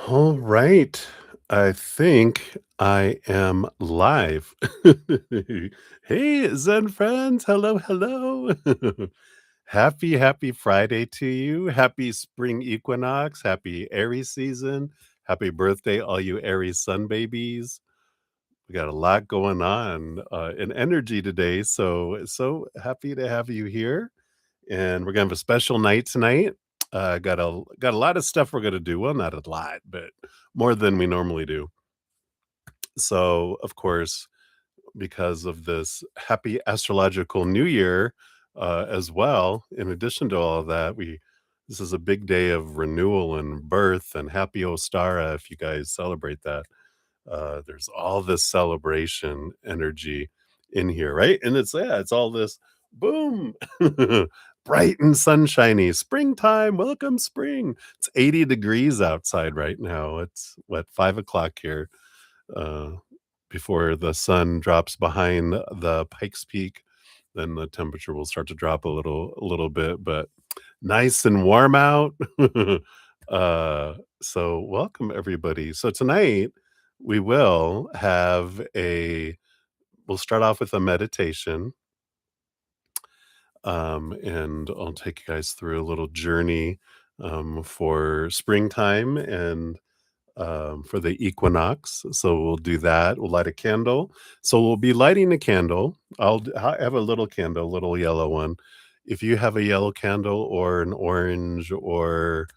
All right. I think I am live. Hey, Zen friends. Hello, hello. Happy Friday to you. Happy spring equinox. Happy Aries season. Happy birthday, all you Aries sun babies. We got a lot going on in energy today. So happy to have you here. And we're gonna have a special night tonight. Got a lot of stuff we're gonna do. Well, not a lot, but more than we normally do. So, of course, because of this happy astrological new year, as well, in addition to all of that, we this is a big day of renewal and birth and happy Ostara if you guys celebrate that. There's all this celebration energy in here, right? And it's all this boom, bright and sunshiny, springtime, welcome spring. It's 80 degrees outside right now. It's what 5 o'clock here, uh, before the sun drops behind the Pikes Peak. Then the temperature will start to drop a little bit, but nice and warm out. So welcome everybody. So tonight we will have a we'll start off with a meditation, and I'll take you guys through a little journey for springtime and for the equinox. So we'll do that. We'll light a candle. So we'll be lighting a candle. I have a little candle, a little yellow one. If you have a yellow candle or an orange or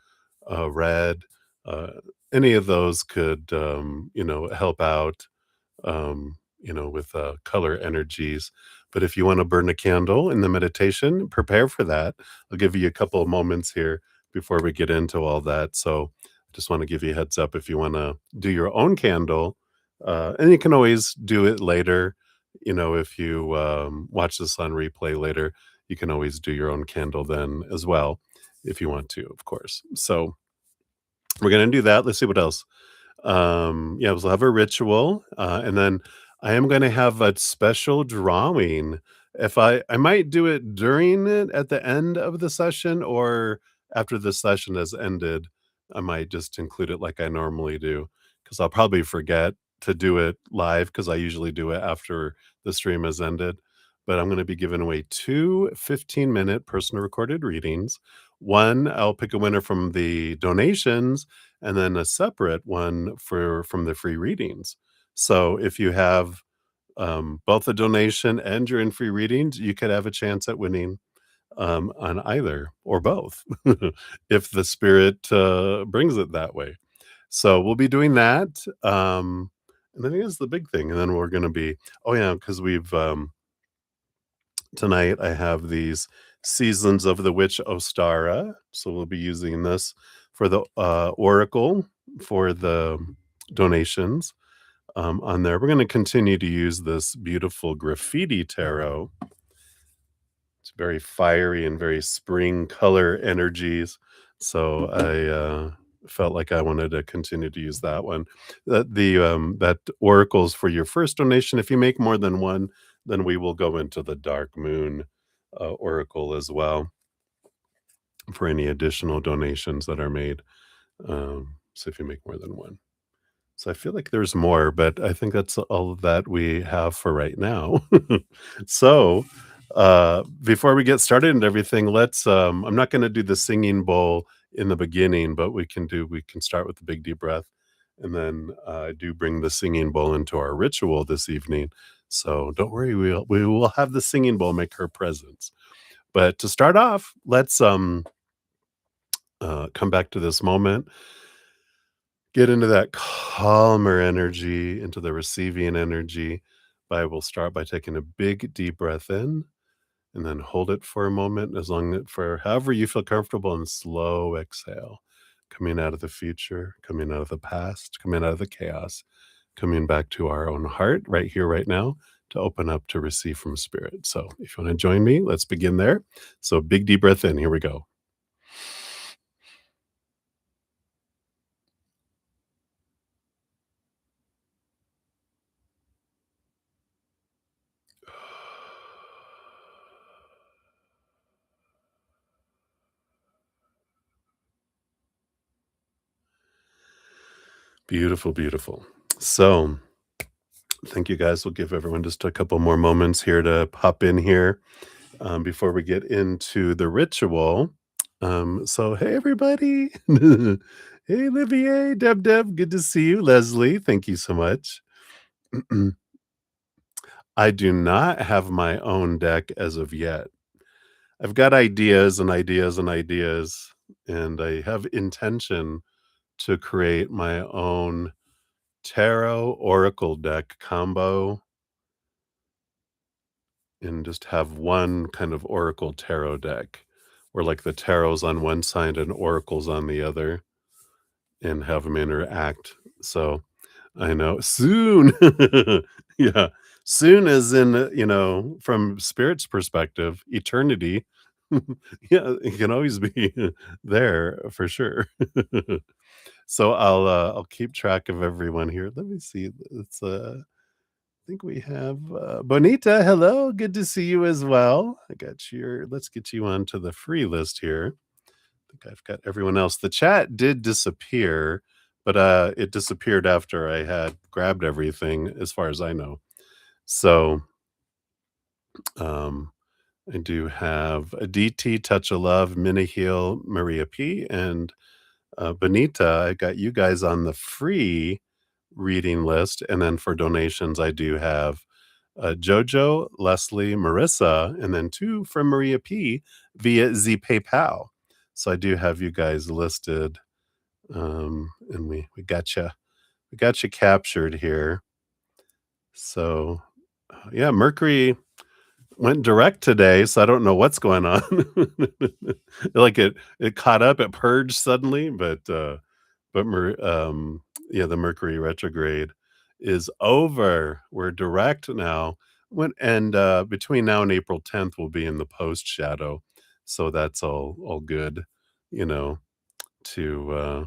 a red, uh, any of those could, help out, with color energies. But if you want to burn a candle in the meditation, prepare for that. I'll give you a couple of moments here before we get into all that. So just want to give you a heads up if you want to do your own candle, and you can always do it later. If you watch this on replay later, you can always do your own candle then as well if you want to, of course. So we're going to do that. Let's see what else. Yeah, we'll have a ritual, and then I am gonna have a special drawing. If I might do it during it at the end of the session, or after the session has ended, I might just include it like I normally do, because 'cause I'll probably forget to do it live because I usually do it after the stream has ended. But I'm gonna be giving away 2 15-minute personal recorded readings. One, I'll pick a winner from the donations, and then a separate one for from the free readings. So if you have both a donation and you're in free readings, you could have a chance at winning on either or both if the spirit brings it that way. So we'll be doing that. And I think that's the big thing. And then we're going to be, oh, yeah, because we've tonight I have these Seasons of the Witch Ostara. So we'll be using this for the oracle for the donations on there. We're going to continue to use this beautiful graffiti tarot. It's very fiery and very spring color energies. So I felt like I wanted to continue to use that one. That oracles for your first donation. If you make more than one, then we will go into the dark moon oracle as well for any additional donations that are made. So if you make more than one. So I feel like there's more, but I think that's all that we have for right now. So, before we get started and everything, I'm not gonna do the singing bowl in the beginning, but we can start with the big deep breath, and then, I do bring the singing bowl into our ritual this evening. So don't worry, we will have the singing bowl make her presence. But to start off, let's, come back to this moment. Get into that calmer energy, into the receiving energy. I will start by taking a big deep breath in and then hold it for a moment, as long as for however you feel comfortable, and slow exhale. Coming out of the future, coming out of the past, coming out of the chaos, coming back to our own heart right here, right now, to open up to receive from spirit. So if you want to join me, let's begin there. So big deep breath in. Here we go. Beautiful, beautiful. So, thank you guys. We'll give everyone just a couple more moments here to pop in here before we get into the ritual. So, hey, everybody. Hey, Olivier, Deb, good to see you. Leslie, thank you so much. I do not have my own deck as of yet. I've got ideas and ideas and ideas, and I have intention to create my own tarot oracle deck combo and just have one kind of oracle tarot deck where like the tarot's on one side and oracles on the other and have them interact. So I know soon. Yeah. Soon as in, from spirit's perspective, eternity. Yeah, it can always be there for sure. So I'll keep track of everyone here. Let me see. I think we have Bonita. Hello, good to see you as well. I got your let's get you onto the free list here. I think I've got everyone else. The chat did disappear, but it disappeared after I had grabbed everything, as far as I know. So um I do have a DT, Touch of Love, Miniheel, Maria P, and Bonita. I got you guys on the free reading list, and then for donations, I do have Jojo, Leslie, Marissa, and then 2 from Maria P via the PayPal. So I do have you guys listed, and we got you captured here. So, yeah, Mercury went direct today, so I don't know what's going on. Like, it caught up, it purged suddenly, but yeah, the Mercury retrograde is over. We're direct now. Between now and April 10th, we'll be in the post shadow, so that's all good, you know, to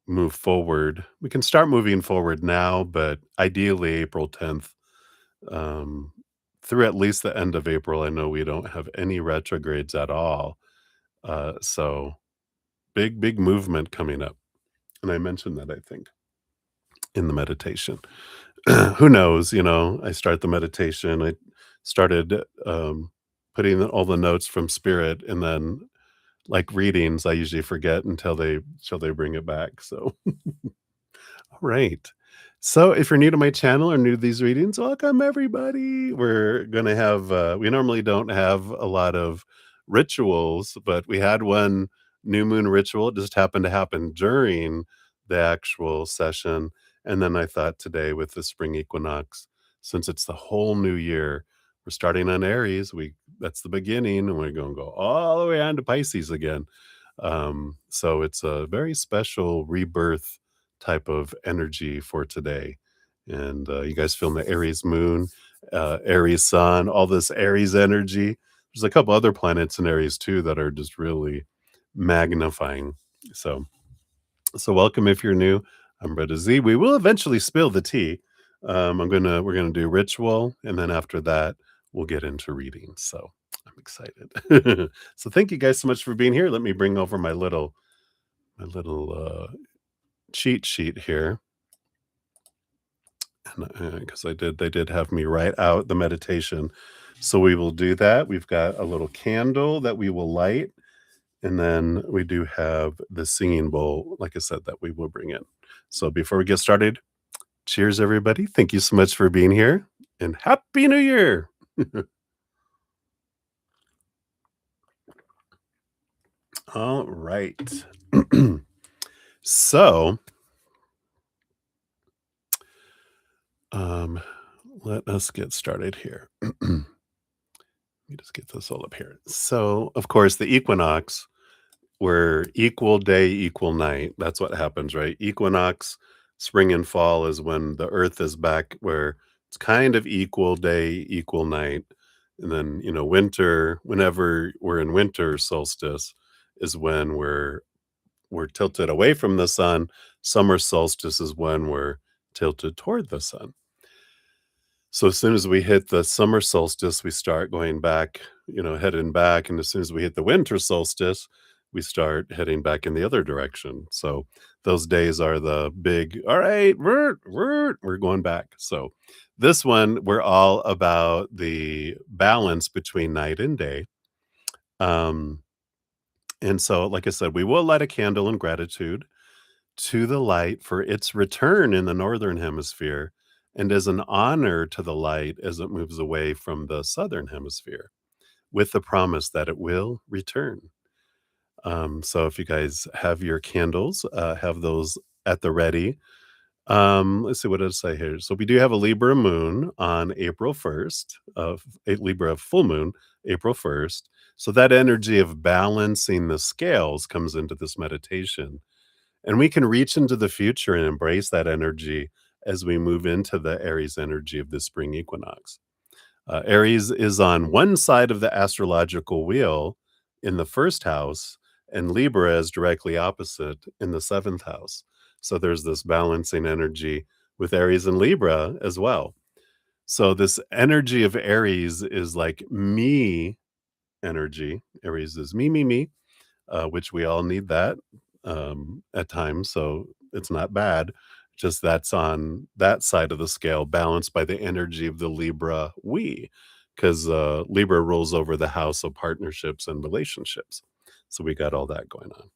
move forward. We can start moving forward now, but ideally April 10th, um, through at least the end of April. I know we don't have any retrogrades at all, so big movement coming up, and I mentioned that I think in the meditation. Who knows, I start the meditation. I started, putting all the notes from spirit, and then, like readings, I usually forget until they bring it back, so right. So if you're new to my channel or new to these readings, welcome everybody. We're gonna have we normally don't have a lot of rituals, but we had one new moon ritual. It just happened to happen during the actual session. And then I thought today with the spring equinox, since it's the whole new year, we're starting on Aries. That's the beginning, and we're gonna go all the way on to Pisces again. So it's a very special rebirth type of energy for today. And you guys feeling the Aries moon, Aries sun, all this Aries energy. There's a couple other planets in Aries too that are just really magnifying. So, so welcome if you're new. I'm Bretta Z. We will eventually spill the tea. We're gonna do ritual, and then after that, we'll get into reading. So I'm excited. So thank you guys so much for being here. Let me bring over my little cheat sheet here, and because they did have me write out the meditation, so we will do that. We've got a little candle that we will light, and then we do have the singing bowl, like I said, that we will bring in. So before we get started, cheers, everybody! Thank you so much for being here, and happy New Year! All right. So Um, let us get started here. Let me just get this all up here. So, of course, the equinox, we're equal day, equal night. That's what happens, right? Equinox, spring and fall is when the earth is back where it's kind of equal day, equal night. And then, winter, whenever we're in winter solstice is when we're tilted away from the sun. Summer solstice is when we're tilted toward the sun. So as soon as we hit the summer solstice, we start going back, heading back. And as soon as we hit the winter solstice, we start heading back in the other direction. So those days are the big, all right, we're going back. So this one, we're all about the balance between night and day. Um, and so, like I said, we will light a candle in gratitude to the light for its return in the northern hemisphere and as an honor to the light as it moves away from the southern hemisphere with the promise that it will return. So if you guys have your candles, have those at the ready. Let's see, what did it say here? So we do have a Libra moon on April 1st, a Libra full moon, April 1st. So that energy of balancing the scales comes into this meditation. And we can reach into the future and embrace that energy as we move into the Aries energy of the spring equinox. Aries is on one side of the astrological wheel in the first house, and Libra is directly opposite in the seventh house. So there's this balancing energy with Aries and Libra as well. So this energy of Aries is like me energy. Aries is me, which we all need that at times. So it's not bad. Just that's on that side of the scale, balanced by the energy of the Libra we, because Libra rules over the house of partnerships and relationships. So we got all that going on.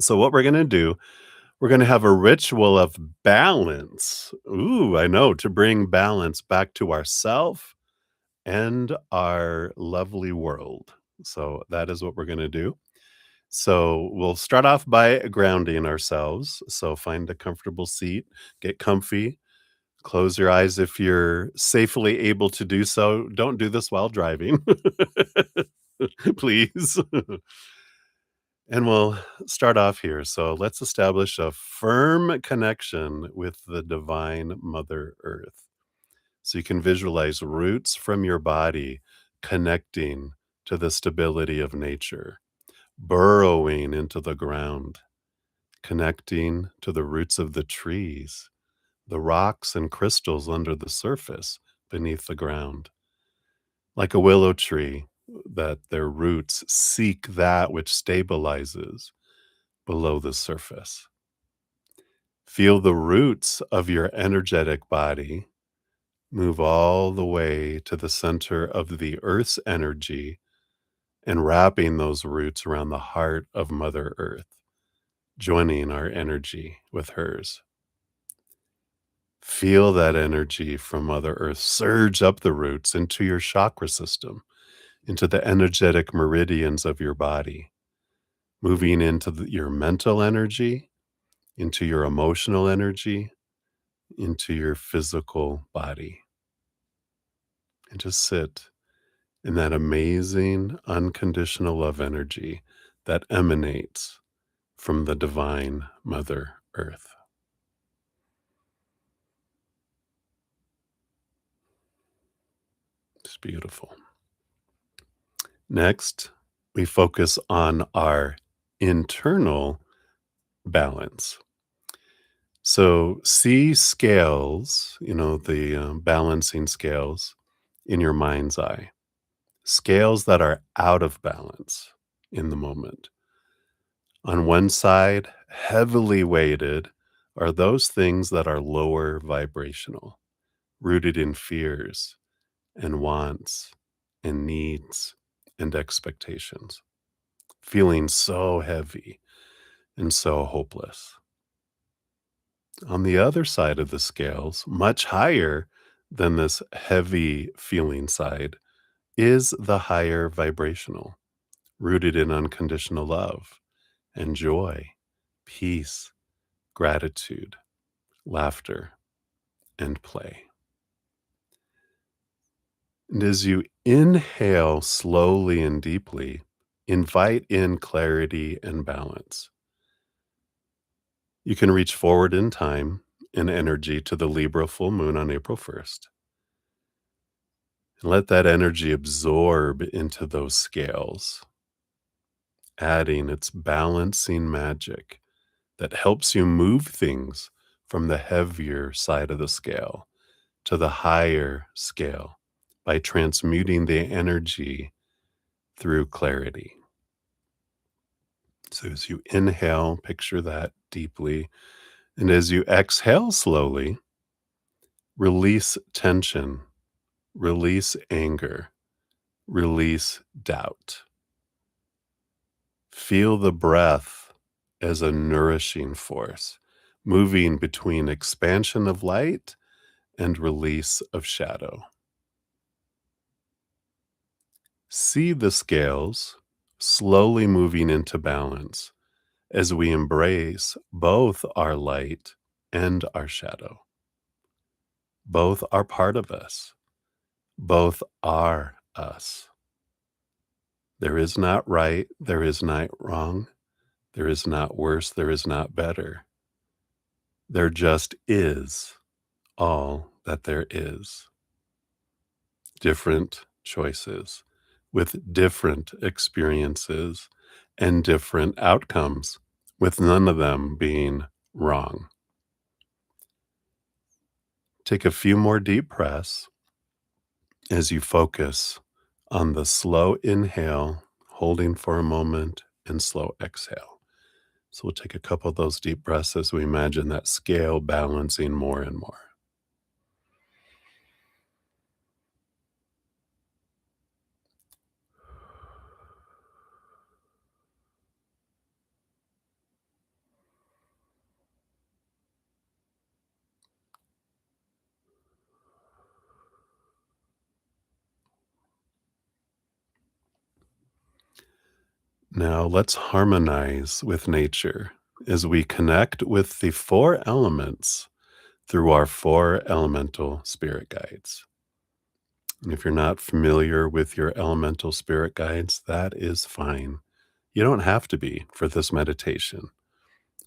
So what we're going to do, we're going to have a ritual of balance. Ooh, I know, to bring balance back to ourself and our lovely world. So that is what we're going to do. So we'll start off by grounding ourselves. So find a comfortable seat, get comfy, close your eyes if you're safely able to do so. Don't do this while driving, please. And we'll start off here. So let's establish a firm connection with the divine Mother Earth. So you can visualize roots from your body connecting to the stability of nature, burrowing into the ground, connecting to the roots of the trees, the rocks and crystals under the surface beneath the ground. Like a willow tree, that their roots seek that which stabilizes below the surface. Feel the roots of your energetic body move all the way to the center of the earth's energy and wrapping those roots around the heart of Mother Earth, joining our energy with hers. Feel that energy from Mother Earth surge up the roots into your chakra system, into the energetic meridians of your body, moving into your mental energy, into your emotional energy, into your physical body. And just sit in that amazing, unconditional love energy that emanates from the divine Mother Earth. It's beautiful. Next, we focus on our internal balance. So, see scales, the balancing scales in your mind's eye, scales that are out of balance in the moment. On one side, heavily weighted are those things that are lower vibrational, rooted in fears and wants and needs and expectations, feeling so heavy and so hopeless. On the other side of the scales, much higher than this heavy feeling side, is the higher vibrational, rooted in unconditional love and joy, peace, gratitude, laughter, and play. And as you inhale slowly and deeply, invite in clarity and balance. You can reach forward in time and energy to the Libra full moon on April 1st. And let that energy absorb into those scales, adding its balancing magic that helps you move things from the heavier side of the scale to the higher scale by transmuting the energy through clarity. So as you inhale, picture that deeply. And as you exhale slowly, release tension, release anger, release doubt. Feel the breath as a nourishing force, moving between expansion of light and release of shadow. See the scales slowly moving into balance as we embrace both our light and our shadow. Both are part of us, both are us. There is not right, there is not wrong, there is not worse, there is not better. There just is all that there is. Different choices with different experiences and different outcomes, with none of them being wrong. Take a few more deep breaths as you focus on the slow inhale, holding for a moment, and slow exhale. So we'll take a couple of those deep breaths as we imagine that scale balancing more and more. Now let's harmonize with nature as we connect with the four elements through our four elemental spirit guides. And if you're not familiar with your elemental spirit guides, that is fine. You don't have to be for this meditation.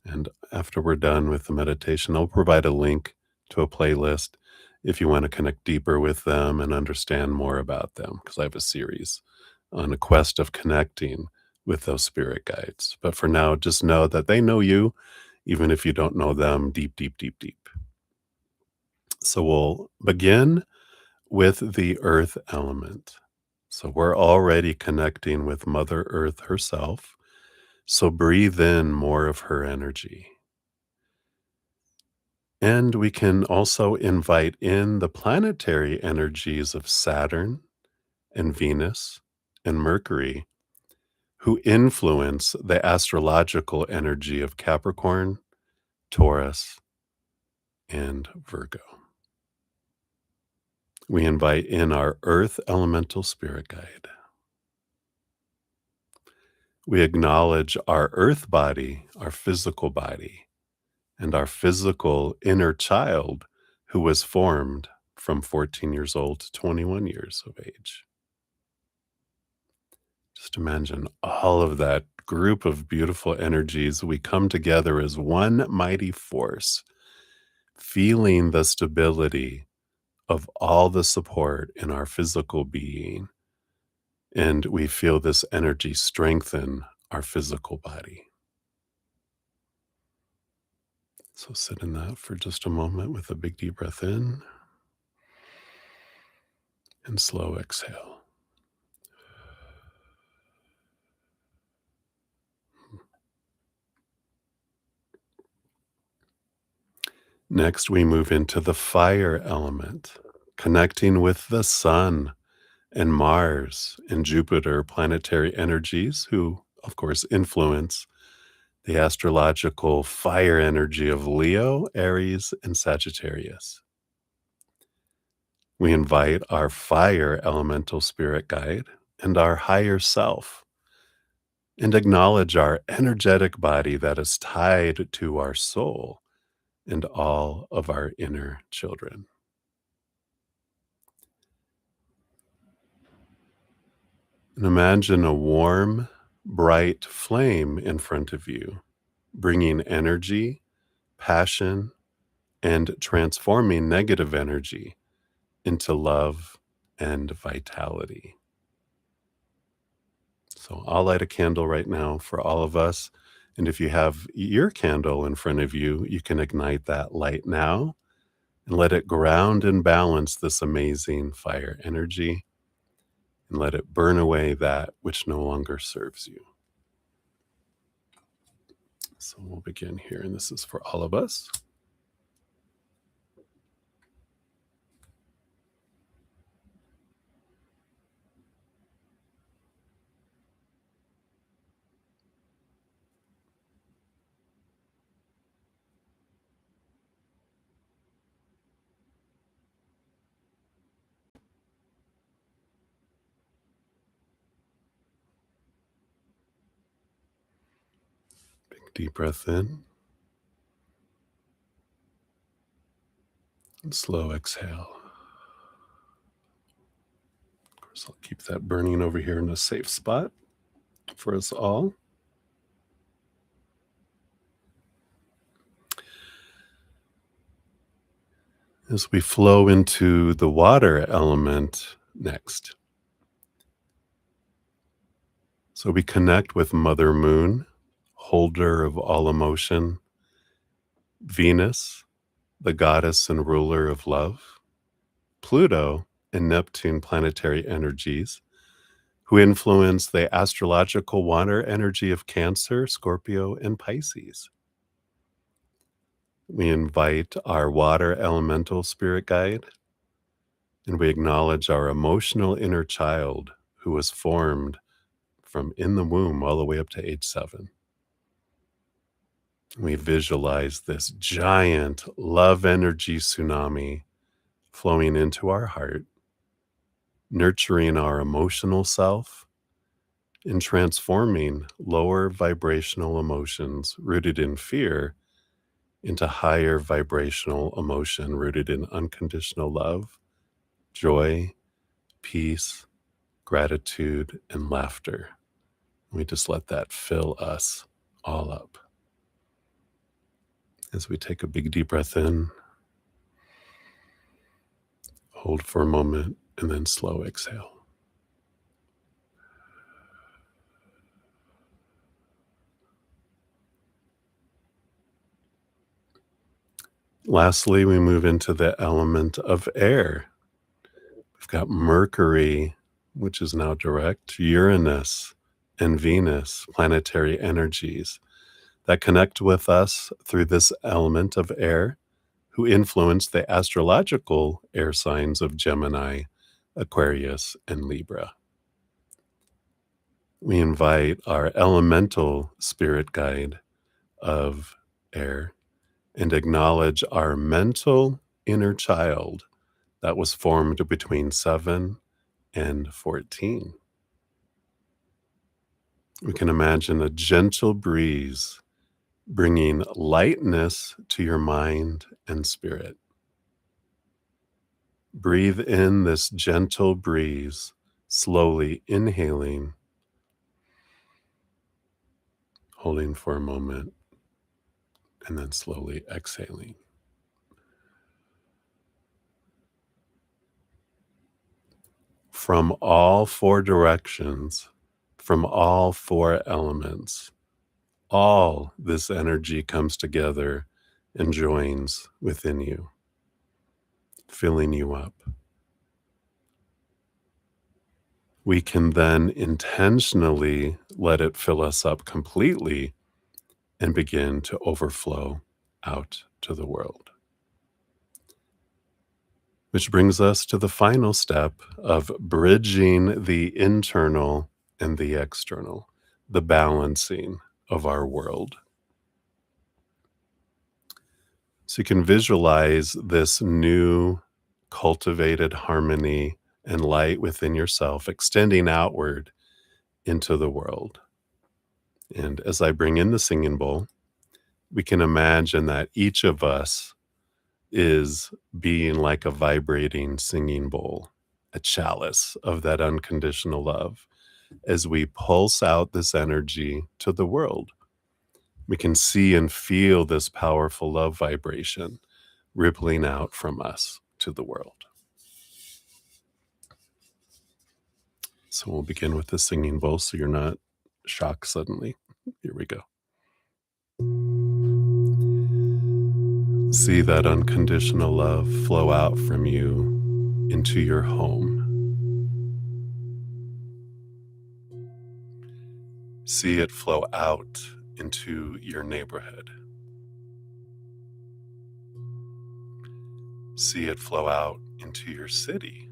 And after we're done with the meditation, I'll provide a link to a playlist if you want to connect deeper with them and understand more about them, because I have a series on a quest of connecting with those spirit guides. But for now, just know that they know you, even if you don't know them deep, deep, deep, deep. So we'll begin with the earth element. So we're already connecting with Mother Earth herself. So breathe in more of her energy. And we can also invite in the planetary energies of Saturn and Venus and Mercury, who influence the astrological energy of Capricorn, Taurus, and Virgo. We invite in our earth elemental spirit guide. We acknowledge our earth body, our physical body, and our physical inner child who was formed from 14 years old to 21 years of age. Just imagine all of that group of beautiful energies. We come together as one mighty force, feeling the stability of all the support in our physical being. And we feel this energy strengthen our physical body. So sit in that for just a moment with a big deep breath in and slow exhale. Next, we move into the fire element, connecting with the sun and Mars and Jupiter planetary energies, who, of course, influence the astrological fire energy of Leo, Aries, and Sagittarius. We invite our fire elemental spirit guide and our higher self and acknowledge our energetic body that is tied to our soul and all of our inner children. And imagine a warm, bright flame in front of you, bringing energy, passion, and transforming negative energy into love and vitality. So I'll light a candle right now for all of us. And if you have your candle in front of you, you can ignite that light now and let it ground and balance this amazing fire energy and let it burn away that which no longer serves you. So we'll begin here, and this is for all of us. Big deep breath in and slow exhale. Of course, I'll keep that burning over here in a safe spot for us all. As we flow into the water element next. So we connect with Mother Moon, holder of all emotion, Venus, the goddess and ruler of love, Pluto and Neptune planetary energies, who influence the astrological water energy of Cancer, Scorpio, and Pisces. We invite our water elemental spirit guide, and we acknowledge our emotional inner child who was formed from in the womb all the way up to age 7. We visualize this giant love energy tsunami flowing into our heart, nurturing our emotional self and transforming lower vibrational emotions rooted in fear into higher vibrational emotion rooted in unconditional love, joy, peace, gratitude, and laughter. We just let that fill us all up. As we take a big deep breath in, hold for a moment, and then slow exhale. Lastly, we move into the element of air. We've got Mercury, which is now direct, Uranus, and Venus, planetary energies that connect with us through this element of air, who influence the astrological air signs of Gemini, Aquarius, and Libra. We invite our elemental spirit guide of air and acknowledge our mental inner child that was formed between 7 and 14. We can imagine a gentle breeze bringing lightness to your mind and spirit. Breathe in this gentle breeze, slowly inhaling, holding for a moment, and then slowly exhaling. From all 4 directions, from all 4 elements, all this energy comes together and joins within you, filling you up. We can then intentionally let it fill us up completely and begin to overflow out to the world. Which brings us to the final step of bridging the internal and the external, the balancing of our world. So you can visualize this new cultivated harmony and light within yourself extending outward into the world. And as I bring in the singing bowl, we can imagine that each of us is being like a vibrating singing bowl, a chalice of that unconditional love. As we pulse out this energy to the world, we can see and feel this powerful love vibration rippling out from us to the world. So we'll begin with the singing bowl so you're not shocked suddenly. Here we go. See that unconditional love flow out from you into your home. See it flow out into your neighborhood. See it flow out into your city.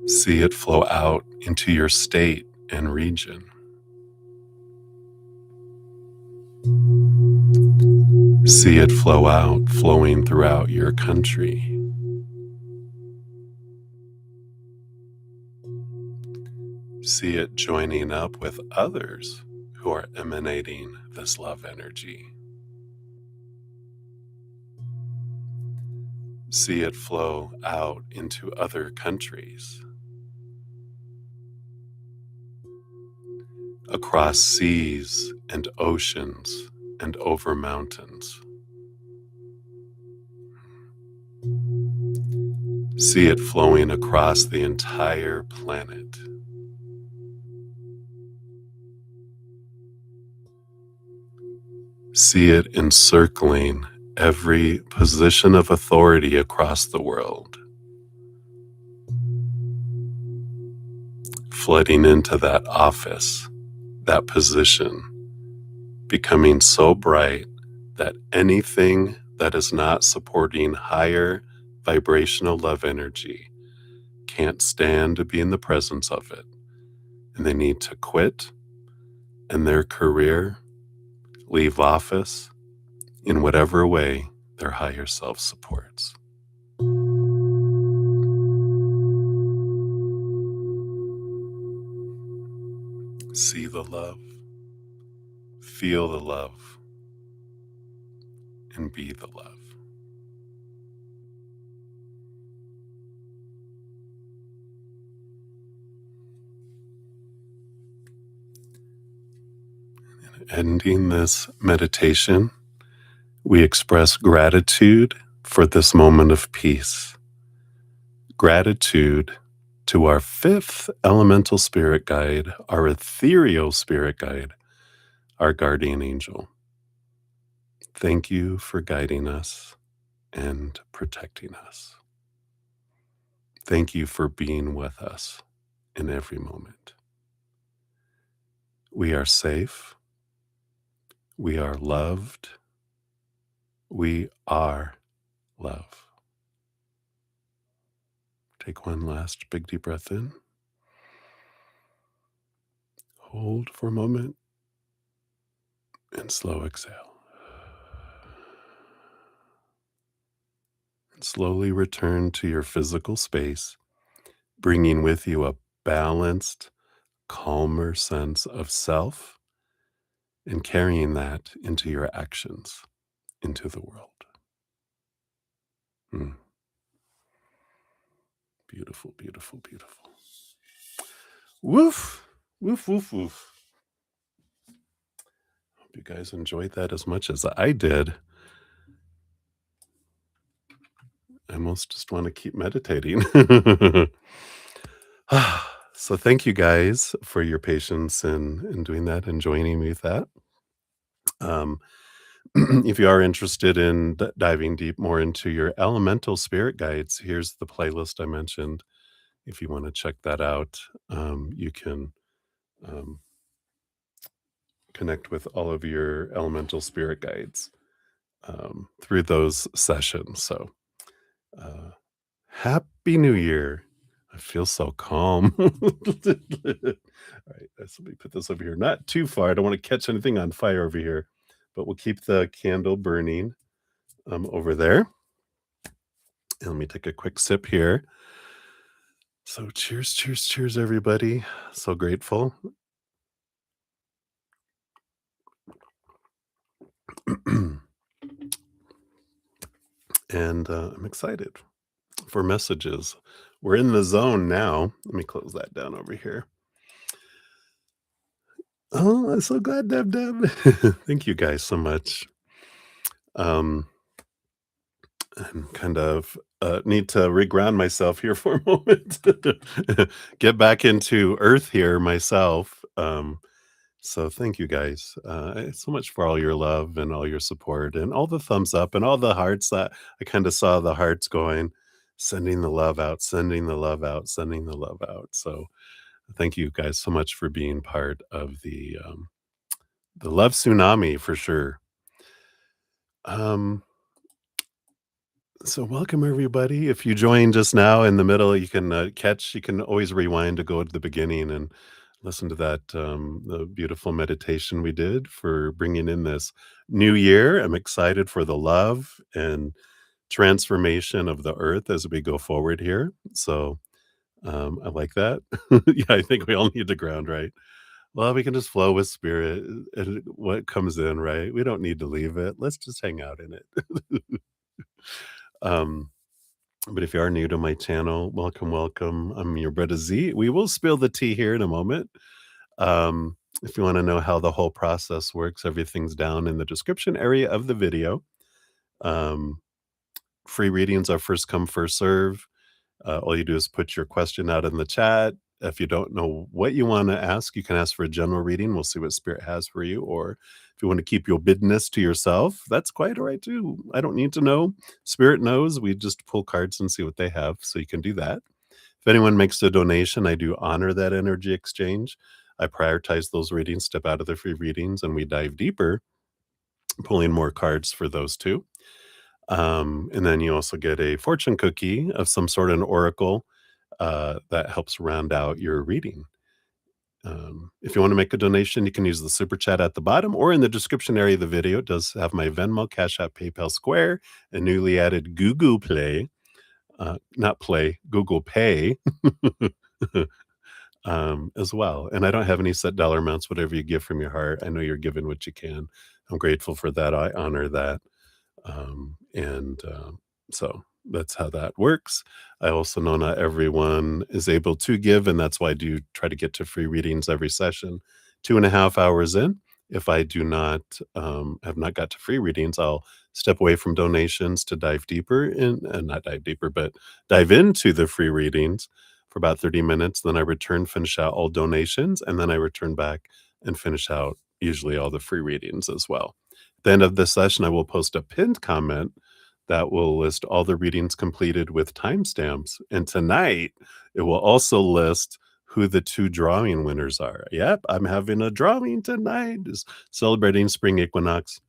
See it flow out into your state and region. See it flow out, flowing throughout your country. See it joining up with others who are emanating this love energy. See it flow out into other countries, across seas and oceans and over mountains. See it flowing across the entire planet. See it encircling every position of authority across the world, flooding into that office, that position, becoming so bright that anything that is not supporting higher vibrational love energy can't stand to be in the presence of it, and they need to quit and their career, leave office in whatever way their higher self supports. See the love, feel the love, and be the love. Ending this meditation, we express gratitude for this moment of peace. Gratitude to our fifth elemental spirit guide, our ethereal spirit guide, our guardian angel. Thank you for guiding us and protecting us. Thank you for being with us in every moment. We are safe. We are loved. We are love. Take one last big deep breath in. Hold for a moment and slow exhale. And slowly return to your physical space, bringing with you a balanced, calmer sense of self and carrying that into your actions, into the world. Beautiful, beautiful, beautiful. Woof, woof, woof, woof. Hope you guys enjoyed that as much as I did. I almost just want to keep meditating. So thank you guys for your patience in doing that and joining me with that. If you are interested in diving deep more into your elemental spirit guides, here's the playlist I mentioned. If you want to check that out, you can connect with all of your elemental spirit guides through those sessions. So Happy New Year. I feel so calm. All right, let me put this over here. Not too far. I don't want to catch anything on fire over here, but we'll keep the candle burning over there. And let me take a quick sip here. So cheers, cheers, cheers, everybody. So grateful. And I'm excited for messages. We're in the zone now. Let me close that down over here. Oh, I'm so glad, Deb Deb. Thank you guys so much. I'm kind of need to reground myself here for a moment. Get back into earth here myself. So thank you guys so much for all your love and all your support and all the thumbs up and all the hearts. That I kind of saw the hearts going, sending the love out, sending the love out, sending the love out. So Thank you guys so much for being part of the love tsunami for sure. Um, so welcome everybody. If you joined just now in the middle, you can you can always rewind to go to the beginning and listen to that the beautiful meditation we did for bringing in this new year. I'm excited for the love and transformation of the earth as we go forward here. So I like that. Yeah, I think we all need to ground, right? Well, we can just flow with spirit and what comes in, right? We don't need to leave it. Let's just hang out in it. um, but if you are new to my channel, welcome, welcome. I'm your brother Z. We will spill the tea here in a moment. If you want to know how the whole process works, everything's down in the description area of the video. Um, Free readings are first come, first serve. All you do is put your question out in the chat. If you don't know what you want to ask, you can ask for a general reading. We'll see what spirit has for you. Or if you want to keep your business to yourself, that's quite all right too. I don't need to know. Spirit knows. We just pull cards and see what they have. So you can do that. If anyone makes a donation, I do honor that energy exchange. I prioritize those readings, step out of the free readings, and we dive deeper, pulling more cards for those too. And then you also get a fortune cookie of some sort, an oracle that helps round out your reading. If you want to make a donation, you can use the super chat at the bottom or in the description area of the video. It does have my Venmo, Cash App, PayPal, Square, and newly added Google Play, not Play, Google Pay as well. And I don't have any set dollar amounts, whatever you give from your heart. I know you're giving what you can. I'm grateful for that. I honor that. And so that's how that works. I also know not everyone is able to give, and that's why I do try to get to free readings every session. 2.5 hours in, if I do not have not got to free readings, I'll step away from donations to dive deeper in, and not dive deeper, but dive into the free readings for about 30 minutes. Then I return, finish out all donations, and then I return back and finish out usually all the free readings as well. At the end of the session, I will post a pinned comment that will list all the readings completed with timestamps. And tonight, it will also list who the two drawing winners are. Yep, I'm having a drawing tonight. Is celebrating spring equinox.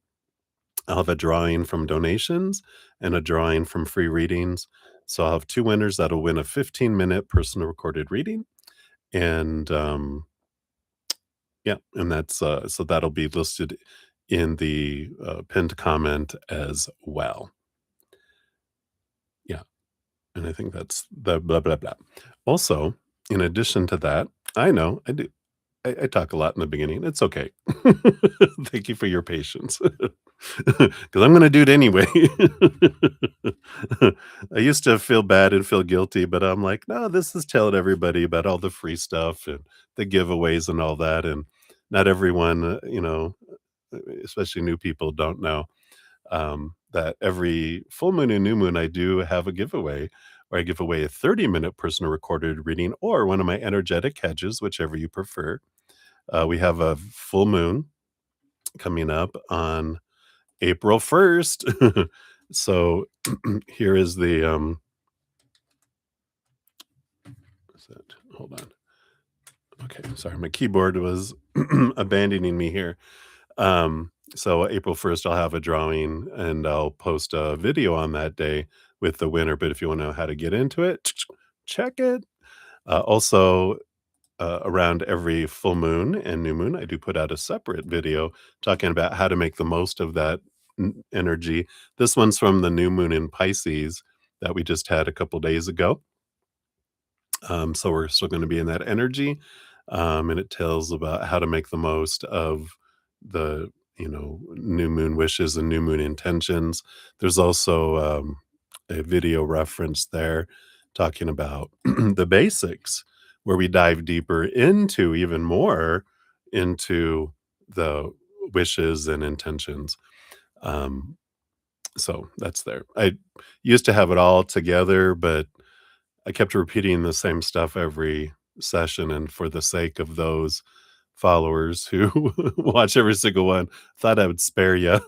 I'll have a drawing from donations and a drawing from free readings. So I'll have two winners that'll win a 15-minute personal recorded reading. And yeah, and that's so that'll be listed in the pinned comment as well. Yeah. And I think that's the blah, blah, blah. Also, in addition to that, I know I do. I talk a lot in the beginning. It's okay. Thank you for your patience. Because I'm going to do it anyway. I used to feel bad and feel guilty, but I'm like, no, this is telling everybody about all the free stuff and the giveaways and all that. And not everyone, especially new people, don't know that every full moon and new moon, I do have a giveaway where I give away a 30-minute personal recorded reading or one of my energetic hedges, whichever you prefer. We have a full moon coming up on April 1st. So here is the, what's that? Hold on. Okay, sorry, my keyboard was abandoning me here. So April 1st, I'll have a drawing and I'll post a video on that day with the winner. But if you want to know how to get into it, check it. Also, around every full moon and new moon, I do put out a separate video talking about how to make the most of that energy. This one's from the new moon in Pisces that we just had a couple days ago. So we're still going to be in that energy. And it tells about how to make the most of the, new moon wishes and new moon intentions. There's also a video reference there talking about the basics where we dive deeper into even more into the wishes and intentions. Um, so that's there. I used to have it all together, but I kept repeating the same stuff every session, and for the sake of those followers who watch every single one, thought I would spare you.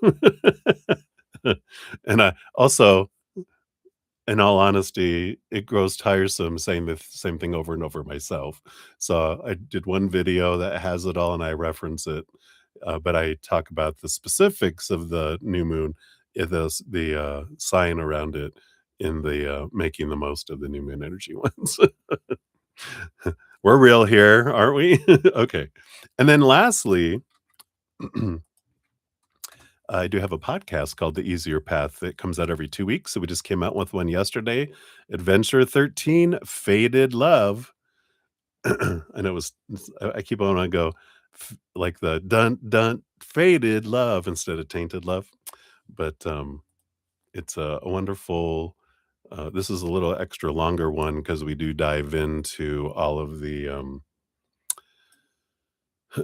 And I also in all honesty, it grows tiresome saying the same thing over and over myself. So I did one video that has it all and I reference it, but I talk about the specifics of the new moon, the sign around it in the making the most of the new moon energy ones. We're real here, aren't we? Okay. And then lastly, I do have a podcast called The Easier Path that comes out every 2 weeks. So we just came out with one yesterday, Adventure 13, Faded Love. And it was I keep on and go like the dun dun faded love instead of tainted love. But it's a wonderful this is a little extra longer one because we do dive into all of the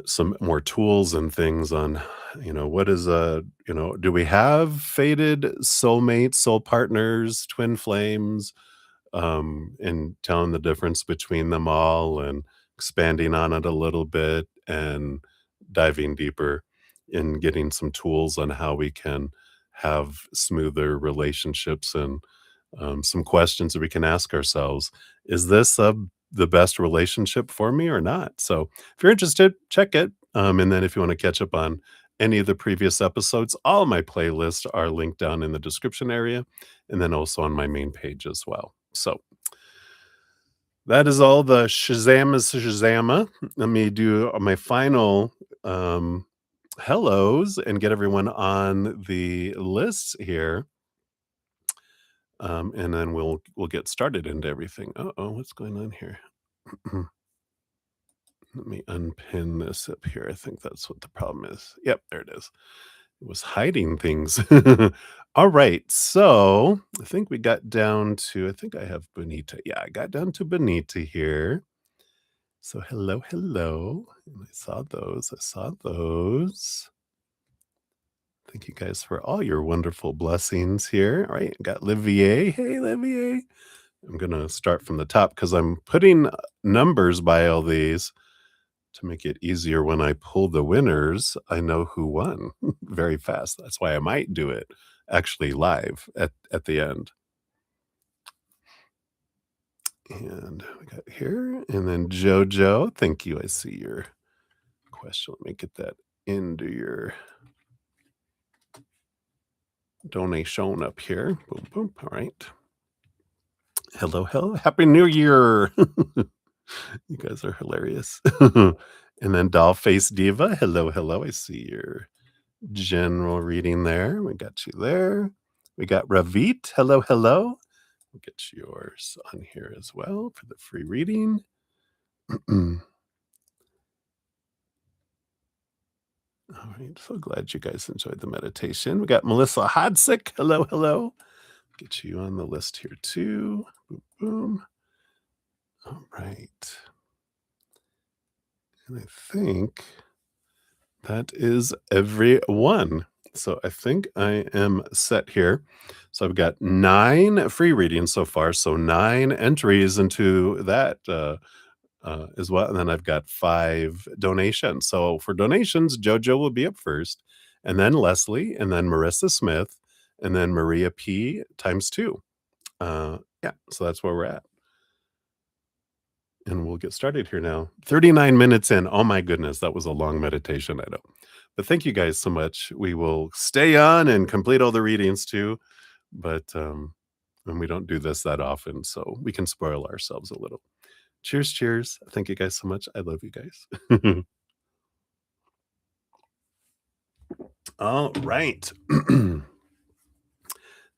some more tools and things on, what is do we have faded soulmates, soul partners, twin flames, and telling the difference between them all and expanding on it a little bit and diving deeper in getting some tools on how we can have smoother relationships and some questions that we can ask ourselves. Is this the best relationship for me or not? So if you're interested, check it. And then if you want to catch up on any of the previous episodes, all my playlists are linked down in the description area and then also on my main page as well. So that is all the Shazama. Let me do my final hellos and get everyone on the list here. And then we'll get started into everything. Uh-oh, what's going on here? Let me unpin this up here. I think that's what the problem is. Yep, there it is. It was hiding things. All right, so I think we got down to, I think I have Bonita. Yeah, I got down to Bonita here. So hello, hello. And I saw those. I saw those. Thank you guys for all your wonderful blessings here. All right, got Livier. Hey, Livier. I'm going to start from the top because I'm putting numbers by all these to make it easier when I pull the winners. I know who won very fast. That's why I might do it actually live at the end. And we got here. And then Jojo. Thank you. I see your question. Let me get that into your donation up here. Boom, boom. All right. Hello, hello. Happy New Year. You guys are hilarious. And then Doll Face Diva. Hello, hello. I see your general reading there. We got you there. We got Ravit. Hello, hello. We'll get yours on here as well for the free reading. All right. So glad you guys enjoyed the meditation. We got Melissa Hodsick. Hello, hello. Get you on the list here too. Boom, boom. All right. And I think that is everyone. So I think I am set here. So I've got 9 free readings so far. So 9 entries into that as well. And then I've got 5 donations. So for donations, JoJo will be up first, and then Leslie, and then Marissa Smith, and then Maria P times 2. Yeah, so that's where we're at. And we'll get started here now. 39 minutes in. Oh my goodness, that was a long meditation. I know. But thank you guys so much. We will stay on and complete all the readings too. But and we don't do this that often, so we can spoil ourselves a little. Cheers, cheers. Thank you guys so much. I love you guys. All right.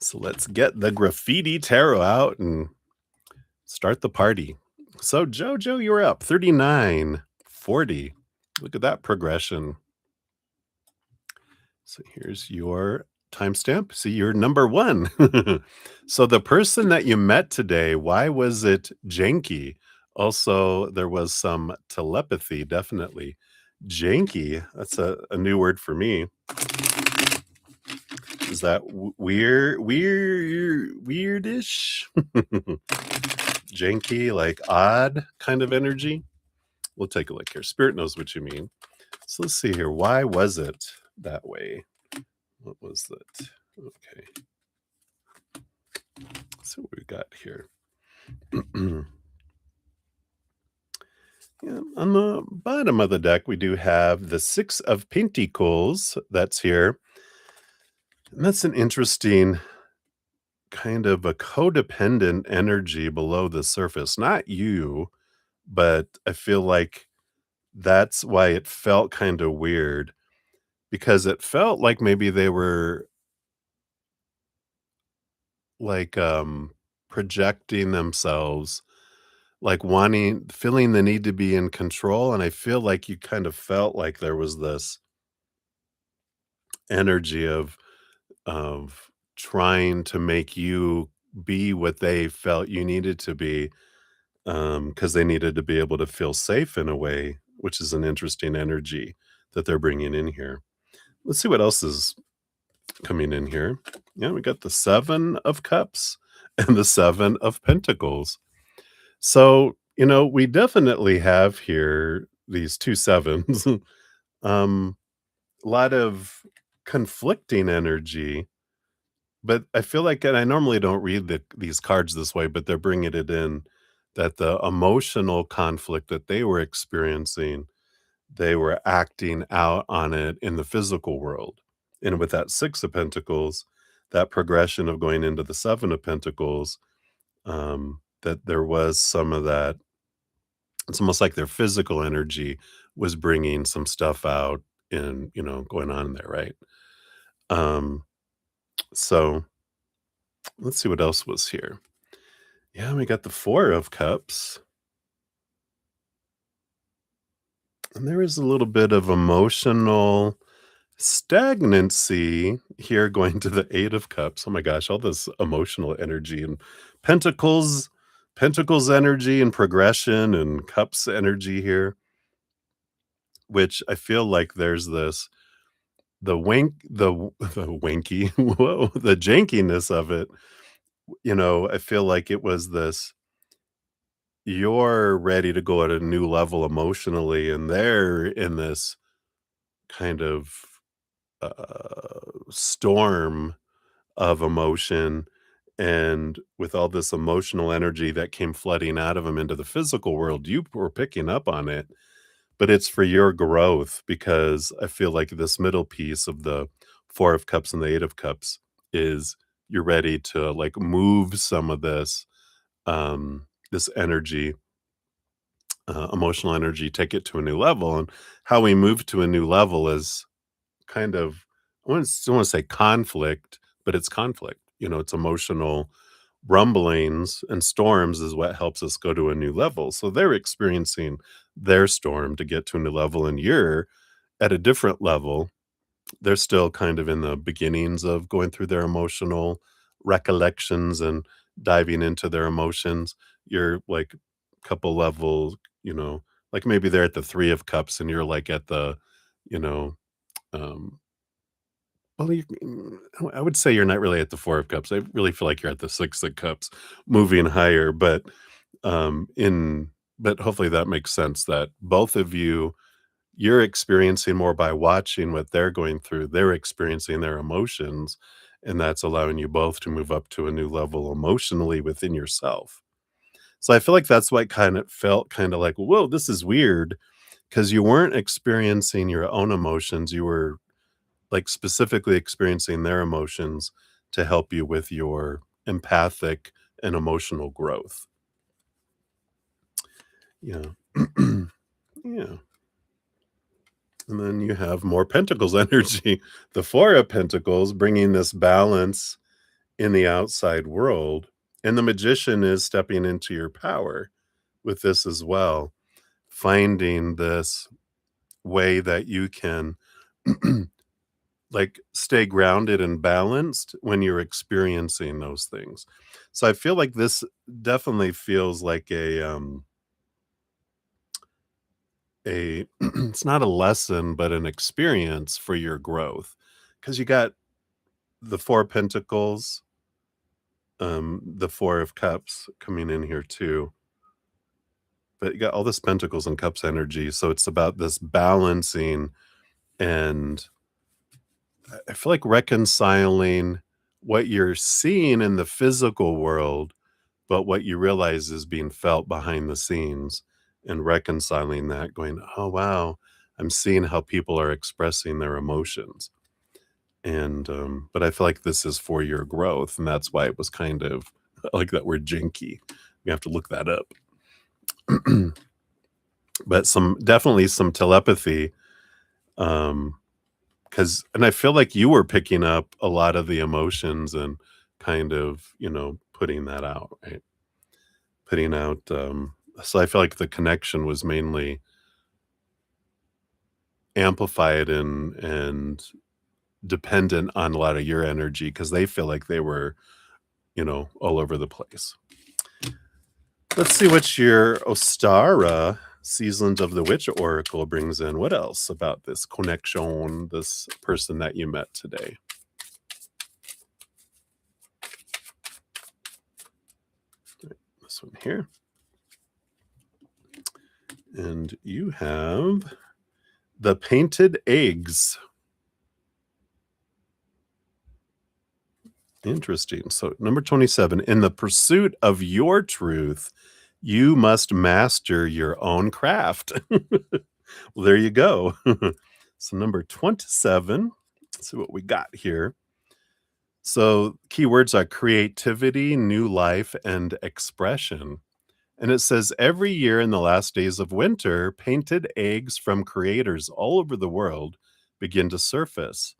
So let's get the graffiti tarot out and start the party. So Jojo, you're up 39, 40. Look at that progression. So here's your timestamp. See, you're number 1. So the person that you met today, why was it janky? Also, there was some telepathy, definitely. Janky, that's a new word for me. Is that weirdish? Janky, like odd kind of energy? We'll take a look here. Spirit knows what you mean. So let's see here. Why was it that way? What was that? Okay. Let's see what we got here. Yeah, on the bottom of the deck, we do have the Six of Pentacles that's here. And that's an interesting kind of a codependent energy below the surface. Not you, but I feel like that's why it felt kind of weird because it felt like maybe they were like projecting themselves, like feeling the need to be in control. And I feel like you kind of felt like there was this energy of trying to make you be what they felt you needed to be, because they needed to be able to feel safe in a way, which is an interesting energy that they're bringing in here. Let's see what else is coming in here. Yeah, we got the 7 of Cups and the 7 of Pentacles. So, we definitely have here these 2 sevens. um, a lot of conflicting energy. But I feel like, and I normally don't read these cards this way, but they're bringing it in that the emotional conflict that they were experiencing, they were acting out on it in the physical world. And with that 6 of Pentacles, that progression of going into the 7 of Pentacles, that there was some of that. It's almost like their physical energy was bringing some stuff out and, going on there, right? Um, so let's see what else was here. Yeah, we got the 4 of Cups, and there is a little bit of emotional stagnancy here going to the 8 of Cups. Oh my gosh, all this emotional energy and Pentacles, Pentacles energy and progression and Cups energy here, which I feel like there's this the wanky, whoa, the jankiness of it. I feel like it was this. You're ready to go at a new level emotionally, and they're in this kind of, storm of emotion, and with all this emotional energy that came flooding out of them into the physical world, you were picking up on it, but it's for your growth because I feel like this middle piece of the 4 of Cups and the 8 of Cups is you're ready to, like, move some of this energy, emotional energy, take it to a new level. And how we move to a new level is kind of, I want to say conflict, but it's conflict. It's emotional rumblings and storms is what helps us go to a new level. So they're experiencing their storm to get to a new level, and you're at a different level. They're still kind of in the beginnings of going through their emotional recollections and diving into their emotions. You're like a couple levels, like maybe they're at the 3 of Cups and you're like at the, you know, um, well, I would say you're not really at the 4 of Cups. I really feel like you're at the 6 of Cups, moving higher, in but hopefully that makes sense that both of you're experiencing more by watching what they're going through. They're experiencing their emotions, and that's allowing you both to move up to a new level emotionally within yourself. So I feel like that's why it kind of felt kind of like, whoa, this is weird because you weren't experiencing your own emotions. You were like specifically experiencing their emotions to help you with your empathic and emotional growth. Yeah. Yeah. And then you have more Pentacles energy. The 4 of Pentacles bringing this balance in the outside world. And the Magician is stepping into your power with this as well, finding this way that you can like stay grounded and balanced when you're experiencing those things. So I feel like this definitely feels like a it's not a lesson, but an experience for your growth. Because you got the 4 Pentacles, the 4 of Cups coming in here too. But you got all this Pentacles and Cups energy, so it's about this balancing and I feel like reconciling what you're seeing in the physical world, but what you realize is being felt behind the scenes, and reconciling that, going, "Oh, wow, I'm seeing how people are expressing their emotions." And, but I feel like this is for your growth, and that's why it was kind of I like that word jinky. You have to look that up. But some definitely some telepathy, um, because and I feel like you were picking up a lot of the emotions and kind of, putting that out, right? Putting out, so I feel like the connection was mainly amplified and dependent on a lot of your energy because they feel like they were, all over the place. Let's see what your Ostara Seasons of the Witch Oracle brings in. What else about this connection, this person that you met today? This one here. And you have the Painted Eggs. Interesting. So, number 27, in the pursuit of your truth, you must master your own craft. Well, there you go. So, number 27, let's see what we got here. So, keywords are creativity, new life, and expression. And it says every year in the last days of winter, painted eggs from creators all over the world begin to surface.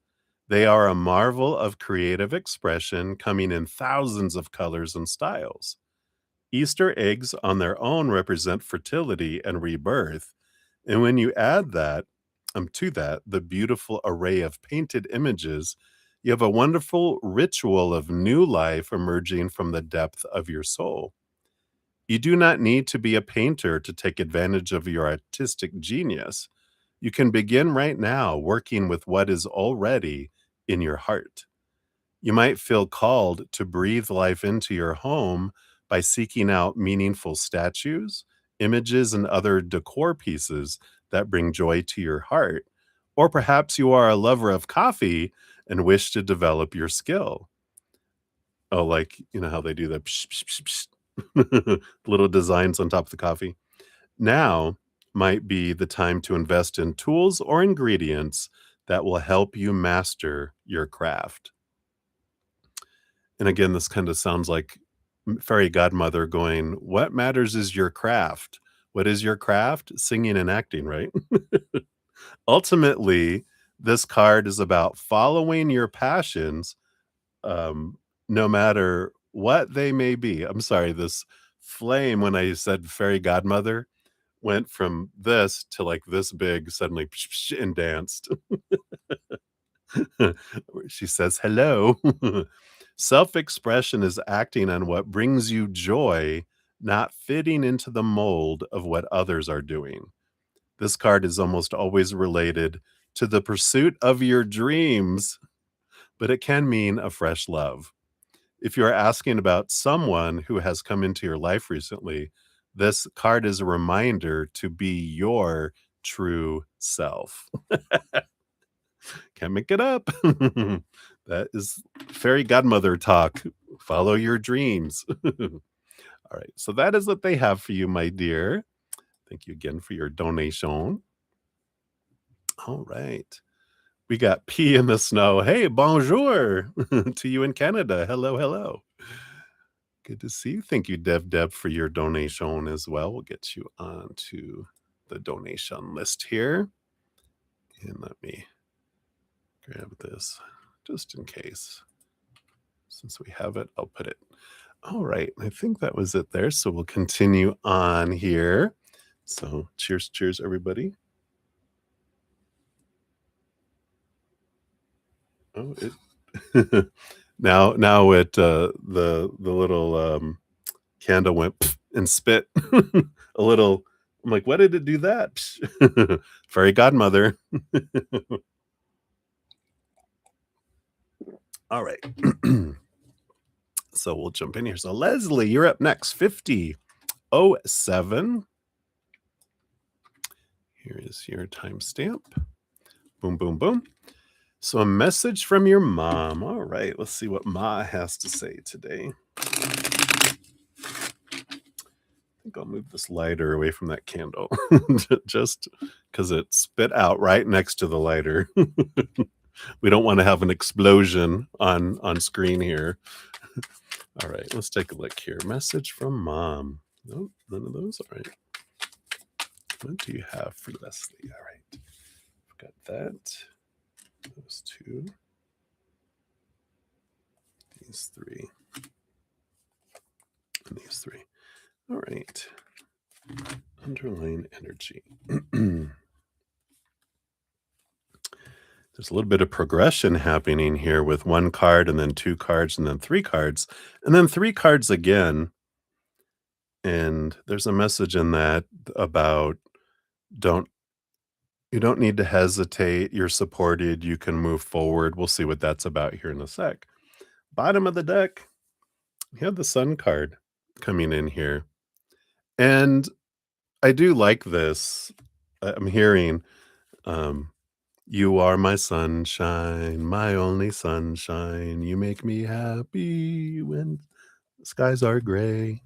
They are a marvel of creative expression coming in thousands of colors and styles. Easter eggs on their own represent fertility and rebirth. And when you add that to that, the beautiful array of painted images, you have a wonderful ritual of new life emerging from the depth of your soul. You do not need to be a painter to take advantage of your artistic genius. You can begin right now working with what is already in your heart. You might feel called to breathe life into your home by seeking out meaningful statues, images, and other decor pieces that bring joy to your heart. Or perhaps you are a lover of coffee and wish to develop your skill. Oh, like, you know how they do the psh, psh, psh, psh, little designs on top of the coffee? Now might be the time to invest in tools or ingredients that will help you master your craft. And again, this kind of sounds like fairy godmother going, "What matters is your craft. What is your craft? Singing and acting, right?" Ultimately, this card is about following your passions, um, no matter what they may be. I'm sorry, this flame, when I said fairy godmother, went from this to like this big suddenly and danced. She says, "Hello." Self expression is acting on what brings you joy, not fitting into the mold of what others are doing. This card is almost always related to the pursuit of your dreams, but it can mean a fresh love. If you're asking about someone who has come into your life recently, this card is a reminder to be your true self. Can't make it up. That is fairy godmother talk. Follow your dreams. All right. So that is what they have for you, my dear. Thank you again for your donation. All right. We got Pea in the snow. Hey, bonjour to you in Canada. Hello, hello. Good to see you. Thank you, Deb, for your donation as well. We'll get you onto the donation list here. And let me grab this just in case. Since we have it, I'll put it. All right. I think that was it there. So we'll continue on here. So cheers, cheers, everybody. Oh, it now it the little candle went and spit a little. I'm like, why did it do that? Fairy godmother. All right. So we'll jump in here. So Leslie, you're up next. 50:07. Here is your timestamp. Boom, boom, boom. So, a message from your mom. All right, let's see what Ma has to say today. I think I'll move this lighter away from that candle just because it spit out right next to the lighter. We don't want to have an explosion on screen here. All right, let's take a look here. Message from mom. Nope, none of those. All right. What do you have for Leslie? All right. Got that. Those two. These three. And these three. All right. Underline energy. There's a little bit of progression happening here with one card and then two cards and then three cards and then three cards again. And there's a message in that about don't you don't need to hesitate. You're supported. You can move forward. We'll see what that's about here in a sec. Bottom of the deck, you have the sun card coming in here. And I do like this. I'm hearing, um, you are my sunshine, my only sunshine. You make me happy when skies are gray.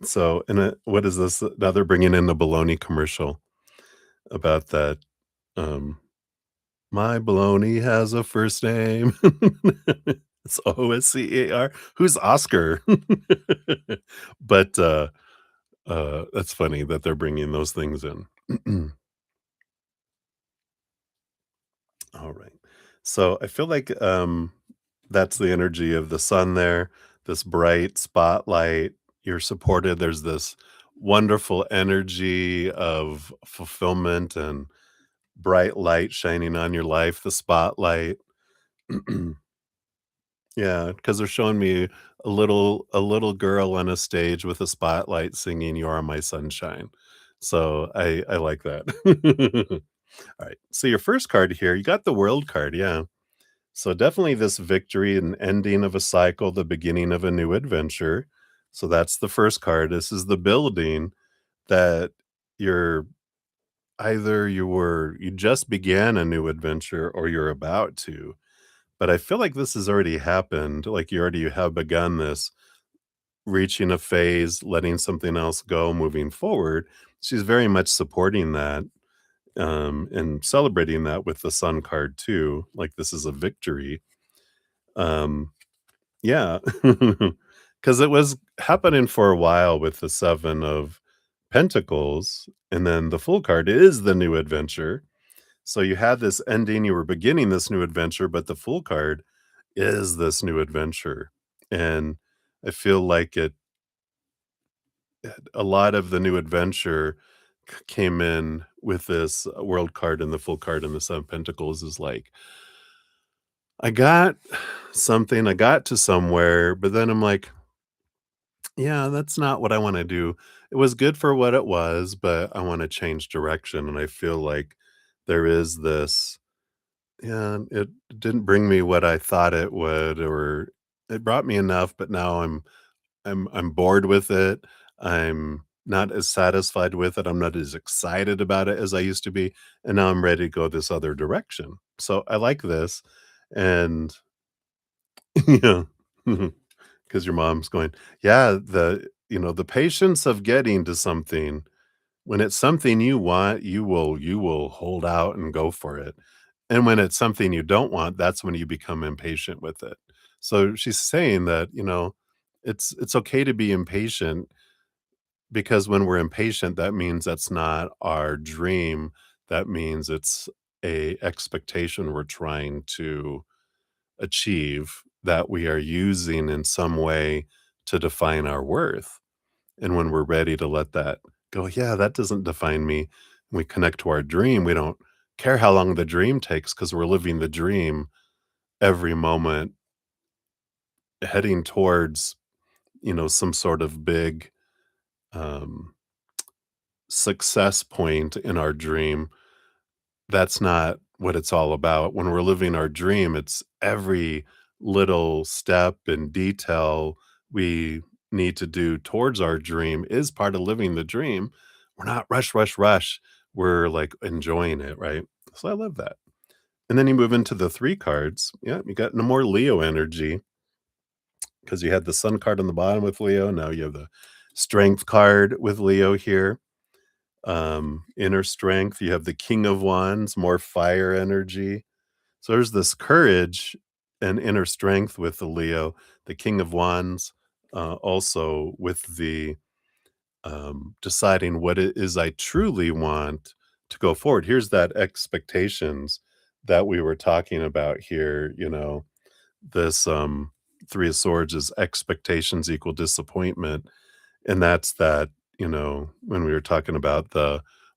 So, what is this? Now they're bringing in the baloney commercial about that. Um, my baloney has a first name. It's Oscar. Who's Oscar? But that's funny that they're bringing those things in. All right. So I feel like that's the energy of the sun there, this bright spotlight. You're supported. There's this wonderful energy of fulfillment and bright light shining on your life, the spotlight. Yeah, because they're showing me a little girl on a stage with a spotlight singing "You Are My Sunshine." So I like that. Alright, so your first card here, you got the World card, yeah. So definitely this victory and ending of a cycle, the beginning of a new adventure. So that's the first card. This is the building that you're either you just began a new adventure or you're about to. But I feel like this has already happened, like you already have begun this, reaching a phase, letting something else go, moving forward. She's very much supporting that, and celebrating that with the Sun card too, like this is a victory. Um, yeah, because it was happening for a while with the 7 of Pentacles, and then the Fool card is the new adventure. So you had this ending, you were beginning this new adventure, but the Fool card is this new adventure. And I feel like a lot of the new adventure came in with this World card and the Fool card and the 7 of Pentacles is like, I got something, I got to somewhere, but then I'm like, yeah, that's not what I want to do. It was good for what it was, but I want to change direction. And I feel like there is this, yeah, it didn't bring me what I thought it would, or it brought me enough, but now I'm bored with it. I'm not as satisfied with it. I'm not as excited about it as I used to be. And now I'm ready to go this other direction. So I like this. And yeah. Because your mom's going, yeah, the patience of getting to something, when it's something you want, you will hold out and go for it. And when it's something you don't want, that's when you become impatient with it. So she's saying that, it's okay to be impatient, because when we're impatient, that means that's not our dream. That means it's a expectation we're trying to achieve, that we are using in some way to define our worth. And when we're ready to let that go, yeah, that doesn't define me. We connect to our dream. We don't care how long the dream takes because we're living the dream every moment, heading towards, some sort of big um, success point in our dream. That's not what it's all about. When we're living our dream, it's every little step and detail we need to do towards our dream is part of living the dream. We're not rush, rush, rush. we're like enjoying it, right? So I love that. And then you move into the 3 cards. Yeah, you got no more Leo energy because you had the Sun card on the bottom with Leo. Now you have the Strength card with Leo here. Inner strength. You have the King of Wands, more fire energy. So there's this courage and inner strength with the Leo, the King of Wands, also with the deciding what it is I truly want to go forward. Here's that expectations that we were talking about here. This 3 of Swords is expectations equal disappointment. And that's that, when we were talking about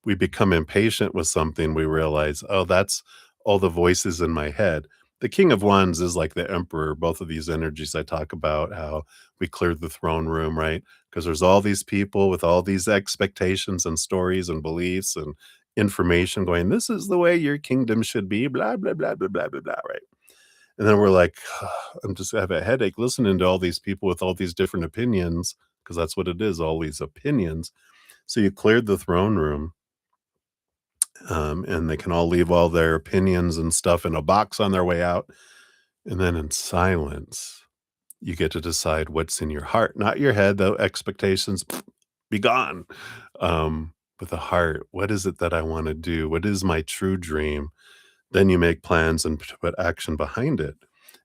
we become impatient with something, we realize, oh, that's all the voices in my head. The King of Wands is like the Emperor, both of these energies I talk about, how we cleared the throne room, right? Because there's all these people with all these expectations and stories and beliefs and information going, this is the way your kingdom should be, blah, blah, blah, blah, blah, blah, blah, right? And then we're like, I'm just have a headache listening to all these people with all these different opinions, because that's what it is, all these opinions. So you cleared the throne room, and they can all leave all their opinions and stuff in a box on their way out. And then in silence, you get to decide what's in your heart, not your head, the expectations be gone. But the heart, what is it that I want to do? What is my true dream? Then you make plans and put action behind it.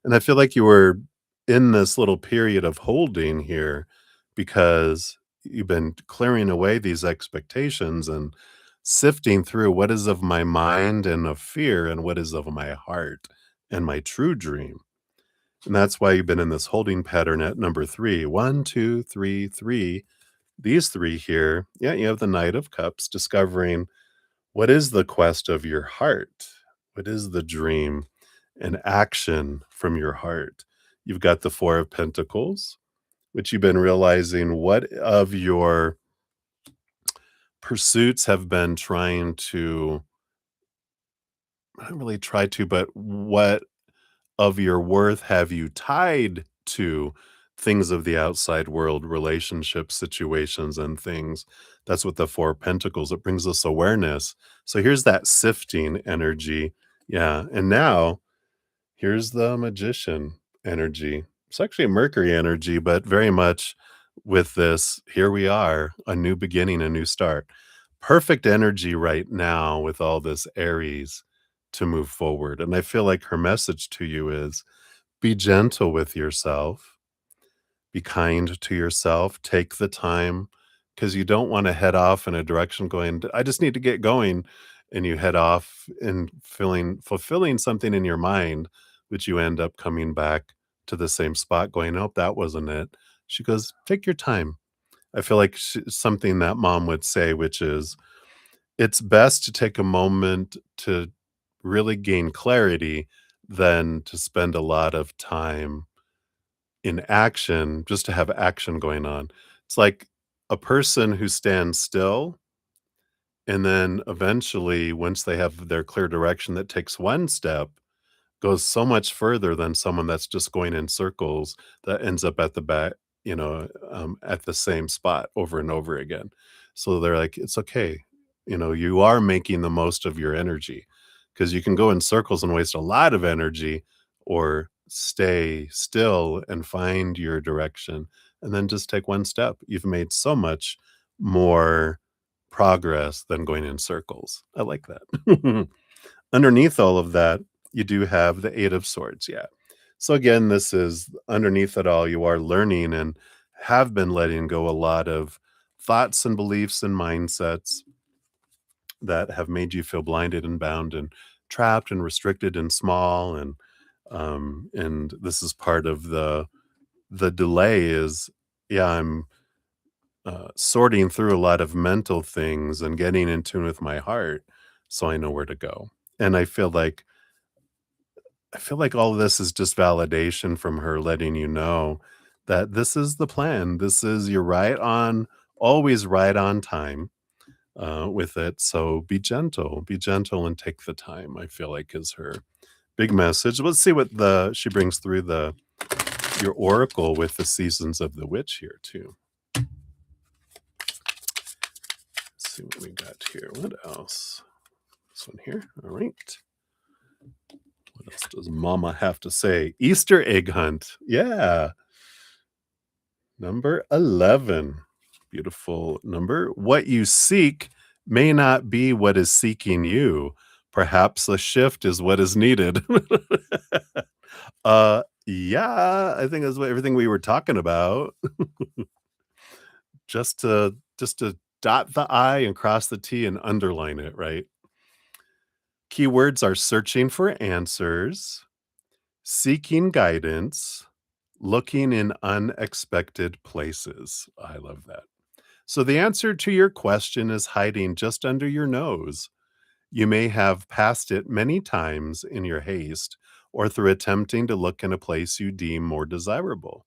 And I feel like you were in this little period of holding here because you've been clearing away these expectations and sifting through what is of my mind and of fear and what is of my heart and my true dream. And that's why you've been in this holding pattern at number 3. 1, 2, 3, 3. These 3 here, yeah, you have the Knight of Cups discovering what is the quest of your heart? What is the dream and action from your heart? You've got the 4 of Pentacles, which you've been realizing what of your pursuits have been trying to, not really try to, but what of your worth have you tied to things of the outside world, relationships, situations, and things? That's what the 4 of Pentacles, it brings us awareness. So here's that sifting energy. Yeah. And now here's the Magician energy. It's actually a Mercury energy, but very much with this, here we are, a new beginning, a new start. Perfect energy right now with all this Aries to move forward. And I feel like her message to you is be gentle with yourself, be kind to yourself, take the time, because you don't want to head off in a direction going, I just need to get going. And you head off and fulfilling something in your mind, which you end up coming back to the same spot going, nope, that wasn't it. She goes, take your time. I feel like something that mom would say, which is, it's best to take a moment to really gain clarity than to spend a lot of time in action just to have action going on. It's like a person who stands still and then eventually, once they have their clear direction that takes one step, goes so much further than someone that's just going in circles that ends up at the back, at the same spot over and over again. So they're like, it's okay. You are making the most of your energy because you can go in circles and waste a lot of energy or stay still and find your direction and then just take one step. You've made so much more progress than going in circles. I like that. Underneath all of that, you do have the 8 of Swords, yeah. So again, this is underneath it all, you are learning and have been letting go a lot of thoughts and beliefs and mindsets that have made you feel blinded and bound and trapped and restricted and small. And this is part of the delay is, yeah, I'm sorting through a lot of mental things and getting in tune with my heart so I know where to go. And I feel like all of this is just validation from her letting you know that this is the plan. This is you're right on, always right on time with it. So be gentle, and take the time. I feel like is her big message. Let's see what the she brings through the your oracle with the seasons of the witch here too. see what we got here. What else? This one here. All right. What else does Mama have to say? Easter egg hunt. Yeah. Number 11. Beautiful number. What you seek may not be what is seeking you. Perhaps a shift is what is needed. Yeah, I think that's what everything we were talking about. Just to dot the I and cross the T and underline it, right? Keywords are searching for answers, seeking guidance, looking in unexpected places. I love that. So the answer to your question is hiding just under your nose. You may have passed it many times in your haste or through attempting to look in a place you deem more desirable.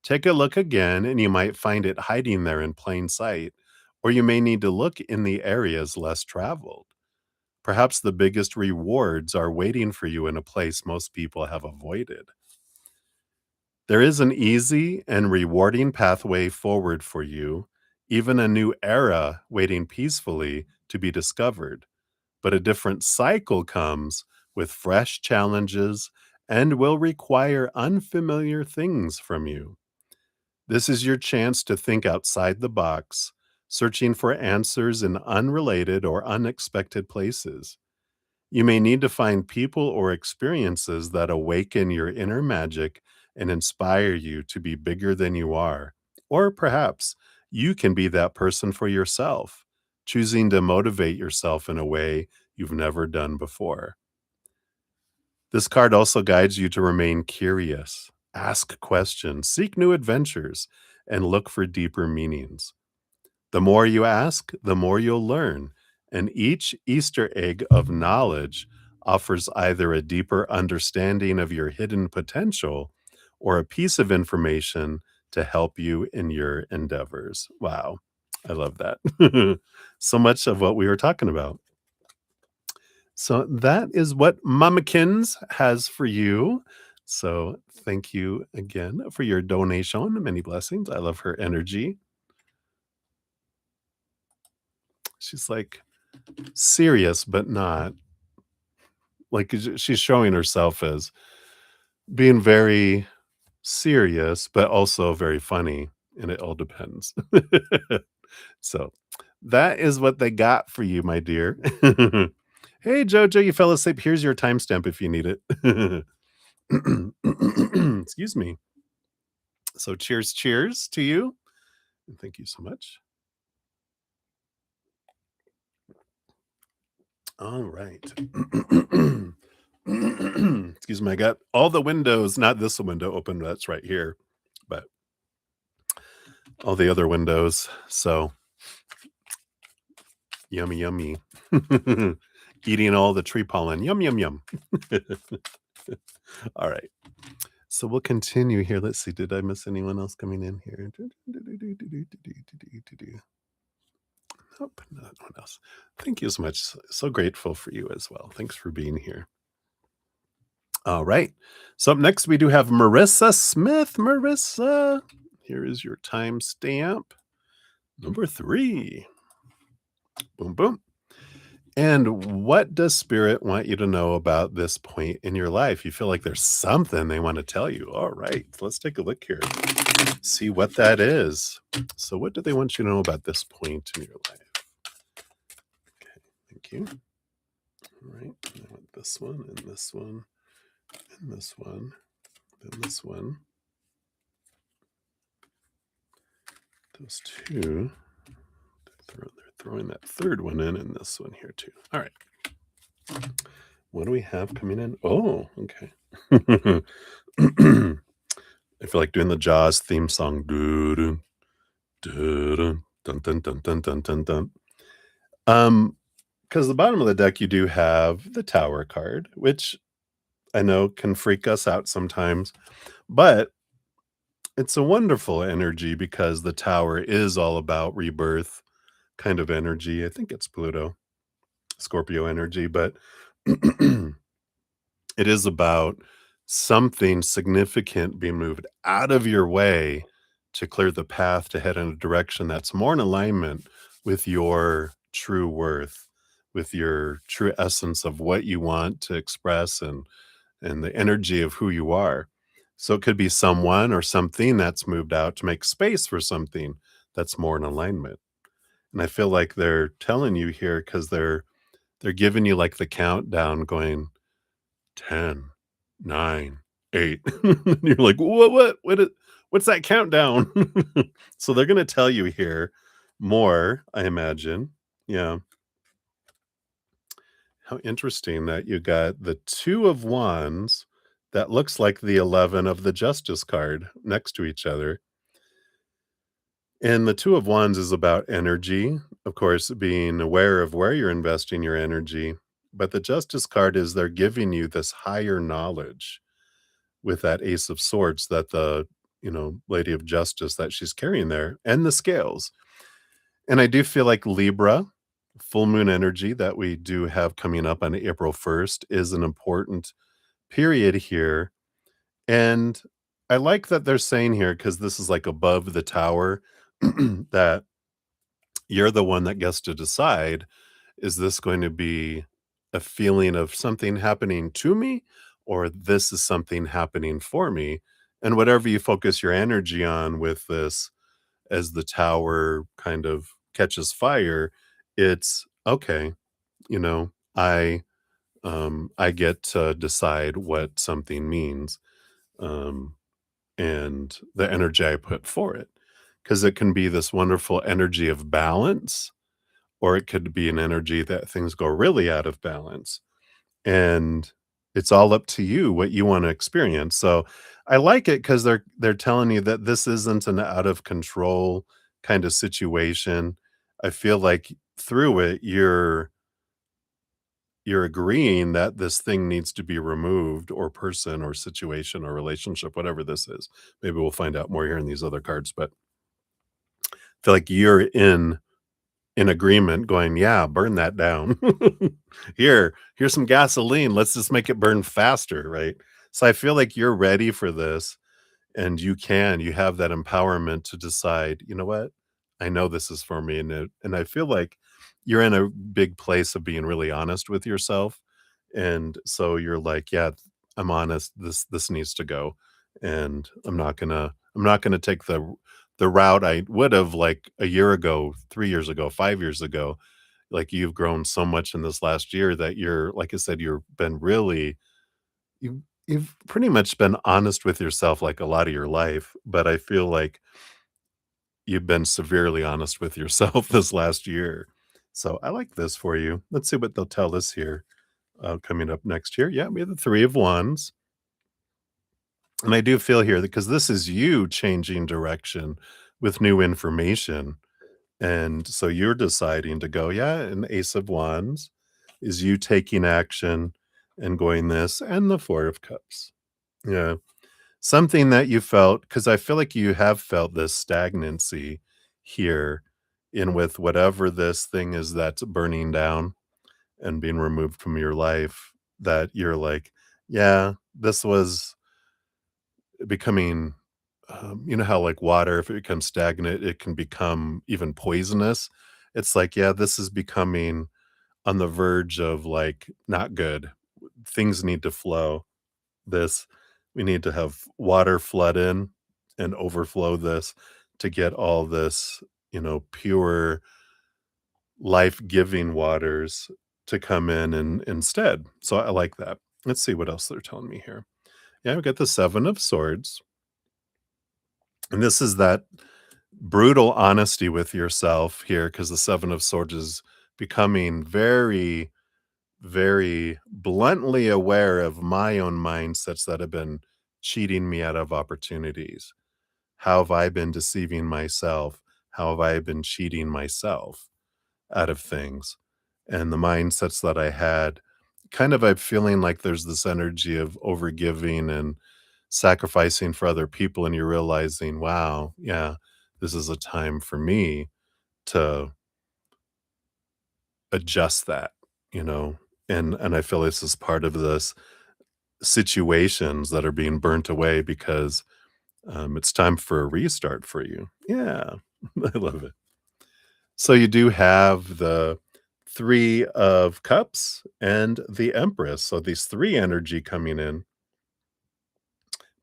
Take a look again, and you might find it hiding there in plain sight, or you may need to look in the areas less traveled. Perhaps the biggest rewards are waiting for you in a place most people have avoided. There is an easy and rewarding pathway forward for you, even a new era waiting peacefully to be discovered. But a different cycle comes with fresh challenges and will require unfamiliar things from you. This is your chance to think outside the box, searching for answers in unrelated or unexpected places. You may need to find people or experiences that awaken your inner magic and inspire you to be bigger than you are. Or perhaps you can be that person for yourself, choosing to motivate yourself in a way you've never done before. This card also guides you to remain curious, ask questions, seek new adventures, and look for deeper meanings. The more you ask, the more you'll learn, and each Easter egg of knowledge offers either a deeper understanding of your hidden potential or a piece of information to help you in your endeavors. Wow, I love that. So much of what we were talking about. So that is what Mamakins has for you. So thank you again for your donation. Many blessings. I love her energy. She's like serious, but not. Like she's showing herself as being very serious, but also very funny. And it all depends. So that is what they got for you, my dear. Hey, Jojo, you fell asleep. Here's your timestamp if you need it. Excuse me. So cheers, cheers to you. And thank you so much. All right. Excuse me. I got all the windows, not this window open, that's right here, but all the other windows. So yummy, yummy. Eating all the tree pollen. Yum, yum, yum. All right. So we'll continue here. Let's see. Did I miss anyone else coming in here? Nope, not one else. Thank you so much. So grateful for you as well. Thanks for being here. All right. So up next, we do have Marissa Smith. Marissa, here is your timestamp. Number 3. Boom, boom. And what does Spirit want you to know about this point in your life? You feel like there's something they want to tell you. All right, let's take a look here. See what that is. So what do they want you to know about this point in your life? Okay, thank you. All right, I want this one and this one and this one, then this one. Those two. They're throwing that third one in and this one here too. All right. What do we have coming in? Oh, okay. I feel like doing the Jaws theme song. Dun, dun, dun, dun, dun, dun, dun, dun, dun. Because the bottom of the deck, you do have the Tower card, which I know can freak us out sometimes, but it's a wonderful energy because the Tower is all about rebirth kind of energy. I think it's Pluto, Scorpio energy, but it is about something significant being moved out of your way to clear the path to head in a direction that's more in alignment with your true worth, with your true essence of what you want to express and the energy of who you are. So it could be someone or something that's moved out to make space for something that's more in alignment. And I feel like they're telling you here because they're giving you like the countdown going 10, 9, 8. And you're like, what's that countdown? So they're gonna tell you here more, I imagine. Yeah. How interesting that you got the 2 of wands that looks like the 11 of the justice card next to each other. And the 2 of wands is about energy, of course, being aware of where you're investing your energy. But the justice card is they're giving you this higher knowledge with that ace of swords that the, lady of justice that she's carrying there and the scales. And I do feel like Libra, full moon energy that we do have coming up on April 1st is an important period here. And I like that they're saying here, because this is like above the tower, that you're the one that gets to decide, is this going to be a feeling of something happening to me, or this is something happening for me? And whatever you focus your energy on with this, as the tower kind of catches fire, it's okay, you know, I I get to decide what something means. Um and the energy I put for it. Because it can be this wonderful energy of balance, or it could be an energy that things go really out of balance. And it's all up to you what you want to experience. So I like it because they're telling you that this isn't an out of control kind of situation. I feel like through it, you're agreeing that this thing needs to be removed, or person or situation or relationship, whatever this is. Maybe we'll find out more here in these other cards, but I feel like you're in agreement going, yeah, burn that down. Here's some gasoline. Let's just make it burn faster, right? So I feel like you're ready for this, and you have that empowerment to decide, you know what? I know this is for me. And I feel like you're in a big place of being really honest with yourself. And so you're like, yeah, I'm honest. This needs to go. And I'm not gonna take the route I would have like a year ago, 3 years ago, 5 years ago. Like, you've grown so much in this last year that you're, like I said, you've been really you've pretty much been honest with yourself like a lot of your life, but I feel like you've been severely honest with yourself this last year. So I like this for you. Let's see what they'll tell us here, coming up next year. Yeah, we have the 3 of wands, and I do feel here, because this is you changing direction with new information, and so you're deciding to go, yeah, an ace of wands is you taking action and going this, and the 4 of cups. Yeah. Something that you felt, because I feel like you have felt this stagnancy here in with whatever this thing is that's burning down and being removed from your life, that you're like, yeah, this was becoming, you know how like water, if it becomes stagnant, it can become even poisonous. It's like, yeah, this is becoming on the verge of like not good. Things need to flow. This We need to have water flood in and overflow this to get all this, pure life-giving waters to come in and instead. So I like that. Let's see what else they're telling me here. Yeah, we got the 7 of swords, and this is that brutal honesty with yourself here, because the 7 of swords is becoming very, very bluntly aware of my own mindsets that have been cheating me out of opportunities. How have I been deceiving myself? How have I been cheating myself out of things? And the mindsets that I had, kind of, I'm feeling like there's this energy of overgiving and sacrificing for other people. And you're realizing, wow, yeah, this is a time for me to adjust that, you know? And I feel this is part of this situations that are being burnt away, because it's time for a restart for you. Yeah, I love it. So you do have the 3 of Cups and the Empress. So these 3 energy coming in.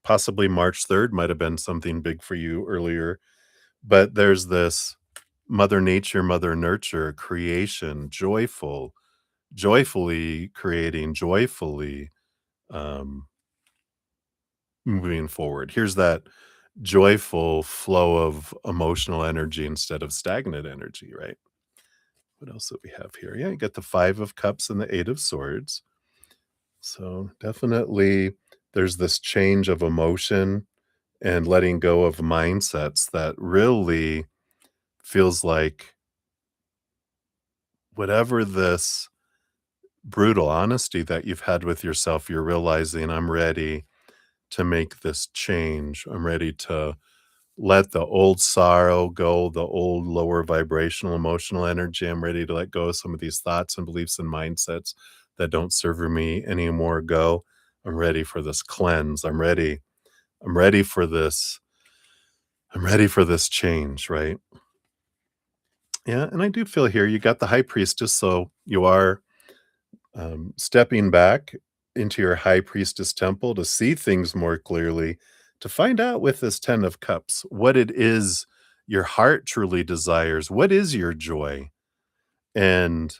Possibly March 3rd might have been something big for you earlier, but there's this Mother Nature, Mother Nurture, creation, joyful, joyfully creating, joyfully, um, moving forward. Here's that joyful flow of emotional energy instead of stagnant energy, right? What else do we have here? Yeah, you got the 5 of Cups and the 8 of Swords. So definitely there's this change of emotion and letting go of mindsets that really feels like whatever this brutal honesty that you've had with yourself, you're realizing I'm ready to make this change. I'm ready to let the old sorrow go, the old lower vibrational emotional energy. I'm ready to let go of some of these thoughts and beliefs and mindsets that don't serve me anymore. Go. I'm ready for this cleanse. I'm ready. I'm ready for this. I'm ready for this change, right? Yeah, and I do feel here you got the high priestess, so you are stepping back into your high priestess temple to see things more clearly, to find out with this 10 of cups what it is your heart truly desires. What is your joy? And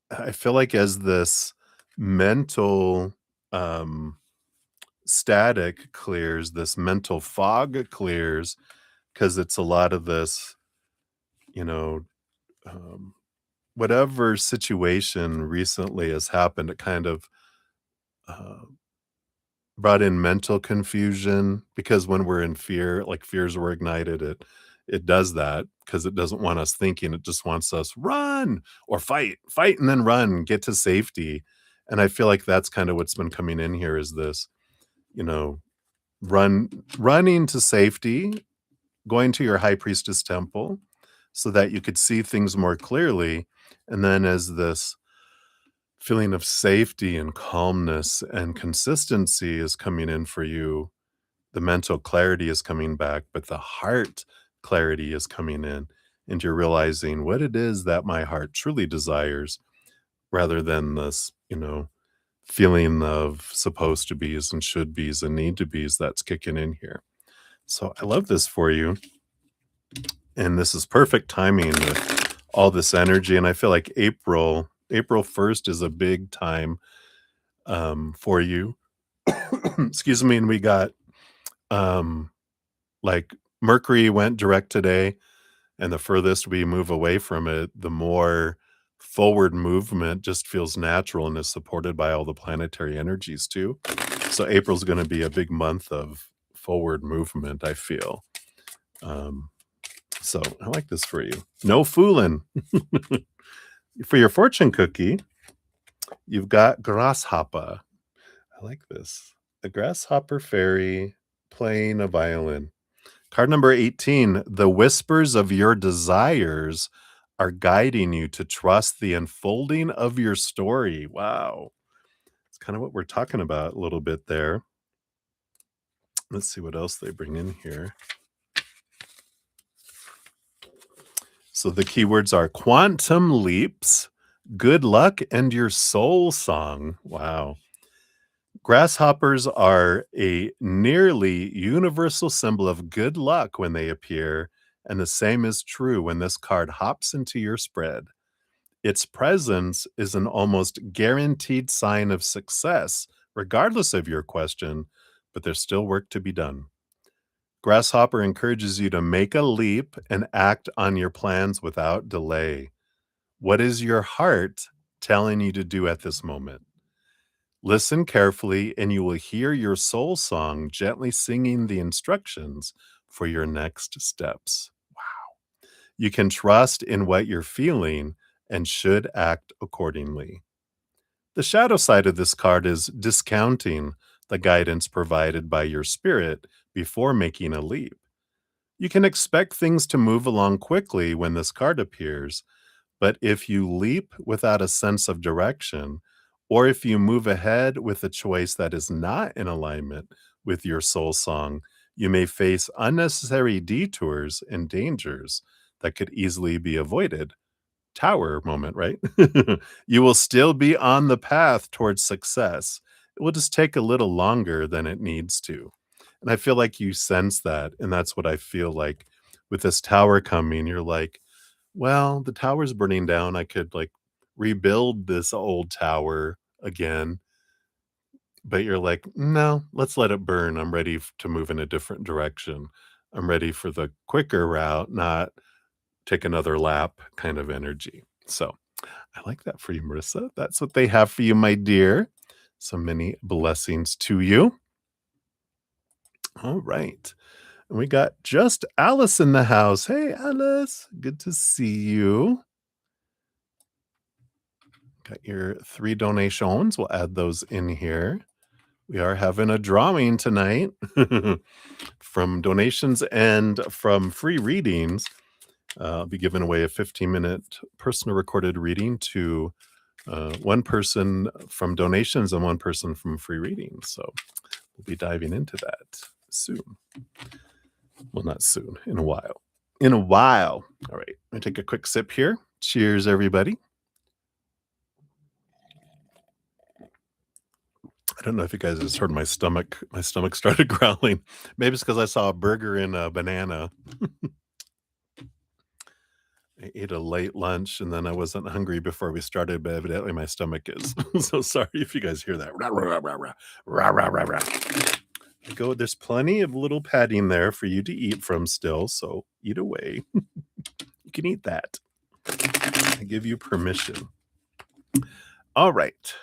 I feel like as this mental um, static clears, this mental fog clears, because it's a lot of this, you know, um, whatever situation recently has happened, it kind of uh, brought in mental confusion because when we're in fear, like fears were ignited, it does that because it doesn't want us thinking. It just wants us run or fight, fight and then run, get to safety. And I feel like that's kind of what's been coming in here is this, you know, running to safety, going to your high priestess temple so that you could see things more clearly. And then as this feeling of safety and calmness and consistency is coming in for you, the mental clarity is coming back, but the heart clarity is coming in, and you're realizing what it is that my heart truly desires rather than this, feeling of supposed to be's and should be's and need to be's that's kicking in here. So I love this for you. And this is perfect timing with all this energy. And I feel like April 1st is a big time for you. Excuse me. And we got um, like Mercury went direct today. And the furthest we move away from it, the more forward movement just feels natural and is supported by all the planetary energies too. So April's going to be a big month of forward movement, I feel. Um, so I like this for you. No fooling. For your fortune cookie, you've got grasshopper. I like this. A grasshopper fairy playing a violin. Card number 18, the whispers of your desires are guiding you to trust the unfolding of your story. Wow. It's kind of what we're talking about a little bit there. Let's see what else they bring in here. So the keywords are quantum leaps, good luck, and your soul song. Wow. Grasshoppers are a nearly universal symbol of good luck when they appear, and the same is true when this card hops into your spread. Its presence is an almost guaranteed sign of success, regardless of your question, but there's still work to be done. Grasshopper encourages you to make a leap and act on your plans without delay. What is your heart telling you to do at this moment? Listen carefully, and you will hear your soul song gently singing the instructions for your next steps. You can trust in what you're feeling and should act accordingly. The shadow side of this card is discounting the guidance provided by your spirit before making a leap. You can expect things to move along quickly when this card appears, but if you leap without a sense of direction, or if you move ahead with a choice that is not in alignment with your soul song, you may face unnecessary detours and dangers. that could easily be avoided. Tower moment, right? You will still be on the path towards success. It will just take a little longer than it needs to. And I feel like you sense that. And that's what I feel like with this tower coming. You're like, well, the tower's burning down. I could like rebuild this old tower again. But you're like, no, let's let it burn. I'm ready to move in a different direction. I'm ready for the quicker route, not take another lap kind of energy. So I like that for you, Marissa. That's what they have for you, my dear. So many blessings to you. All right. And we got just Alice in the house. Hey, Alice. Good to see you. Got your 3 donations. We'll add those in here. We are having a drawing tonight from donations and from free readings. I'll be giving away a 15-minute personal recorded reading to one person from donations and one person from free readings. So we'll be diving into that soon. Well, not soon, in a while. In a while. All right, I'm going to take a quick sip here. Cheers, everybody. I don't know if you guys just heard my stomach. My stomach started growling. Maybe it's because I saw a burger and a banana. I ate a late lunch and then I wasn't hungry before we started, but evidently my stomach is. So sorry if you guys hear that. Rah, rah, rah, rah, rah, rah, rah, rah. There's plenty of little padding there for you to eat from still, so eat away. You can eat that. I give you permission. All right.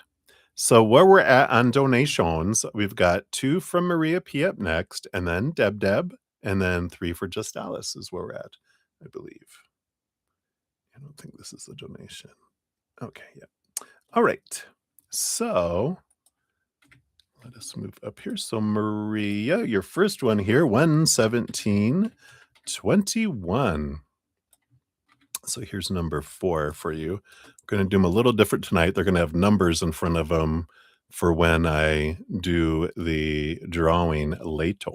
So where we're at on donations, we've got 2 from Maria P up next, and then Deb, and then 3 for Just Alice is where we're at, I believe. I don't think this is a donation. Okay, yeah. All right. So let us move up here. So Maria, your first one here, 11721. So here's number 4 for you. I'm going to do them a little different tonight. They're going to have numbers in front of them for when I do the drawing later.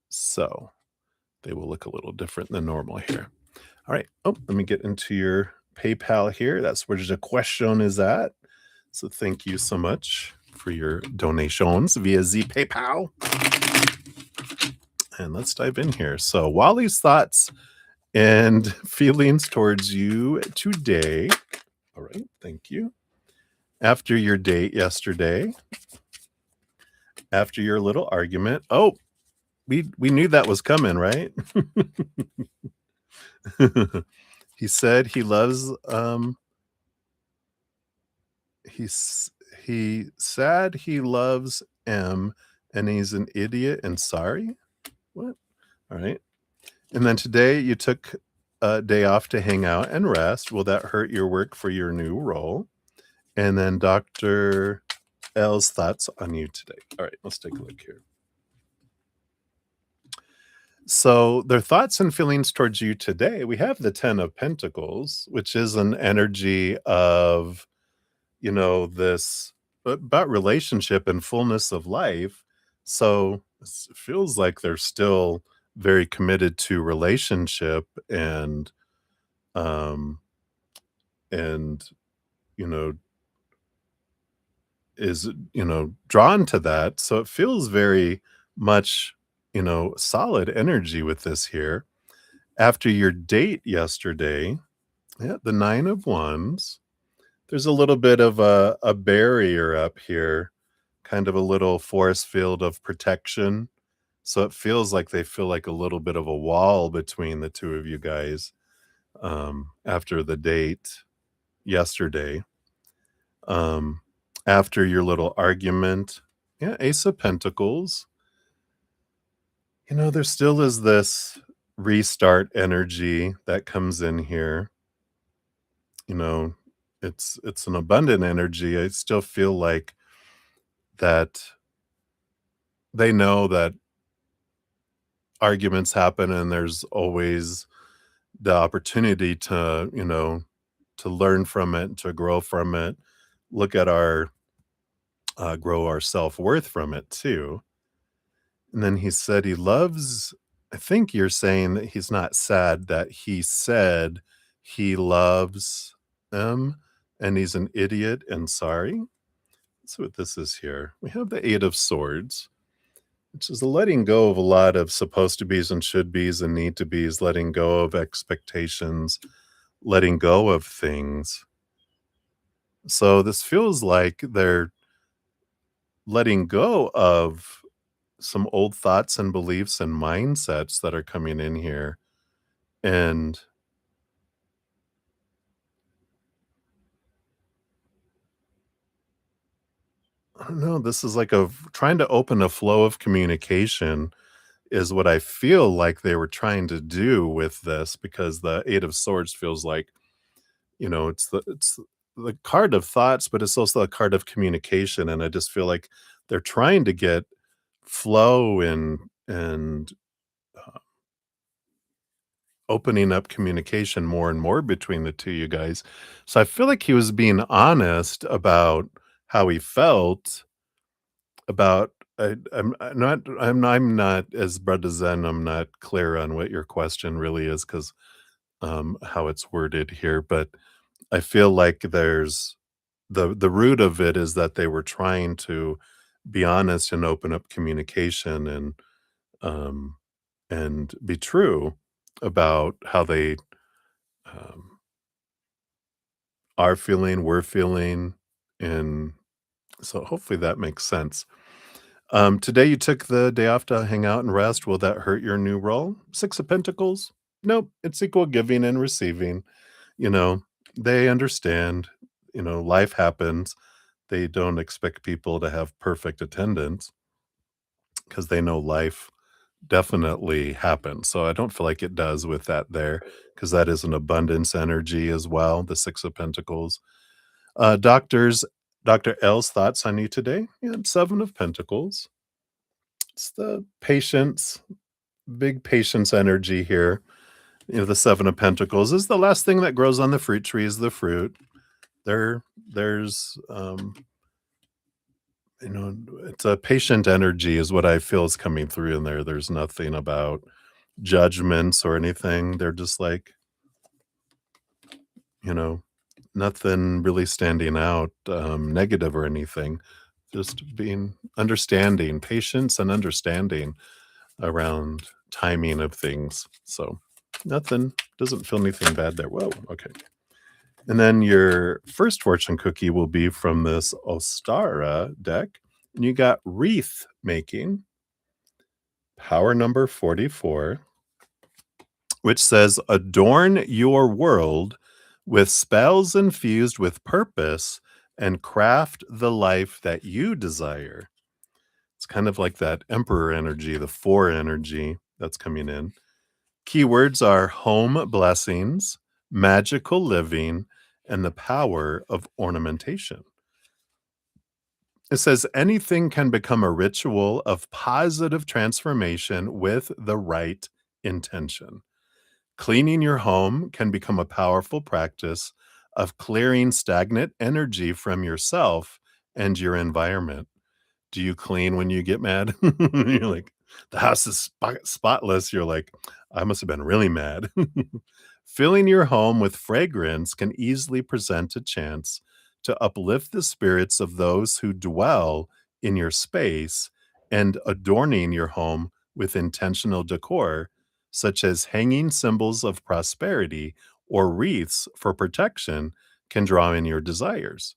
So they will look a little different than normal here. All right. Oh, let me get into your PayPal here. That's where the question is at. So thank you so much for your donations via Z PayPal. And let's dive in here. So Wally's thoughts and feelings towards you today. All right. Thank you. After your date yesterday, after your little argument. Oh, we knew that was coming, right? He said he loves he said he loves M and he's an idiot and sorry. What? All right. And then today you took a day off to hang out and rest. Will that hurt your work for your new role? And then Dr. L's thoughts on you today. All right, let's take a look here. So their thoughts and feelings towards you today, we have the 10 of Pentacles, which is an energy of, this about relationship and fullness of life. So it feels like they're still very committed to relationship and is drawn to that. So it feels very much solid energy with this here. After your date yesterday, yeah, the 9 of Wands, there's a little bit of a barrier up here, kind of a little force field of protection. So it feels like they feel like a little bit of a wall between the two of you guys after the date yesterday. After your little argument, yeah, Ace of Pentacles. There still is this restart energy that comes in here. It's an abundant energy. I still feel like that they know that arguments happen and there's always the opportunity to learn from it, to grow from it, look at our grow our self-worth from it too. And then he said he loves I think you're saying that he's not sad, that he said he loves them and he's an idiot and sorry. Let's see what this is here. We have the 8 of Swords, which is the letting go of a lot of supposed to be's and should be's and need to be's, letting go of expectations, letting go of things. So this feels like they're letting go of some old thoughts and beliefs and mindsets that are coming in here. And I don't know, this is like trying to open a flow of communication is what I feel like they were trying to do with this because the 8 of Swords feels like, it's the card of thoughts, but it's also a card of communication, and I just feel like they're trying to get flow and opening up communication more and more between the 2 you guys. So I feel like he was being honest about how he felt about I'm not as Brother Zen, I'm not clear on what your question really is 'cause, how it's worded here, but I feel like there's the root of it is that they were trying to be honest and open up communication um, and be true about how they, um, are feeling, were feeling, and so hopefully that makes sense. Today you took the day off to hang out and rest. Will that hurt your new role? 6 of Pentacles? Nope, it's equal giving and receiving. You know, they understand, life happens. They don't expect people to have perfect attendance because they know life definitely happens. So I don't feel like it does with that there because that is an abundance energy as well, the 6 of Pentacles. Doctors, Dr. L's thoughts on you today? Yeah, 7 of Pentacles. It's the patience, big patience energy here. The 7 of Pentacles is the last thing that grows on the fruit tree is the fruit. There's it's a patient energy is what I feel is coming through in there. There's nothing about judgments or anything. They're just like, you know, nothing really standing out, negative or anything. Just being understanding, patience and understanding around timing of things. So nothing, doesn't feel anything bad there. Whoa, okay. And then your first fortune cookie will be from this Ostara deck. And you got wreath making, power number 44, which says adorn your world with spells infused with purpose and craft the life that you desire. It's kind of like that emperor energy, the 4 energy that's coming in. Keywords are home blessings, magical living, and the power of ornamentation. It says anything can become a ritual of positive transformation with the right intention. Cleaning your home can become a powerful practice of clearing stagnant energy from yourself and your environment. Do you clean when you get mad? You're like, "The house is spotless." You're like, "I must have been really mad." Filling your home with fragrance can easily present a chance to uplift the spirits of those who dwell in your space, and adorning your home with intentional decor, such as hanging symbols of prosperity or wreaths for protection, can draw in your desires.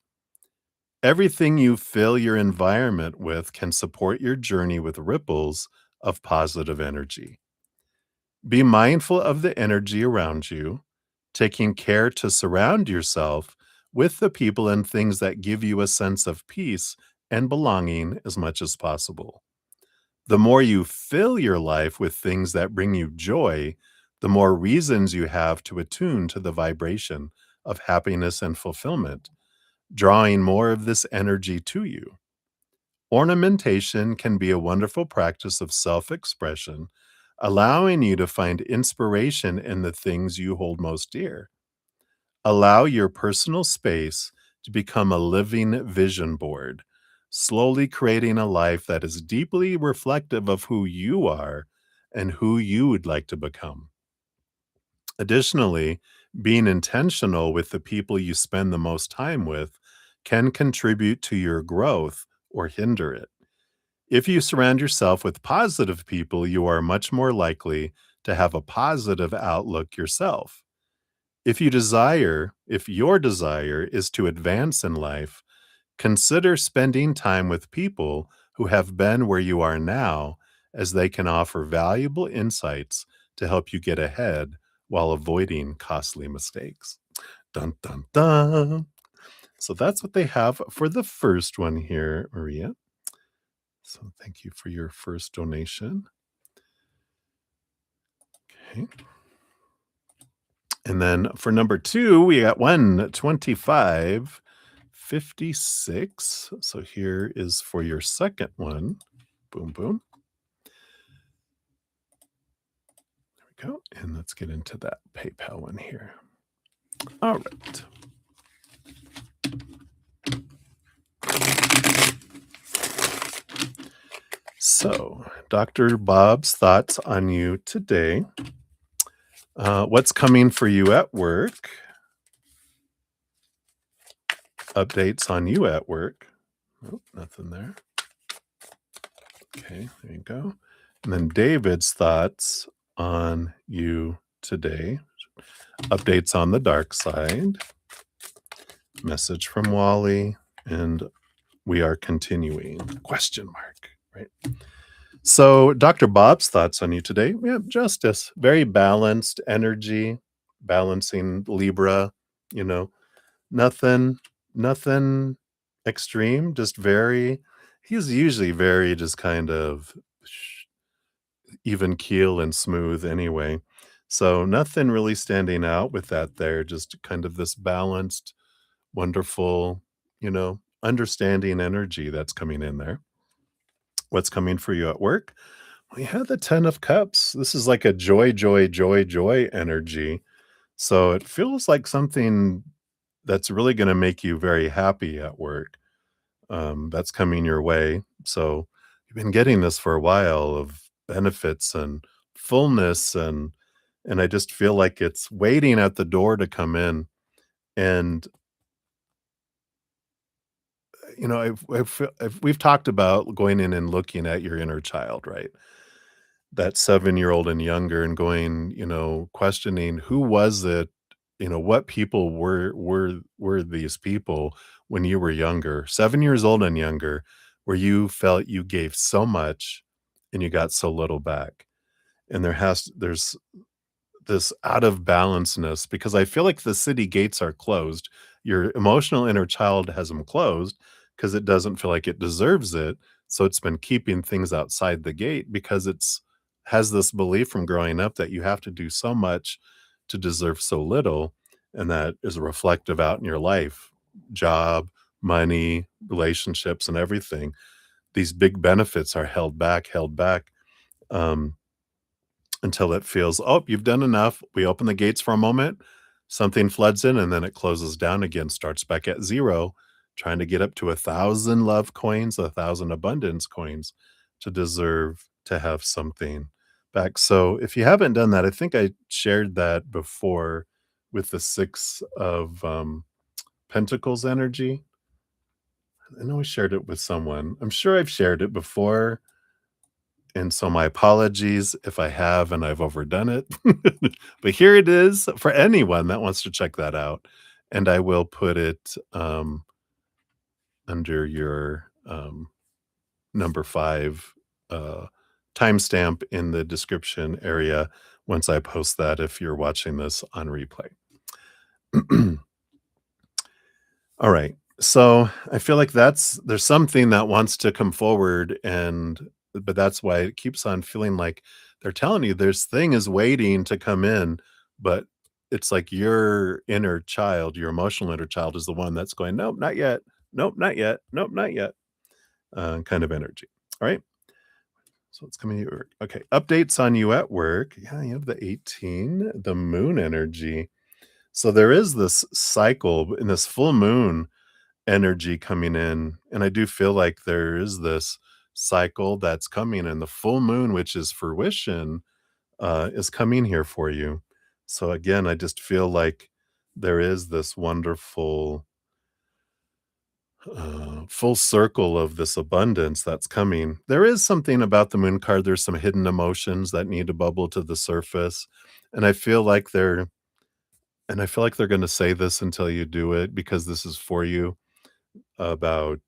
Everything you fill your environment with can support your journey with ripples of positive energy. Be mindful of the energy around you, taking care to surround yourself with the people and things that give you a sense of peace and belonging as much as possible. The more you fill your life with things that bring you joy, the more reasons you have to attune to the vibration of happiness and fulfillment, drawing more of this energy to you. Ornamentation can be a wonderful practice of self expression, allowing you to find inspiration in the things you hold most dear. Allow your personal space to become a living vision board, slowly creating a life that is deeply reflective of who you are and who you would like to become. Additionally, being intentional with the people you spend the most time with can contribute to your growth or hinder it. If you surround yourself with positive people, you are much more likely to have a positive outlook yourself. If your desire is to advance in life, consider spending time with people who have been where you are now, as they can offer valuable insights to help you get ahead while avoiding costly mistakes. Dun, dun, dun. So that's what they have for the first one here, Maria. So thank you for your first donation. Okay. And then for number two, we got 125.56. So here is for your second one. Boom, boom. There we go. And let's get into that PayPal one here. All right. So, Dr. Bob's thoughts on you today. What's coming for you at work? Updates on you at work. Oh, nothing there. Okay, there you go. And then David's thoughts on you today. Updates on the dark side. Message from Wally. And we are continuing. Question mark, right? So, Dr. Bob's thoughts on you today. Yeah, justice. Very balanced energy, balancing Libra, you know, nothing, nothing extreme, just very, he's usually very just kind of even keel and smooth anyway. So, nothing really standing out with that there, just kind of this balanced, wonderful, understanding energy that's coming in there. What's coming for you at work? We had the 10 of cups. This is like a joy, joy, joy, joy energy. So it feels like something that's really going to make you very happy at work. That's coming your way. So you've been getting this for a while of benefits and fullness, and I just feel like it's waiting at the door to come in. And we've talked about going in and looking at your inner child, right? That 7-year-old and younger, and going, questioning who was it, what people were these people when you were younger, 7 years old and younger, where you felt you gave so much and you got so little back. And there's this out of balanceness, because I feel like the city gates are closed. Your emotional inner child has them closed because it doesn't feel like it deserves it. So it's been keeping things outside the gate because it's has this belief from growing up that you have to do so much to deserve so little. And that is reflective out in your life, job, money, relationships, and everything. These big benefits are held back. Um, until it feels, oh, you've done enough. We open the gates for a moment, something floods in, and then it closes down again, starts back at zero, trying to get up to 1,000 love coins, 1,000 abundance coins to deserve to have something back. So if you haven't done that, I think I shared that before with the Six of Pentacles energy. I know I shared it with someone. I'm sure I've shared it before. And so my apologies if I have and I've overdone it. But here it is for anyone that wants to check that out. And I will put it under your number 5 timestamp in the description area once I post that, if you're watching this on replay. All right. So I feel like there's something that wants to come forward, but that's why it keeps on feeling like they're telling you this thing is waiting to come in, but it's like your inner child, your emotional inner child is the one that's going, nope, not yet. Nope, not yet. Nope, not yet. Kind of energy. All right. So it's coming to your work. Okay. Updates on you at work. Yeah, you have the 18, the moon energy. So there is this cycle in this full moon energy coming in, and I do feel like there is this cycle that's coming, and the full moon, which is fruition, is coming here for you. So again, I just feel like there is this wonderful full circle of this abundance that's coming. There is something about the moon card. There's some hidden emotions that need to bubble to the surface. And I feel like they're going to say this until you do it because this is for you about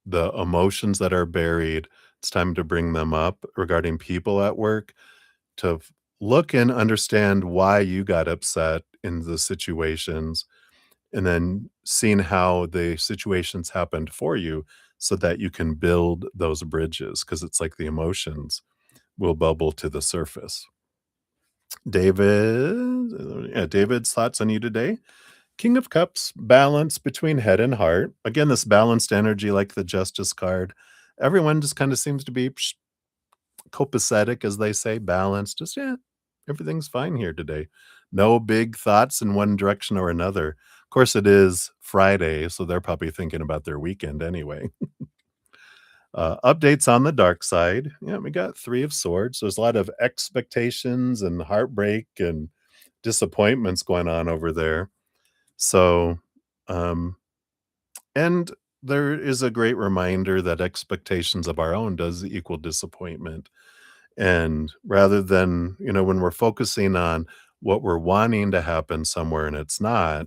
the emotions that are buried. It's time to bring them up regarding people at work to look and understand why you got upset in the situations and then seeing how the situations happened for you so that you can build those bridges because it's like the emotions will bubble to the surface. David's thoughts on you today. King of Cups, balance between head and heart. Again, this balanced energy, like the Justice card. Everyone just kind of seems to be copacetic, as they say, balanced. Just, yeah, everything's fine here today. No big thoughts in one direction or another. Of course, it is Friday, so they're probably thinking about their weekend anyway. Updates on the dark side. Yeah, we got Three of Swords. There's a lot of expectations and heartbreak and disappointments going on over there. So, um, and there is a great reminder that expectations of our own does equal disappointment. And rather than, when we're focusing on what we're wanting to happen somewhere and it's not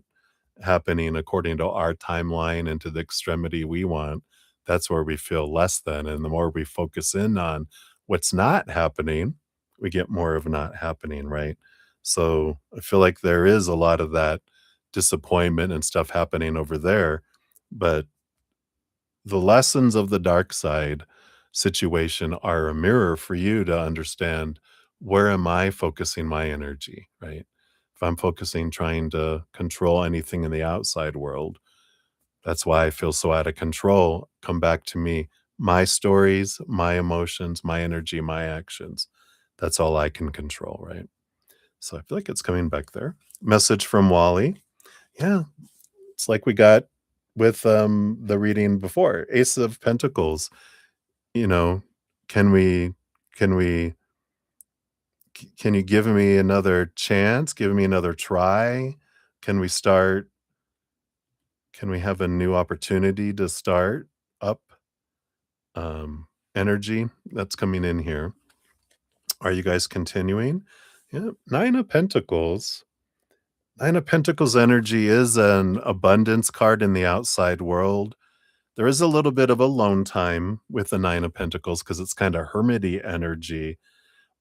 happening according to our timeline and to the extremity we want, that's where we feel less than. And the more we focus in on what's not happening, we get more of not happening, right? So I feel like there is a lot of that disappointment and stuff happening over there. But the lessons of the dark side situation are a mirror for you to understand, where am I focusing my energy, right? If I'm focusing trying to control anything in the outside world, that's why I feel so out of control. Come back to me, my stories, my emotions, my energy, my actions. That's all I can control, right? So I feel like it's coming back there. Message from Wally. Yeah, it's like we got with the reading before, Ace of Pentacles. You know, can we can we can you give me another chance? Give me another try? Can we start can we have a new opportunity to start up energy that's coming in here? Are you guys continuing? Yeah, Nine of Pentacles. Nine of Pentacles energy is an abundance card in the outside world. There is a little bit of alone time with the Nine of Pentacles because it's kind of hermity energy,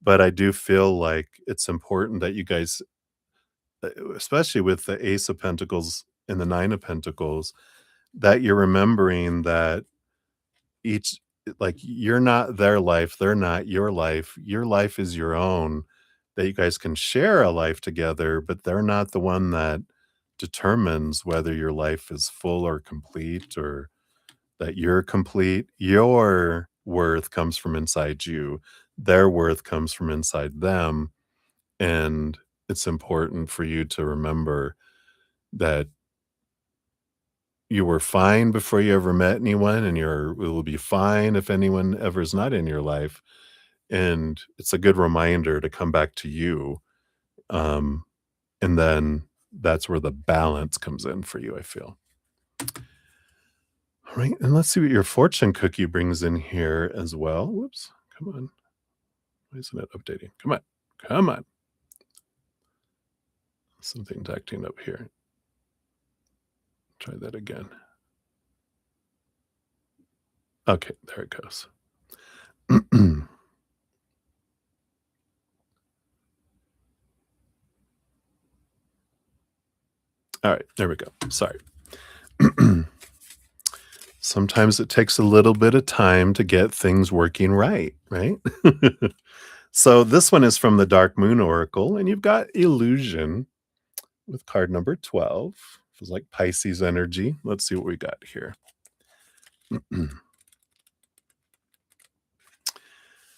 but I do feel like it's important that you guys, especially with the Ace of Pentacles and the Nine of Pentacles, that you're remembering that each, like, you're not their life, they're not your life is your own, that you guys can share a life together, but they're not the one that determines whether your life is full or complete, or that you're complete. Your worth comes from inside you. Their worth comes from inside them. And it's important for you to remember that you were fine before you ever met anyone, and will be fine if anyone ever is not in your life. And it's a good reminder to come back to you. Um, and then that's where the balance comes in for you, I feel. All right, and let's see what your fortune cookie brings in here as well. Whoops, come on. Why isn't it updating? Come on, come on. Something's acting up here. Try that again. Okay, there it goes. All right, there we go. Sorry. Sometimes it takes a little bit of time to get things working right, right? So this one is from the Dark Moon Oracle, and you've got Illusion with card number 12. Feels like Pisces energy. Let's see what we got here.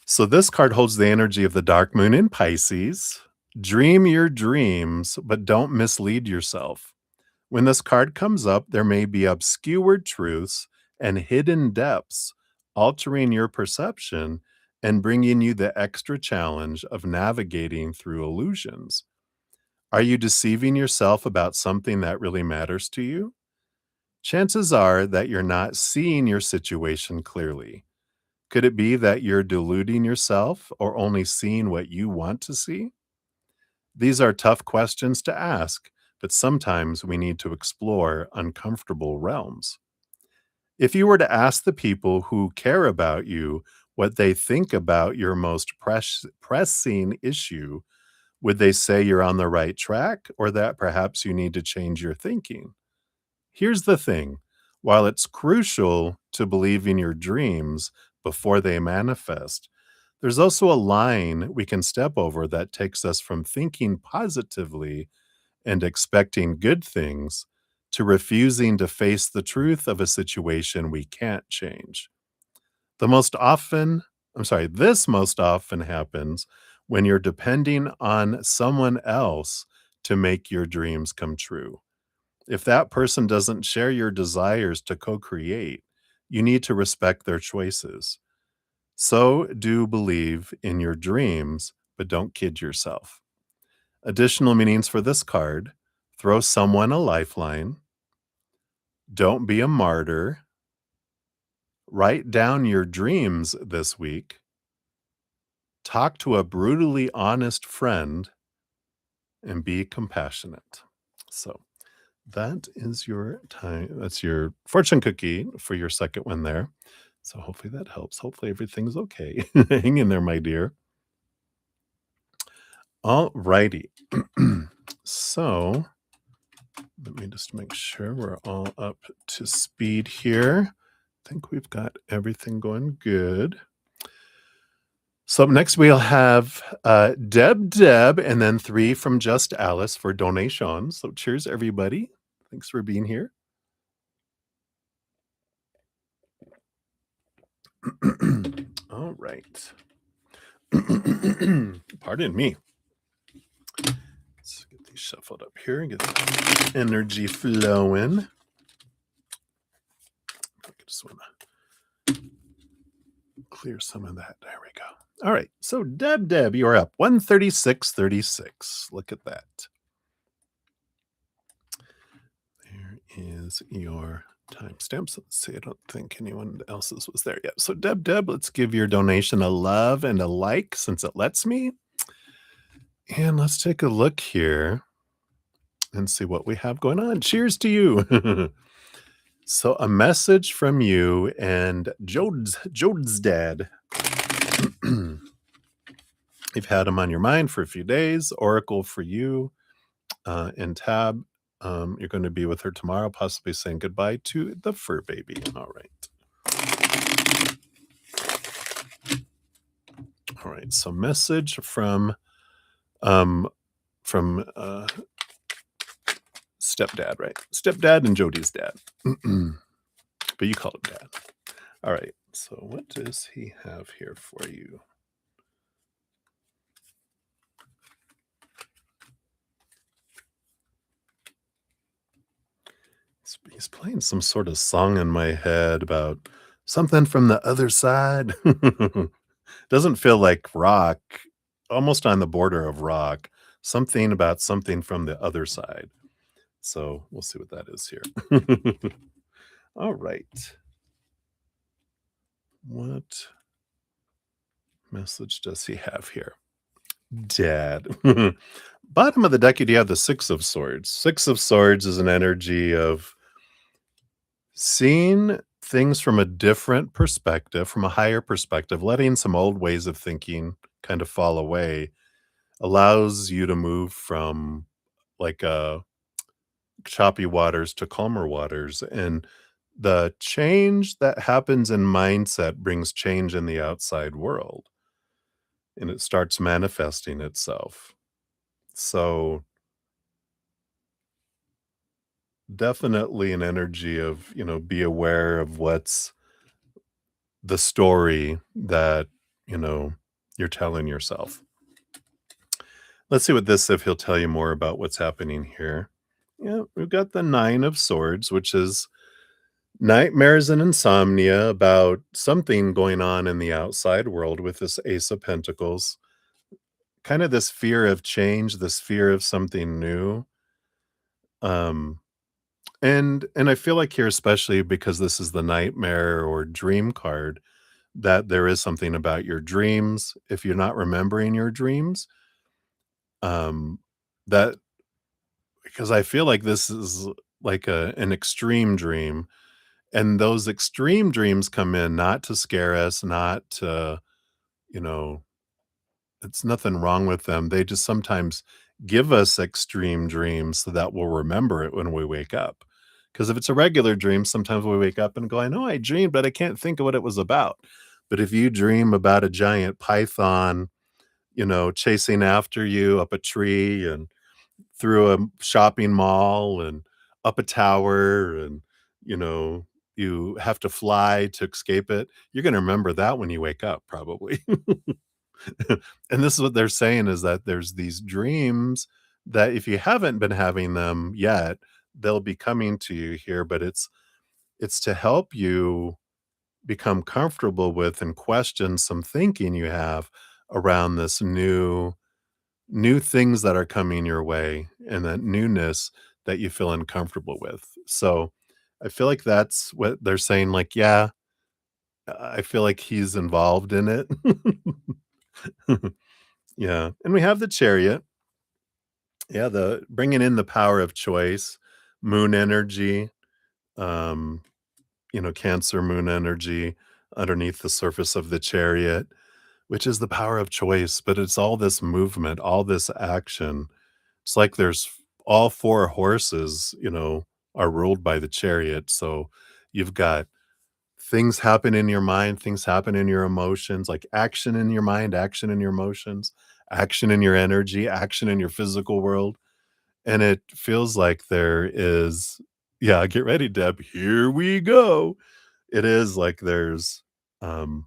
So this card holds the energy of the dark moon in Pisces. Dream your dreams, but don't mislead yourself. When this card comes up, there may be obscured truths and hidden depths altering your perception and bringing you the extra challenge of navigating through illusions. Are you deceiving yourself about something that really matters to you? Chances are that you're not seeing your situation clearly. Could it be that you're deluding yourself or only seeing what you want to see? These are tough questions to ask, but sometimes we need to explore uncomfortable realms. If you were to ask the people who care about you what they think about your most pressing issue, would they say you're on the right track or that perhaps you need to change your thinking? Here's the thing, while it's crucial to believe in your dreams before they manifest, there's also a line we can step over that takes us from thinking positively and expecting good things to refusing to face the truth of a situation we can't change. The most often, this most often happens when you're depending on someone else to make your dreams come true. If that person doesn't share your desires to co create, you need to respect their choices. So do believe in your dreams, but don't kid yourself. Additional meanings for this card: throw someone a lifeline, don't be a martyr, write down your dreams this week, talk to a brutally honest friend, and be compassionate. So that is your time. That's your fortune cookie for your second one there. So hopefully that helps. Hopefully everything's okay. Hang in there, my dear. All righty. So let me just make sure we're all up to speed here. I think we've got everything going good. So up next we'll have Deb, and then 3 from Just Alice for donations. So cheers, everybody. Thanks for being here. All right. Pardon me. Let's get these shuffled up here and get the energy flowing. I just want to clear some of that. There we go. All right. So Deb, you're up 136.36. Look at that. There is your timestamps. Let's see. I don't think anyone else's was there yet. So Deb, let's give your donation a love and a like since it lets me. And let's take a look here and see what we have going on. Cheers to you. So a message from you and Jode's dad. You've had him on your mind for a few days. Oracle for you and Tab. You're going to be with her tomorrow, possibly saying goodbye to the fur baby. All right. All right. So message from stepdad, right? Stepdad and Jody's dad. But you call him dad. All right. So what does he have here for you? He's playing some sort of song in my head about something from the other side. Doesn't feel like rock, almost on the border of rock. Something about something from the other side. So we'll see what that is here. All right. What message does he have here? Dad. Bottom of the deck, you have the Six of Swords. Six of Swords is an energy of seeing things from a different perspective, from a higher perspective, letting some old ways of thinking kind of fall away, allows you to move from like choppy waters to calmer waters. And the change that happens in mindset brings change in the outside world, and it starts manifesting itself. So definitely an energy of, be aware of what's the story that, you're telling yourself. Let's see what this, if he'll tell you more about what's happening here. Yeah, we've got the 9 of Swords, which is Nightmares and insomnia about something going on in the outside world with this Ace of Pentacles. Kind of this fear of change, this fear of something new. Um, and I feel like here, especially because this is the nightmare or dream card, that there is something about your dreams. If you're not remembering your dreams, um, that because I feel like this is like an extreme dream. And those extreme dreams come in not to scare us, not to, you know, it's nothing wrong with them. They just sometimes give us extreme dreams so that we'll remember it when we wake up. Because if it's a regular dream, sometimes we wake up and go, I know I dreamed, but I can't think of what it was about. But if you dream about a giant python, chasing after you up a tree and through a shopping mall and up a tower and, you know, you have to fly to escape it, you're gonna remember that when you wake up probably. And this is what they're saying is that there's these dreams that if you haven't been having them yet, they'll be coming to you here, but it's to help you become comfortable with and question some thinking you have around this new things that are coming your way and that newness that you feel uncomfortable with. So I feel like that's what they're saying, like, yeah, I feel like he's involved in it. Yeah. And we have the chariot. Yeah, the bringing in the power of choice, moon energy, um, Cancer moon energy underneath the surface of the chariot, which is the power of choice, but it's all this movement, all this action. It's like there's all 4 horses, are ruled by the chariot, so you've got things happen in your mind, things happen in your emotions, like action in your mind, action in your emotions, action in your energy, action in your physical world, and it feels like there is yeah, get ready, Deb, here we go. It is like there's, um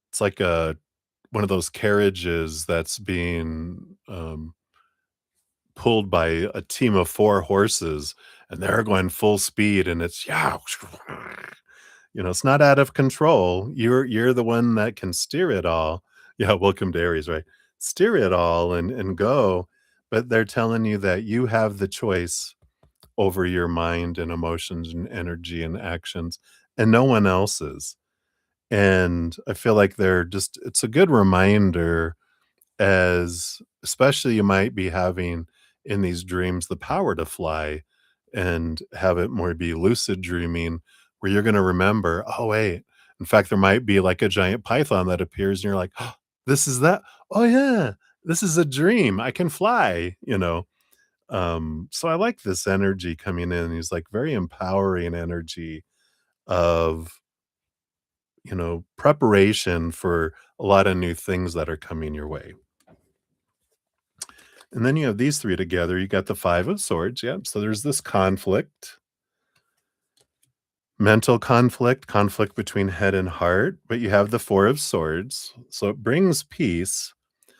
it's like one of those carriages that's being, pulled by a team of 4 horses, and they're going full speed, and it's yeah, it's not out of control. You're the one that can steer it all. Yeah, welcome to Aries, right? Steer it all and go, but they're telling you that you have the choice over your mind and emotions and energy and actions, and no one else's. And I feel like they're just it's a good reminder as especially you might be having in these dreams the power to fly and have it more be lucid dreaming where you're going to remember, oh wait, in fact there might be like a giant python that appears and you're like, oh, this is that, oh yeah, this is a dream, I can fly, so I like this energy coming in. He's like very empowering energy of preparation for a lot of new things that are coming your way. And then you have these 3 together, you got the 5 of swords, yep, so there's this conflict, mental conflict, conflict between head and heart, but you have the 4 of swords, so it brings peace.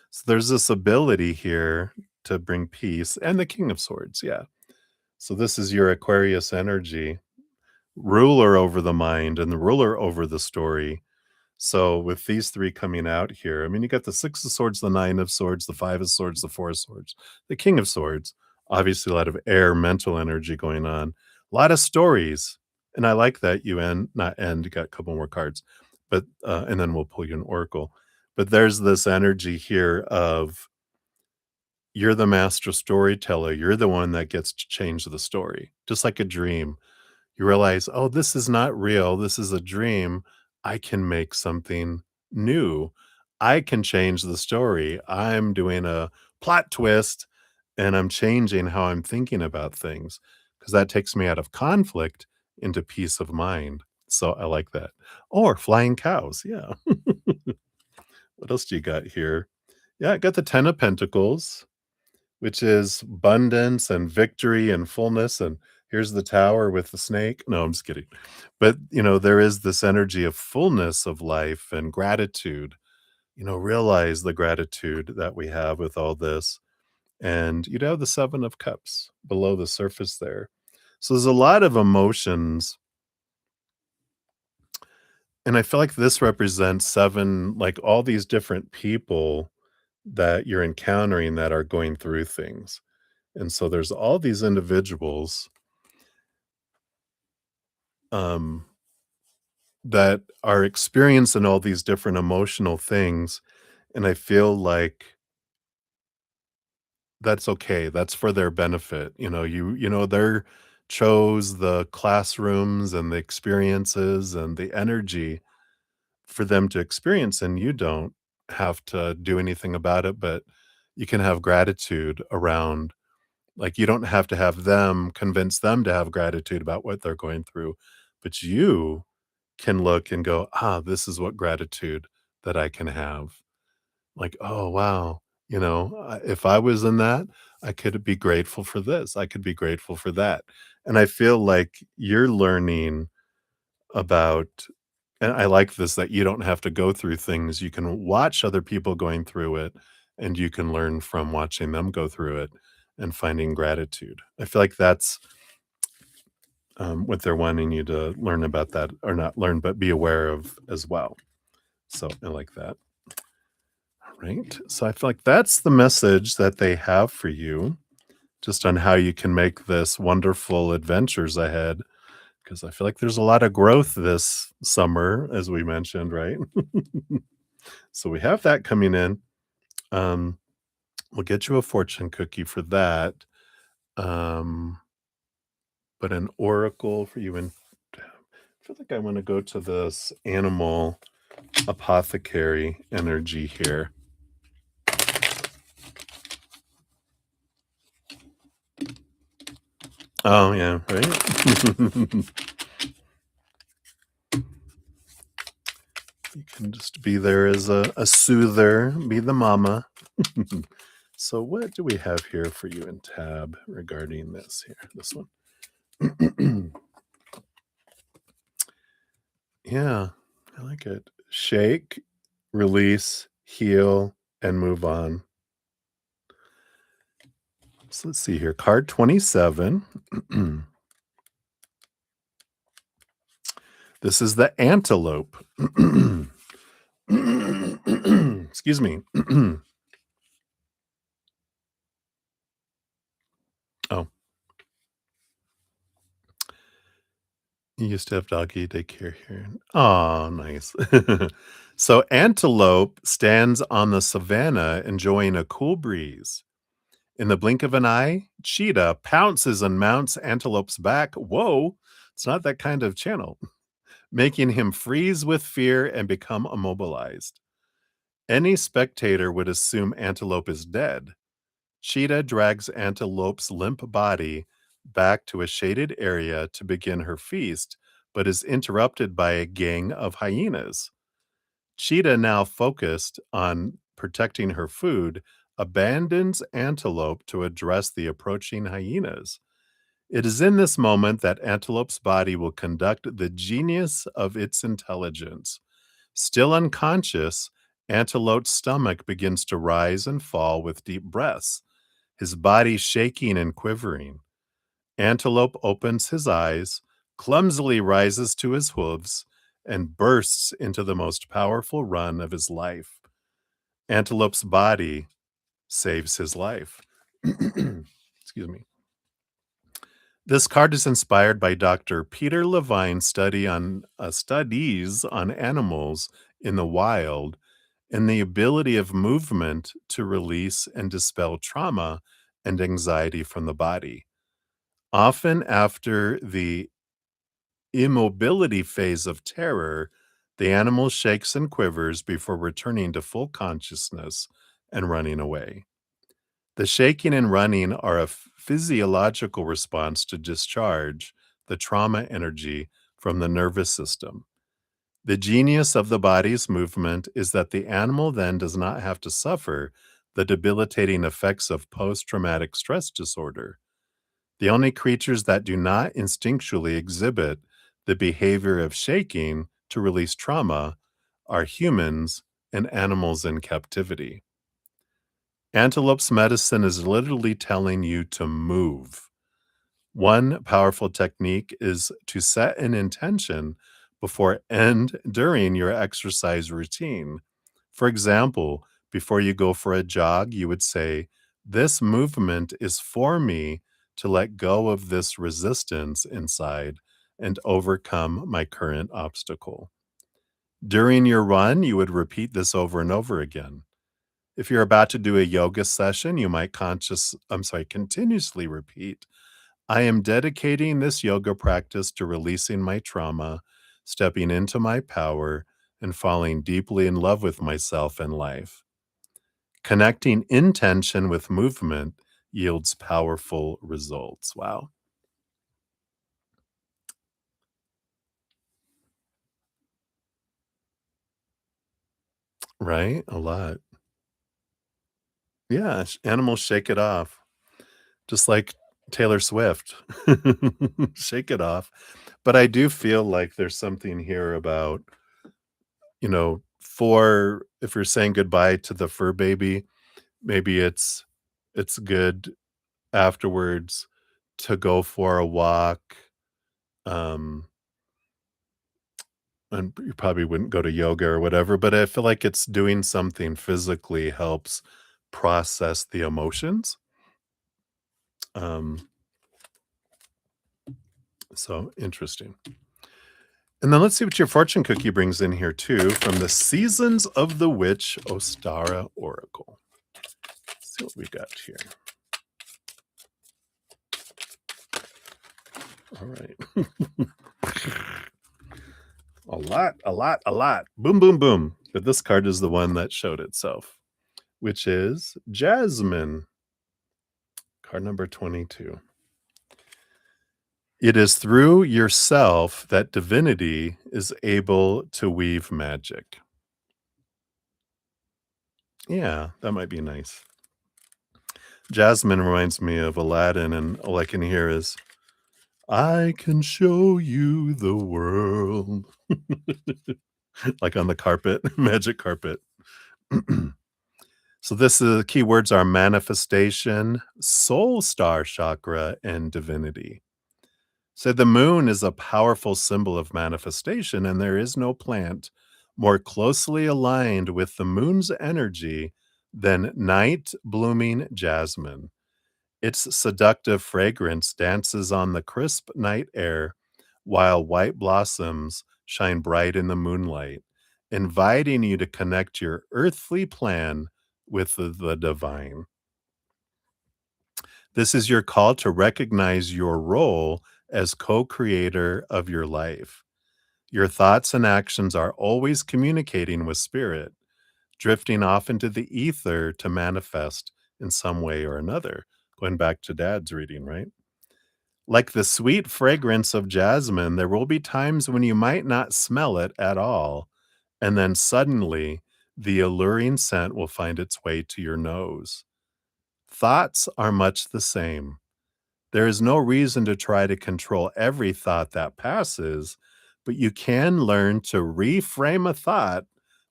So there's this ability here to bring peace, and the king of swords, yeah. So this is your Aquarius energy, ruler over the mind and the ruler over the story. So with these 3 coming out here, I mean, you got the 6 of swords, the 9 of swords, the 5 of swords, the 4 of swords, the king of swords. Obviously, a lot of air mental energy going on, a lot of stories. And I like that you end, not end, you got a couple more cards, but, and then we'll pull you an oracle. But there's this energy here of you're the master storyteller. You're the one that gets to change the story, just like a dream. You realize, "Oh, this is not real. This is a dream. I can make something new. I can change the story. I'm doing a plot twist, and I'm changing how I'm thinking about things because that takes me out of conflict into peace of mind." So I like that. Or flying cows, yeah. What else do you got here? Yeah, I got the 10 of Pentacles, which is abundance and victory and fullness, and here's the tower with the snake. No, I'm just kidding. But, there is this energy of fullness of life and gratitude. Realize the gratitude that we have with all this. And you'd have the 7 of cups below the surface there. So there's a lot of emotions And I feel like this represents 7 like, all these different people that you're encountering that are going through things. And so there's all these individuals, um, that are experiencing all these different emotional things, and I feel like that's okay, that's for their benefit, they're chose the classrooms and the experiences and the energy for them to experience, and you don't have to do anything about it, but you can have gratitude around like, you don't have to have them convince them to have gratitude about what they're going through, but you can look and go, "Ah, this is what gratitude that I can have." Like, "Oh, wow." If I was in that, I could be grateful for this. I could be grateful for that. And I feel like you're learning about and I like this that you don't have to go through things. You can watch other people going through it, and you can learn from watching them go through it and finding gratitude. I feel like that's, what they're wanting you to learn about that or not learn, but be aware of as well. So I like that. Right. So I feel like that's the message that they have for you, just on how you can make this wonderful adventures ahead. Because I feel like there's a lot of growth this summer, as we mentioned, right? So we have that coming in. Um, we'll get you a fortune cookie for that. Um, but an oracle for you. And I feel like I want to go to this animal apothecary energy here. Oh, yeah, right? You can just be there as a soother, be the mama. So, what do we have here for you in tab regarding this here? This one. Yeah, I like it. Shake, release, heal, and move on. So, let's see here. Card 27. This is the antelope. Excuse me. Oh, you used to have doggy daycare here. Oh, nice. So, antelope stands on the savannah enjoying a cool breeze. In the blink of an eye, cheetah pounces and mounts antelope's back. Whoa, it's not that kind of channel, making him freeze with fear and become immobilized. Any spectator would assume antelope is dead. Cheetah drags antelope's limp body back to a shaded area to begin her feast, but is interrupted by a gang of hyenas. Cheetah, now focused on protecting her food, abandons Antelope to address the approaching hyenas. It is in this moment that Antelope's body will conduct the genius of its intelligence. Still unconscious, Antelope's stomach begins to rise and fall with deep breaths, his body shaking and quivering. Antelope opens his eyes, clumsily rises to his hooves, and bursts into the most powerful run of his life. Antelope's body saves his life. Excuse me. This card is inspired by Dr. Peter Levine's studies on animals in the wild and the ability of movement to release and dispel trauma and anxiety from the body. Often after the immobility phase of terror, the animal shakes and quivers before returning to full consciousness and running away. The shaking and running are a physiological response to discharge the trauma energy from the nervous system. The genius of the body's movement is that the animal then does not have to suffer the debilitating effects of post traumatic stress disorder. The only creatures that do not instinctually exhibit the behavior of shaking to release trauma are humans and animals in captivity. Antelope's medicine is literally telling you to move. One powerful technique is to set an intention before and during your exercise routine. For example, before you go for a jog, you would say, "This movement is for me to let go of this resistance inside and overcome my current obstacle." During your run, you would repeat this over and over again. If you're about to do a yoga session, you might continuously repeat, "I am dedicating this yoga practice to releasing my trauma, stepping into my power, and falling deeply in love with myself and life." Connecting intention with movement yields powerful results. Wow. Right? A lot. Yeah, animals shake it off, just like Taylor Swift. Shake it off. But I do feel like there's something here about, for if you're saying goodbye to the fur baby, maybe it's good afterwards to go for a walk, um, and you probably wouldn't go to yoga or whatever, but I feel like it's doing something physically helps process the emotions. Um, so interesting. And then let's see what your fortune cookie brings in here too from the Seasons of the Witch Ostara Oracle. Let's see what we got here. All right. A lot, a lot, a lot. Boom, boom, boom. But this card is the one that showed itself, which is Jasmine, card number 22. It is through yourself that divinity is able to weave magic. Yeah, that might be nice. Jasmine reminds me of Aladdin, and all I can hear is, "I can show you the world." Like on the carpet, magic carpet. So this is the keywords are manifestation, soul star chakra, and divinity. So the moon is a powerful symbol of manifestation, and there is no plant more closely aligned with the moon's energy than night blooming jasmine. Its seductive fragrance dances on the crisp night air, while white blossoms shine bright in the moonlight, inviting you to connect your earthly plan with the divine. This is your call to recognize your role as co creator of your life. Your thoughts and actions are always communicating with spirit, drifting off into the ether to manifest in some way or another. Going back to dad's reading, right? Like the sweet fragrance of jasmine, there will be times when you might not smell it at all. And then suddenly, the alluring scent will find its way to your nose. Thoughts are much the same. There is no reason to try to control every thought that passes, but you can learn to reframe a thought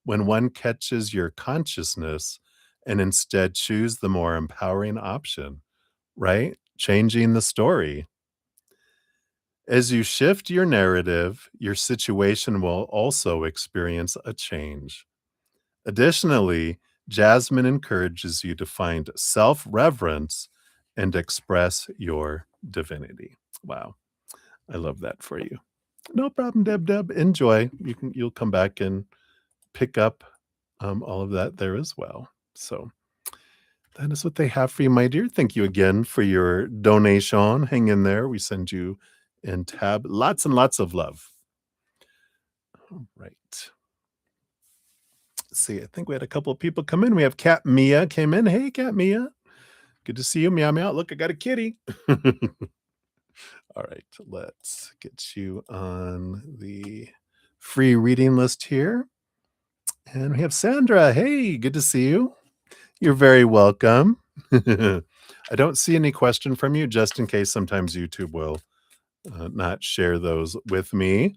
when one catches your consciousness and instead choose the more empowering option, right? Changing the story. As you shift your narrative, your situation will also experience a change. Additionally, Jasmine encourages you to find self reverence and express your divinity. Wow. I love that for you. No problem, Deb. Deb. Enjoy. You'll come back and pick up all of that there as well. So that is what they have for you, my dear. Thank you again for your donation. Hang in there. We send you and Tab lots and lots of love. All right. Let's see. I think we had a couple of people come in. We have Cat Mia came in. Hey, Cat Mia. Good to see you. Meow meow. Look, I got a kitty. All right. Let's get you on the free reading list here. And we have Sandra. Hey, good to see you. You're very welcome. I don't see any question from you, just in case sometimes YouTube will not share those with me.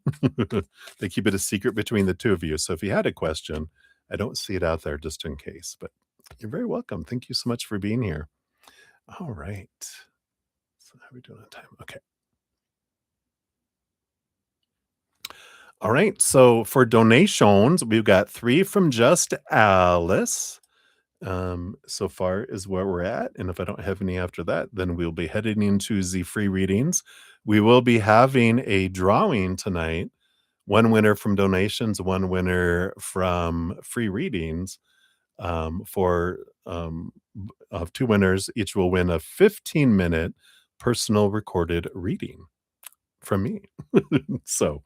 They keep it a secret between the two of you. So if you had a question, I don't see it out there just in case, but you're very welcome. Thank you so much for being here. All right. So how are we doing on time? Okay. All right. So for donations, we've got 3 from Just Alice. So far is where we're at. And if I don't have any after that, then we'll be heading into the free readings. We will be having a drawing tonight. One winner from donations, one winner from free readings. For of 2 winners, each will win a 15-minute personal recorded reading from me. So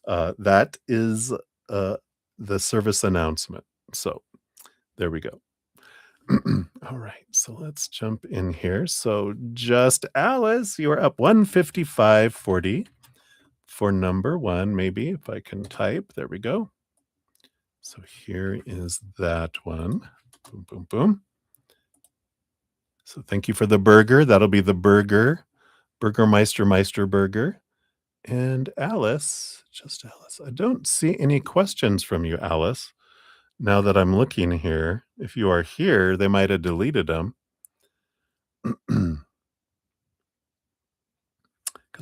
that is the service announcement. So there we go. All right, so let's jump in here. So just Alice, you are up 155.40 for number one. Maybe if I can type, there we go. So here is that one. Boom, boom, boom. So thank you for the burger. That'll be the Burgermeister Meister burger. And Alice, just Alice. I don't see any questions from you, Alice. Now that I'm looking here, if you are here, they might have deleted them. Because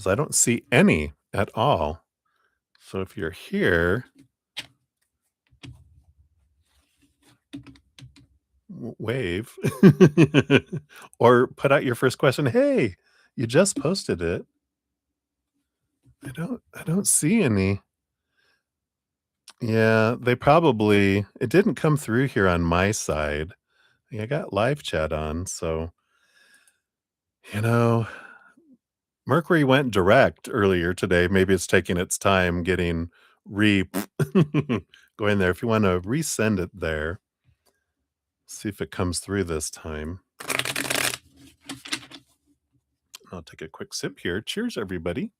I don't see any at all. So if you're here, wave or put out your first question. Hey, you just posted it. I don't see any. Yeah, they probably it didn't come through here on my side. I got live chat on, so you know, Mercury went direct earlier today. Maybe it's taking its time getting re going there. If you want to resend it there, see if it comes through this time. I'll take a quick sip here. Cheers, everybody.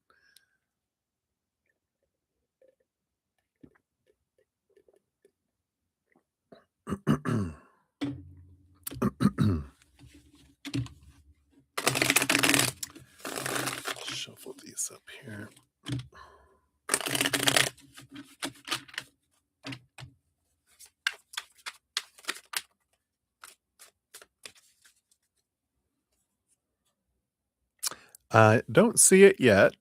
Shuffle these up here. I don't see it yet.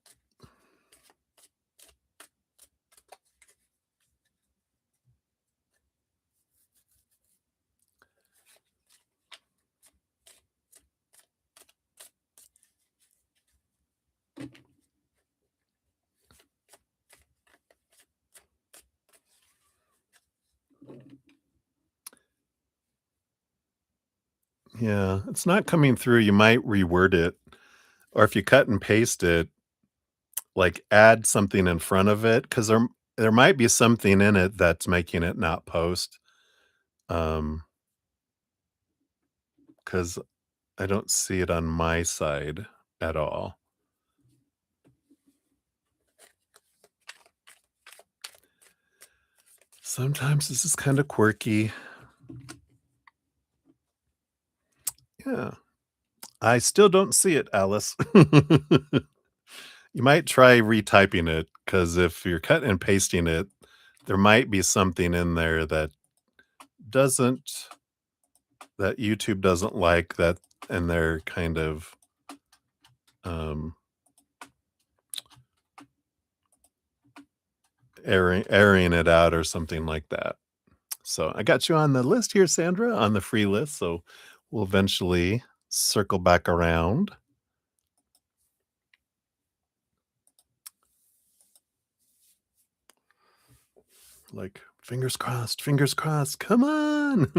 Yeah, it's not coming through. You might reword it. Or if you cut and paste it, like add something in front of it, because there might be something in it that's making it not post. Because I don't see it on my side at all. Sometimes this is kind of quirky. Yeah. I still don't see it, Alice. You might try retyping it, because if you're cutting and pasting it, there might be something in there doesn't that YouTube doesn't like that, and they're kind of, um, airing it out or something like that. So I got you on the list here, Sandra, on the free list, so we'll eventually circle back around. Like, fingers crossed, come on.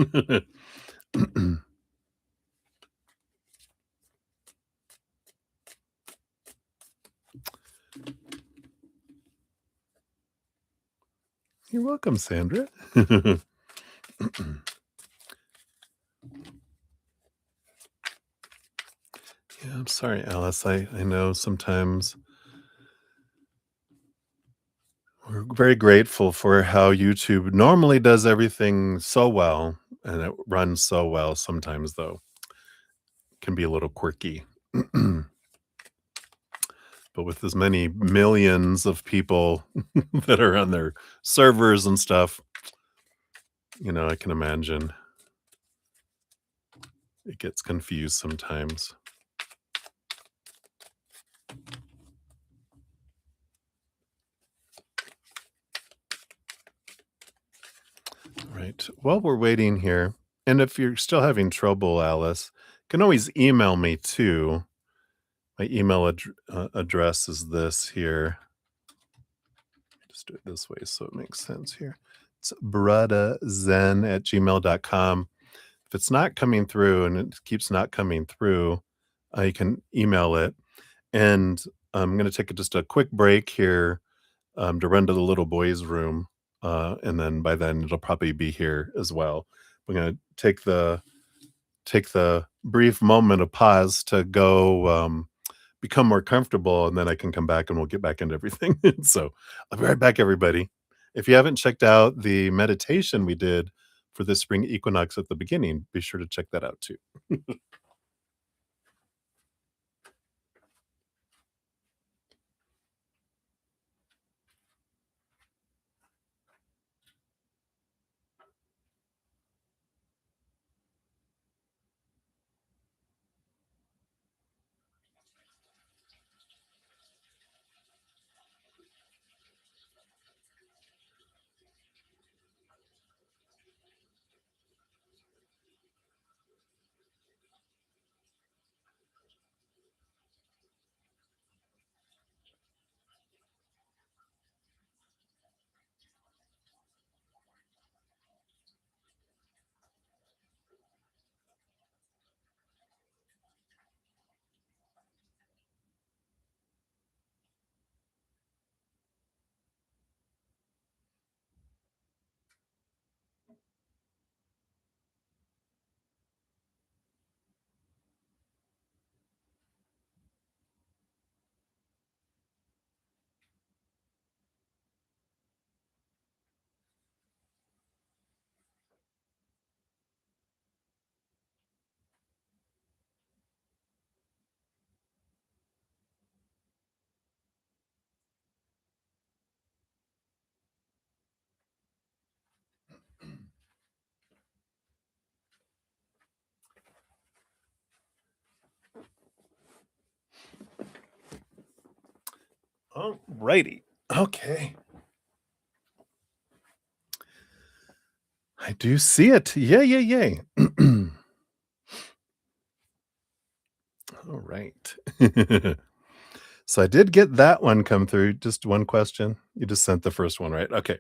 You're welcome, Sandra. Yeah, I'm sorry, Alice. I know sometimes we're very grateful for how YouTube normally does everything so well, and it runs so well. Sometimes, though, can be a little quirky. But with as many millions of people that are on their servers and stuff, I can imagine it gets confused sometimes. right. While we're waiting here, and if you're still having trouble, Alice, you can always email me too. My address is this here. Just do it this way so it makes sense here. It's bradazen@gmail.com. If it's not coming through and it keeps not coming through, you can email it. And I'm going to take just a quick break here to run to the little boy's room. And then by then it'll probably be here as well. We're going to take the brief moment of pause to go become more comfortable, and then I can come back and we'll get back into everything. So I'll be right back, everybody. If you haven't checked out the meditation we did for the spring equinox at the beginning, be sure to check that out too. All righty. Okay. I do see it. Yay, yay, yay. All right. So I did get that one come through. Just one question. You just sent the first one, right? Okay.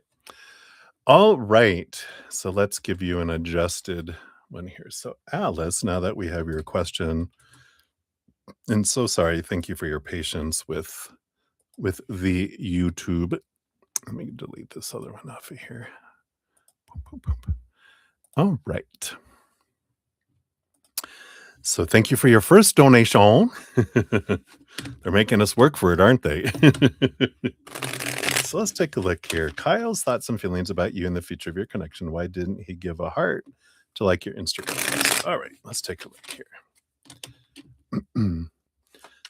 All right. So let's give you an adjusted one here. So Alice, now that we have your question, and so sorry, thank you for your patience with the YouTube. Let me delete this other one off of here. Boom, boom, boom. All right. So thank you for your first donation. They're making us work for it, aren't they? So let's take a look here. Kyle's thoughts and feelings about you and the future of your connection. Why didn't he give a heart to like your Instagram post? All right, let's take a look here.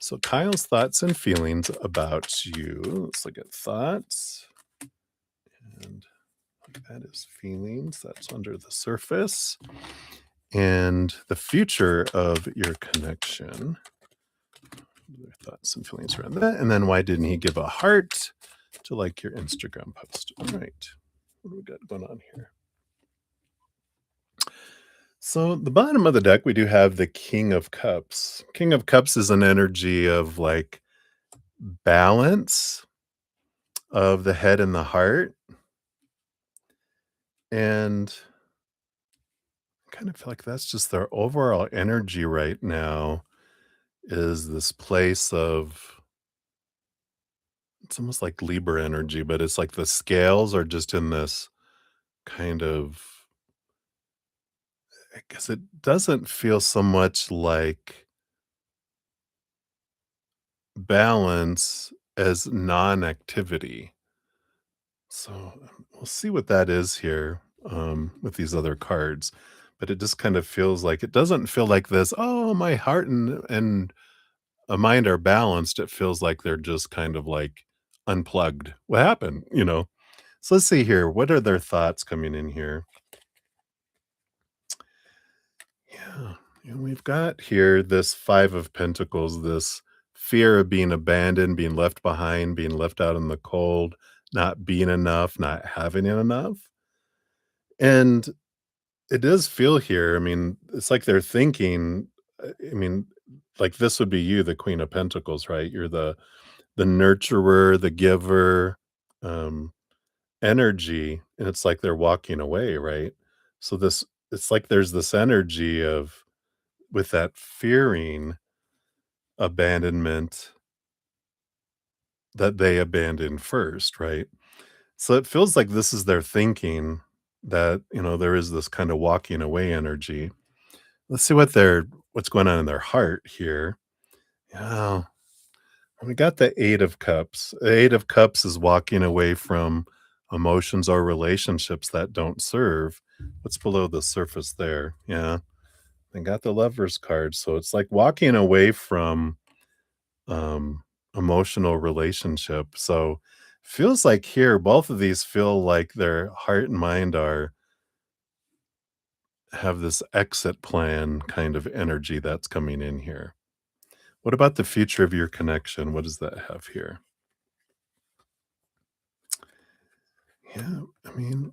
So Kyle's thoughts and feelings about you. Let's look at thoughts. And that is feelings. That's under the surface. And the future of your connection. Their thoughts and feelings around that. And then why didn't he give a heart to like your Instagram post? All right. What do we got going on here? So the bottom of the deck, we do have the King of Cups. King of Cups is an energy of like balance of the head and the heart. And I kind of feel like that's just their overall energy right now, is this place of, it's almost like Libra energy, but it's like the scales are just in this kind of, I guess it doesn't feel so much like balance as non-activity. So we'll see what that is here with these other cards. But it just kind of feels like, it doesn't feel like this, oh, my heart and a mind are balanced. It feels like they're just kind of like unplugged. What happened? So let's see here. What are their thoughts coming in here? Yeah. We've got here this Five of Pentacles, this fear of being abandoned, being left behind, being left out in the cold, not being enough, not having enough. And it does feel here, I mean, it's like they're thinking, I mean, like this would be you, the Queen of Pentacles, right? You're the nurturer, the giver, um, energy, and it's like they're walking away, right? So this it's like there's this energy of with that fearing abandonment that they abandoned first, right? So it feels like this is their thinking that, there is this kind of walking away energy. Let's see what's going on in their heart here. Yeah. We got the 8 of Cups. The 8 of Cups is walking away from emotions or relationships that don't serve. What's below the surface there? Yeah. I got the Lovers card. So it's like walking away from um emotional relationship. So feels like here both of these feel like their heart and mind are have this exit plan kind of energy that's coming in here. What about the future of your connection? What does that have here? Yeah, I mean,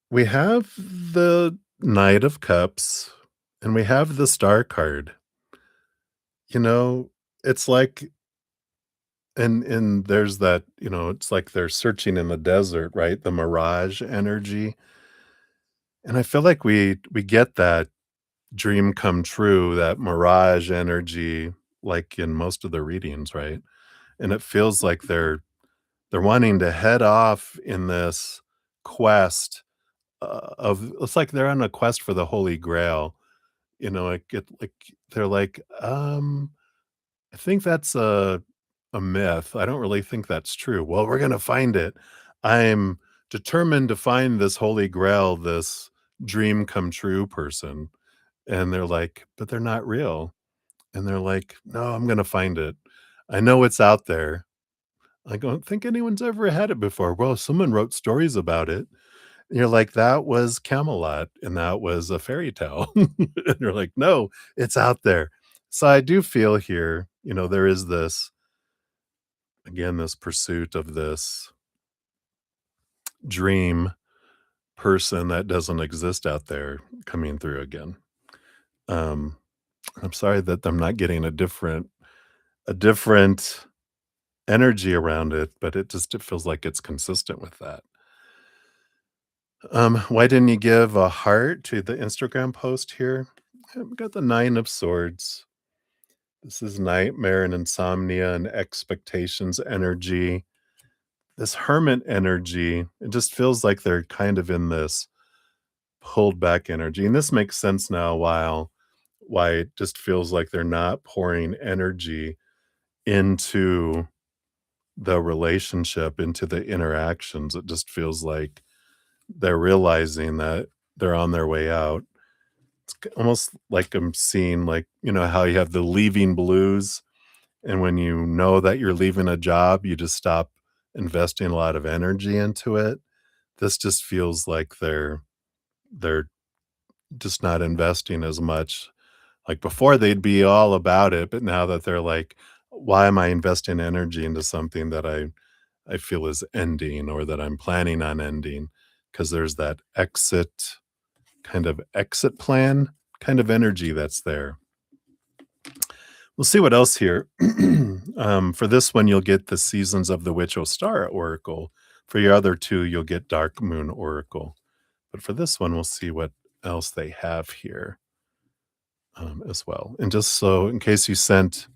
we have the Knight of Cups and we have the Star card. You know, it's like and there's that, it's like they're searching in the desert, right? The mirage energy. And I feel like we get that dream come true, that mirage energy like in most of the readings, right? And it feels like they're wanting to head off in this quest of it's like they're on a quest for the Holy Grail, like they're like, I think that's a myth. I don't really think that's true. Well, we're gonna find it. I'm determined to find this Holy Grail, this dream come true person. And they're like, but they're not real. And they're like, no, I'm gonna find it. I know it's out there. I don't think anyone's ever had it before. Well, someone wrote stories about it. And you're like, that was Camelot and that was a fairy tale. And you're like, no, it's out there. So I do feel here, there is this, again, this pursuit of this dream person that doesn't exist out there coming through again. Um, I'm sorry that I'm not getting a different energy around it, but it feels like it's consistent with that. Why didn't you give a heart to the Instagram post here? We got the 9 of Swords. This is nightmare and insomnia and expectations energy. This hermit energy, it just feels like they're kind of in this pulled back energy. And this makes sense now why it just feels like they're not pouring energy into the relationship, into the interactions. It just feels like they're realizing that they're on their way out. Almost like I'm seeing, like, how you have the leaving blues, and when you know that you're leaving a job, you just stop investing a lot of energy into it. This just feels like they're just not investing as much. Like before, they'd be all about it, but now that they're like, why am I investing energy into something that I feel is ending or that I'm planning on ending? Because there's that exit plan kind of energy that's there. We'll see what else here. For this one, you'll get the Seasons of the Witch O Star Oracle. For your other two, you'll get Dark Moon Oracle. But for this one, we'll see what else they have here as well. And just so, in case you sent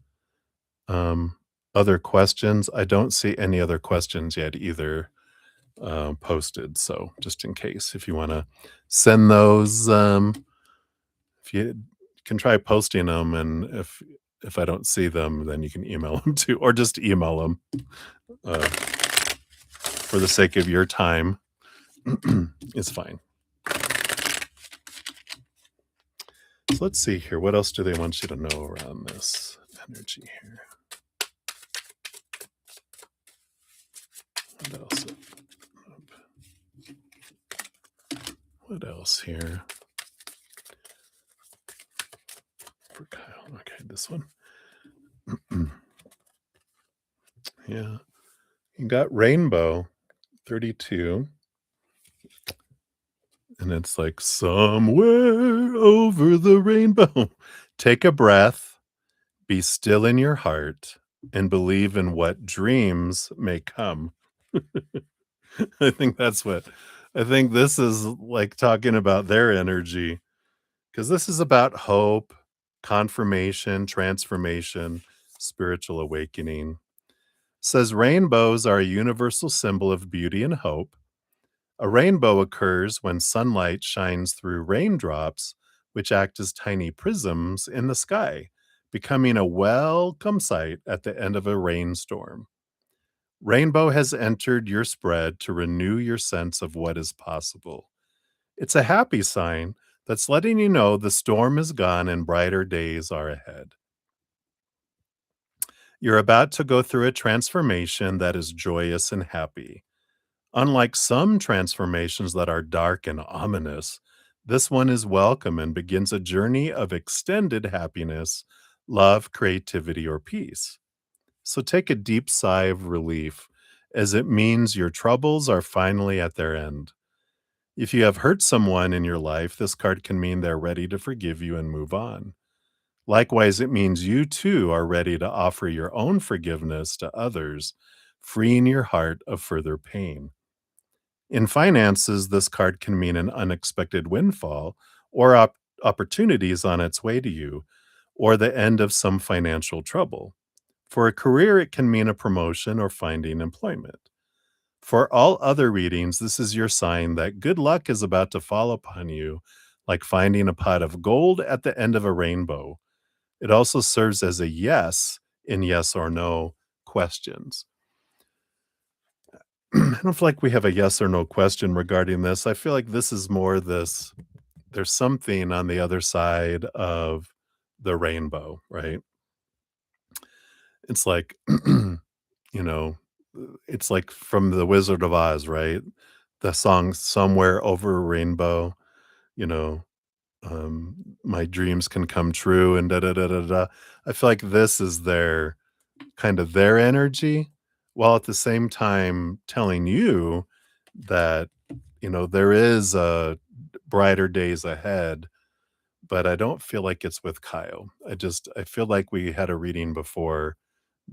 um, other questions, I don't see any other questions yet either posted. So just in case, if you want to send those, if you can try posting them, and if I don't see them, then you can email them too, or just email them uh, for the sake of your time. It's fine. So let's see here. What else do they want you to know around this energy here? What else? What else here? For Kyle. Okay, this one. Yeah. You got Rainbow 32. And it's like, "Somewhere over the rainbow." Take a breath, be still in your heart, and believe in what dreams may come. I think that's what I think this is like talking about their energy, because this is about hope, confirmation, transformation, spiritual awakening. Says rainbows are a universal symbol of beauty and hope. A rainbow occurs when sunlight shines through raindrops, which act as tiny prisms in the sky, becoming a welcome sight at the end of a rainstorm. Rainbow has entered your spread to renew your sense of what is possible. It's a happy sign that's letting you know the storm is gone and brighter days are ahead. You're about to go through a transformation that is joyous and happy. Unlike some transformations that are dark and ominous, this one is welcome and begins a journey of extended happiness, love, creativity, or peace. So take a deep sigh of relief, as it means your troubles are finally at their end. If you have hurt someone in your life, this card can mean they're ready to forgive you and move on. Likewise, it means you too are ready to offer your own forgiveness to others, freeing your heart of further pain. In finances, this card can mean an unexpected windfall or opportunities on its way to you, or the end of some financial trouble. For a career, it can mean a promotion or finding employment. For all other readings, this is your sign that good luck is about to fall upon you, like finding a pot of gold at the end of a rainbow. It also serves as a yes in yes or no questions. I don't feel like we have a yes or no question regarding this. I feel like this is more this there's something on the other side of the rainbow, right? It's like, you know, it's like from The Wizard of Oz, right? The song Somewhere Over a Rainbow, you know, my dreams can come true and da da da da da. I feel like this is their kind of their energy, while at the same time telling you that, there is brighter days ahead, but I don't feel like it's with Kyle. I feel like we had a reading before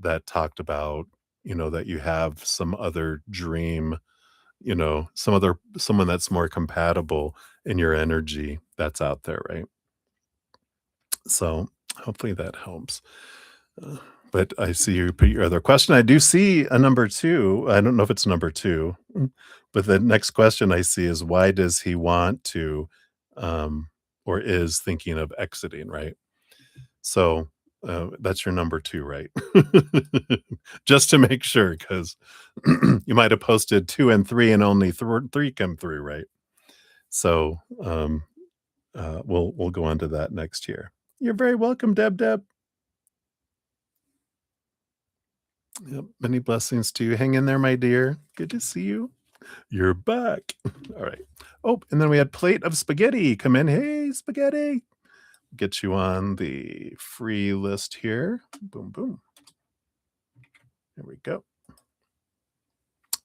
that talked about, that you have some other dream, someone that's more compatible in your energy that's out there, right? So hopefully that helps. Uh, but I see you put your other question. I do see a number 2. I don't know if it's number 2, but the next question I see is why does he want to, um, or is thinking of exiting, right? So, that's your number 2, right? Just to make sure, because you might have posted 2 and 3 and only 3 come through, right? So, we'll go on to that next year. You're very welcome, Deb. Yep, many blessings to you. Hang in there, my dear. Good to see you. You're back. All right. Oh, and then we had Plate of Spaghetti come in. Hey, Spaghetti. Get you on the free list here. Boom, boom. There we go.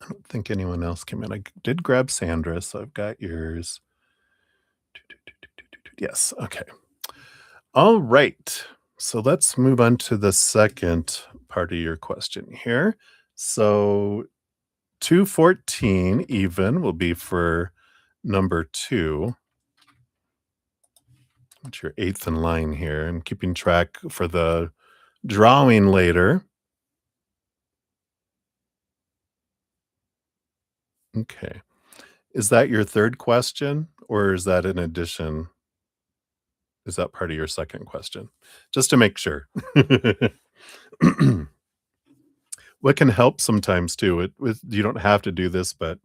I don't think anyone else came in. I did grab Sandra, so I've got yours. Yes. Okay. All right. So let's move on to the second part of your question here. So 214 even will be for number 2. What's your 8th in line here? I'm keeping track for the drawing later. Okay. Is that your 3rd question, or is that in addition? Is that part of your second question? Just to make sure. What can help sometimes too, you don't have to do this, but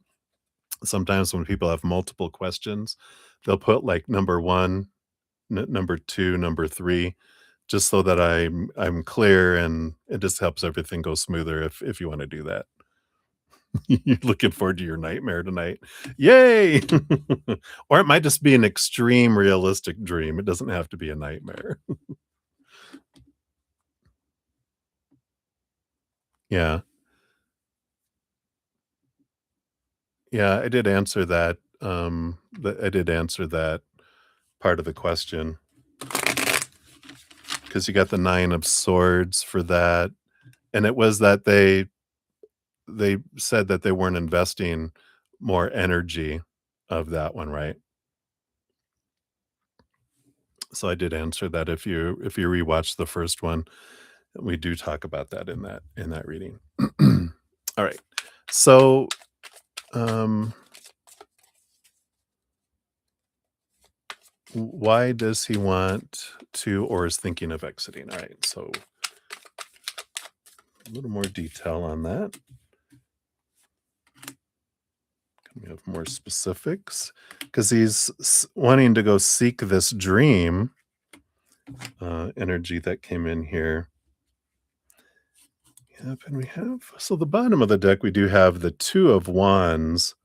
sometimes when people have multiple questions, they'll put like number 1, number 2, number 3, just so that I'm clear, and it just helps everything go smoother if you wanna do that. You're looking forward to your nightmare tonight. Yay! Or it might just be an extreme realistic dream. It doesn't have to be a nightmare. Yeah. Yeah, I did answer that. I did answer that part of the question because you got the 9 of swords for that, and it was that they said that they weren't investing more energy of that one, right? So I did answer that if you rewatch the first one, we do talk about that in that reading. All right. So, um, why does he want to or is thinking of exiting? All right. So a little more detail on that. Can we have more specifics? Because he's wanting to go seek this dream energy that came in here. Yep, and we have so the bottom of the deck, we do have the 2 of wands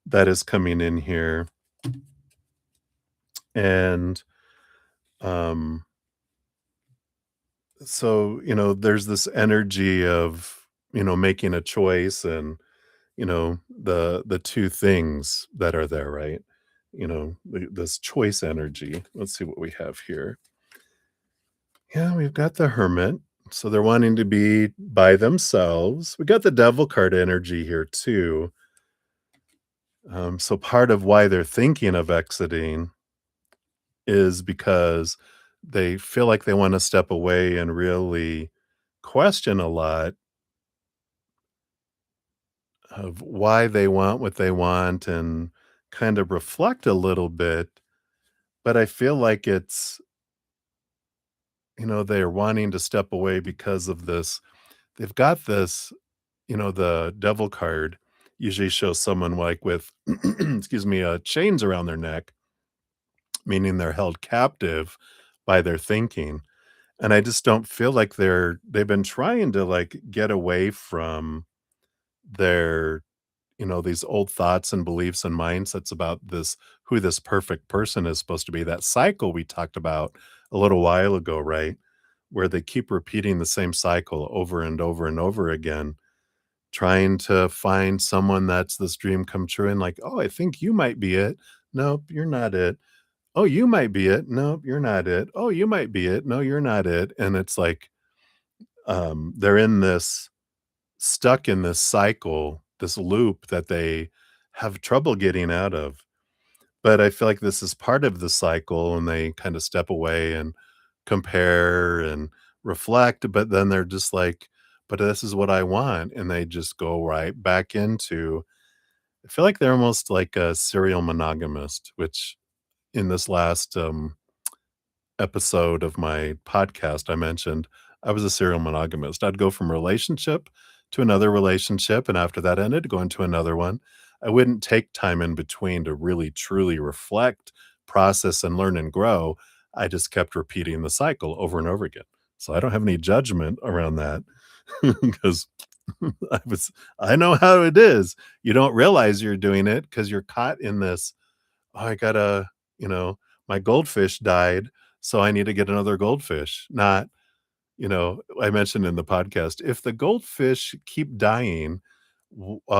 that is coming in here. And um so, there's this energy of, making a choice and, the 2 things that are there, right? This choice energy. Let's see what we have here. Yeah, we've got the hermit. So they're wanting to be by themselves. We got the devil card energy here too. So part of why they're thinking of exiting is because they feel like they want to step away and really question a lot of why they want what they want and kind of reflect a little bit. But I feel like they're wanting to step away because of this. They've got this, the devil card usually shows someone like with, excuse me, chains around their neck, meaning they're held captive by their thinking. And I just don't feel like they've been trying to like get away from their, these old thoughts and beliefs and mindsets about this, who this perfect person is supposed to be. That cycle we talked about a little while ago, right? Where they keep repeating the same cycle over and over and over again, trying to find someone that's this dream come true and like, oh, I think you might be it. Nope, you're not it. Oh, you might be it. Nope, you're not it. Oh, you might be it. No, you're not it. And it's like they're in this stuck in this cycle, this loop that they have trouble getting out of. But I feel like this is part of the cycle and they kind of step away and compare and reflect, but then they're just like, but this is what I want. And they just go right back into, I feel like they're almost like a serial monogamist, which in this last episode of my podcast, I mentioned I was a serial monogamist. I'd go from relationship to another relationship, and after that ended, go into another one. I wouldn't take time in between to really truly reflect, process, and learn and grow. I just kept repeating the cycle over and over again. So I don't have any judgment around that because I was I know how it is. You don't realize you're doing it because you're caught in this, "Oh, I gotta, you know, my goldfish died, so I need to get another goldfish." Not, I mentioned in the podcast, if the goldfish keep dying,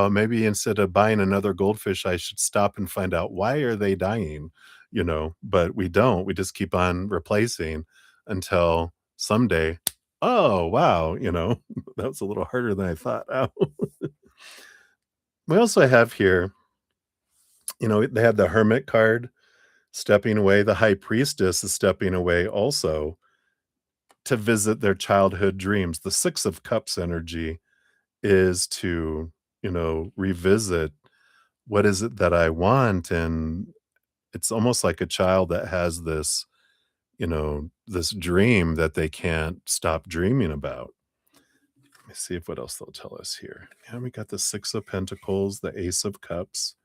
maybe instead of buying another goldfish, I should stop and find out why are they dying, but we don't. We just keep on replacing until someday, oh, wow, that was a little harder than I thought. Ow. We also have here, they have the hermit card stepping away. The high priestess is stepping away also to visit their childhood dreams. The 6 of cups energy is to, revisit what is it that I want, and it's almost like a child that has this, this dream that they can't stop dreaming about. Let me see if what else they'll tell us here. Yeah, we got the 6 of pentacles, the ace of cups.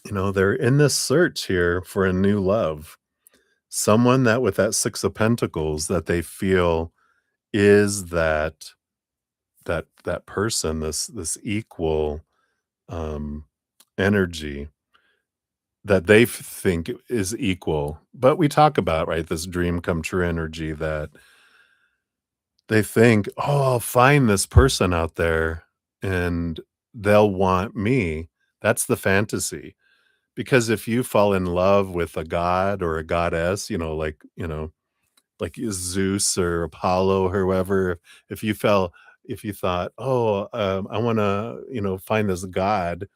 They're in this search here for a new love. Someone that with that 6 of pentacles that they feel is that person, this equal um energy that they think is equal. But we talk about, right, this dream come true energy that they think, oh, I'll find this person out there and they'll want me. That's the fantasy. Because if you fall in love with a god or a goddess, like Zeus or Apollo or whoever, if you fell if you thought, "Oh, I wanna, find this god,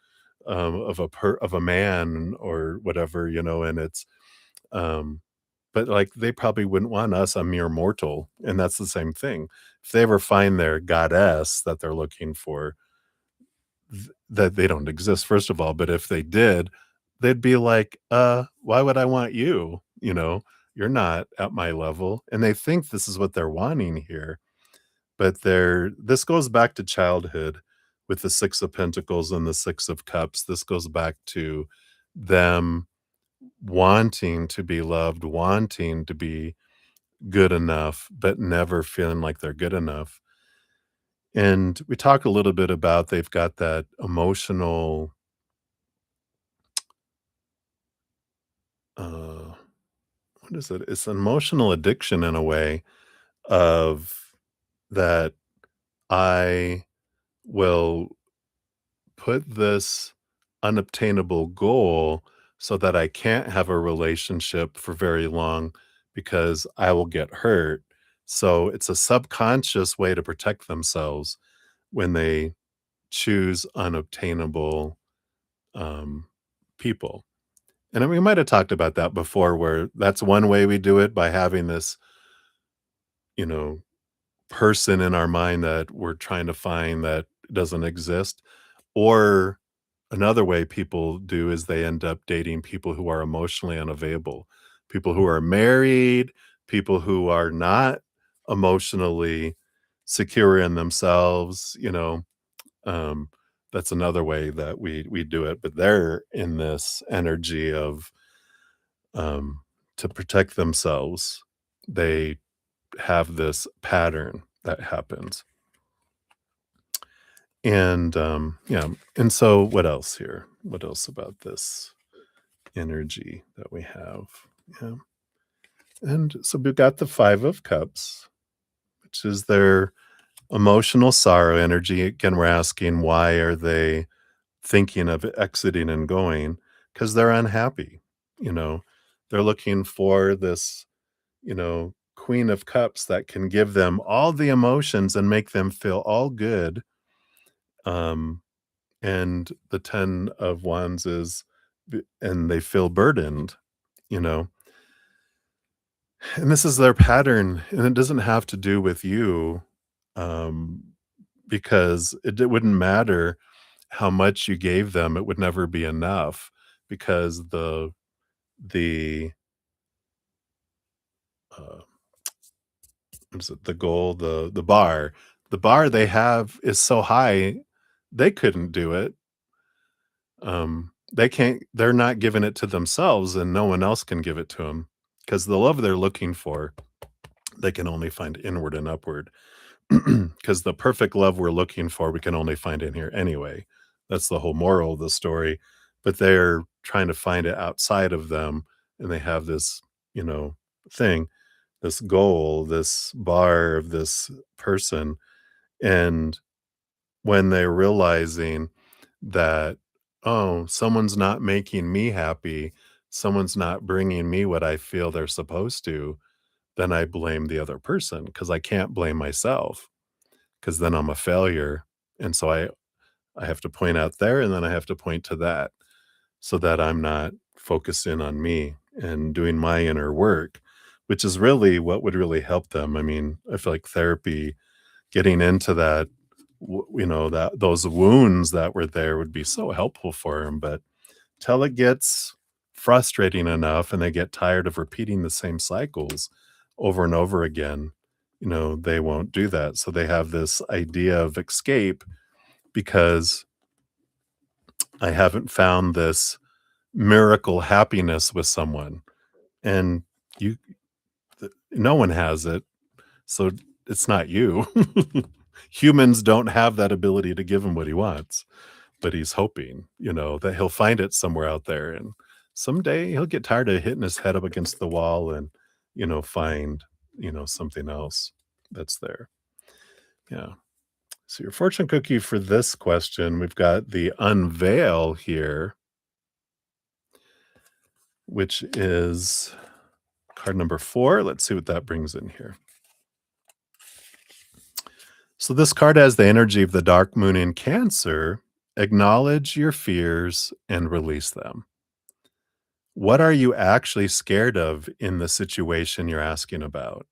of a man or whatever," and it's, um but, like, they probably wouldn't want us, a mere mortal, and that's the same thing. If they ever find their goddess that they're looking for, that they don't exist, first of all, but if they did, they'd be like, why would I want you?" "You're not at my level," and they think this is what they're wanting here, but this goes back to childhood with the 6 of Pentacles and the 6 of Cups. This goes back to them wanting to be loved, wanting to be good enough, but never feeling like they're good enough. And we talk a little bit about they've got that emotional, uh, what is it? It's an emotional addiction in a way of that I will put this unobtainable goal so that I can't have a relationship for very long because I will get hurt. So it's a subconscious way to protect themselves when they choose unobtainable um, people. And we might have talked about that before, where that's one way we do it by having this, you know, person in our mind that we're trying to find that doesn't exist. Or another way people do is they end up dating people who are emotionally unavailable, people who are married, people who are not emotionally secure in themselves. Um, that's another way that we do it. But they're in this energy of um, to protect themselves. They have this pattern that happens. And, yeah, and so what else here? What else about this energy that we have? Yeah, and so we've got the 5 of Cups, which is their emotional sorrow energy. Again, we're asking why are they thinking of exiting and going? Because 'Cause they're unhappy, you know? They're looking for this, Queen of Cups that can give them all the emotions and make them feel all good, um and the 10 of wands is and they feel burdened, you know? And this is their pattern, and it doesn't have to do with you, um, because it wouldn't matter how much you gave them, it would never be enough because the, uh, what is it? The goal, the bar they have is so high, they couldn't do it. They're not giving it to themselves and no one else can give it to them because the love they're looking for, they can only find inward and upward. Because the perfect love we're looking for, we can only find in here anyway. That's the whole moral of the story. But they're trying to find it outside of them, and they have this, you know, thing, this goal, this bar of this person, and when they're realizing that, "Oh, someone's not making me happy, someone's not bringing me what I feel they're supposed to," then I blame the other person because I can't blame myself because then I'm a failure, and so I have to point out there, and then I have to point to that so that I'm not focused in on me and doing my inner work, which is really what would really help them. I mean, I feel like therapy, getting into that, that those wounds that were there would be so helpful for them. But till it gets frustrating enough and they get tired of repeating the same cycles over and over again, they won't do that. So they have this idea of escape because I haven't found this miracle happiness with someone. And you, no one has it. So it's not you. Humans don't have that ability to give him what he wants, but he's hoping, that he'll find it somewhere out there. And someday he'll get tired of hitting his head up against the wall and, find, something else that's there. Yeah. So your fortune cookie for this question, we've got the unveil here, which is card number 4. Let's see what that brings in here. So this card has the energy of the dark moon in Cancer. Acknowledge your fears and release them. What are you actually scared of in the situation you're asking about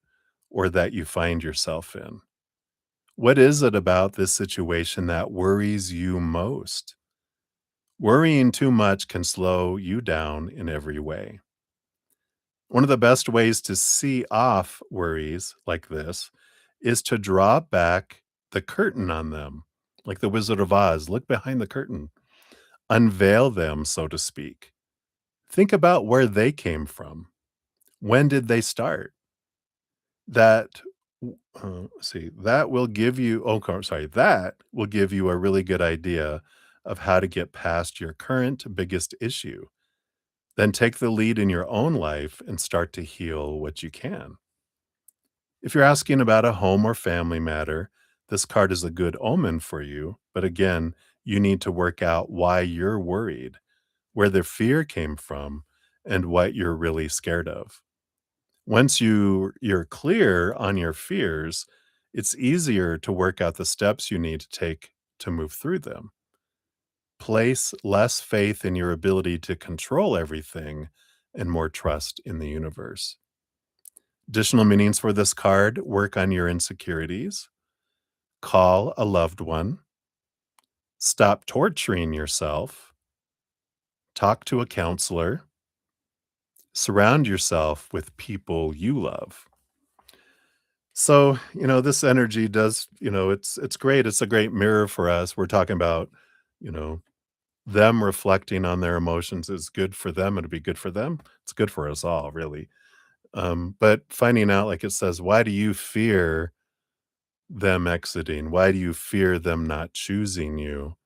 or that you find yourself in? What is it about this situation that worries you most? Worrying too much can slow you down in every way. One of the best ways to see off worries like this is to draw back the curtain on them, like the Wizard of Oz. Look behind the curtain, unveil them, so to speak. Think about where they came from. When did they start? That see, that will give you sorry, that will give you a really good idea of how to get past your current biggest issue. Then take the lead in your own life and start to heal what you can. If you're asking about a home or family matter, this card is a good omen for you. But again, you need to work out why you're worried, where the fear came from, and what you're really scared of. Once you're clear on your fears, it's easier to work out the steps you need to take to move through them. Place less faith in your ability to control everything and more trust in the universe. Additional meanings for this card: work on your insecurities, call a loved one, stop torturing yourself, talk to a counselor, surround yourself with people you love. So, this energy does, it's great. It's a great mirror for us. We're talking about, you know, them reflecting on their emotions is good for them. It'll be good for them. It's good for us all, really. But finding out, like it says, why do you fear them exiting? Why do you fear them not choosing you?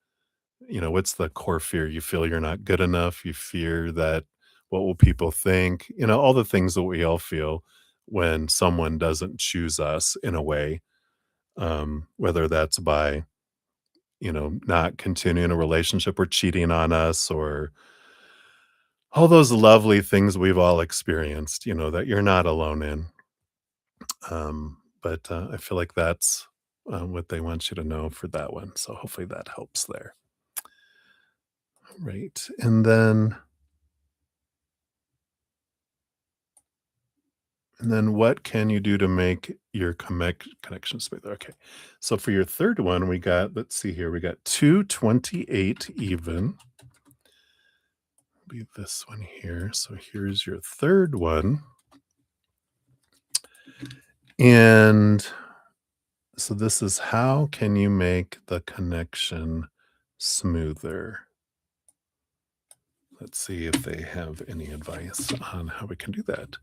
What's the core fear? You feel you're not good enough. You fear that what will people think? All the things that we all feel when someone doesn't choose us in a way, whether that's by, not continuing a relationship or cheating on us or all those lovely things we've all experienced, that you're not alone in. But I feel like that's what they want you to know for that one. So hopefully that helps there. Right. And then what can you do to make your connection smoother? Okay. So for your third one, let's see here, we got 228 even. Be this one here. So here's your third one. And so this is, how can you make the connection smoother? Let's see if they have any advice on how we can do that.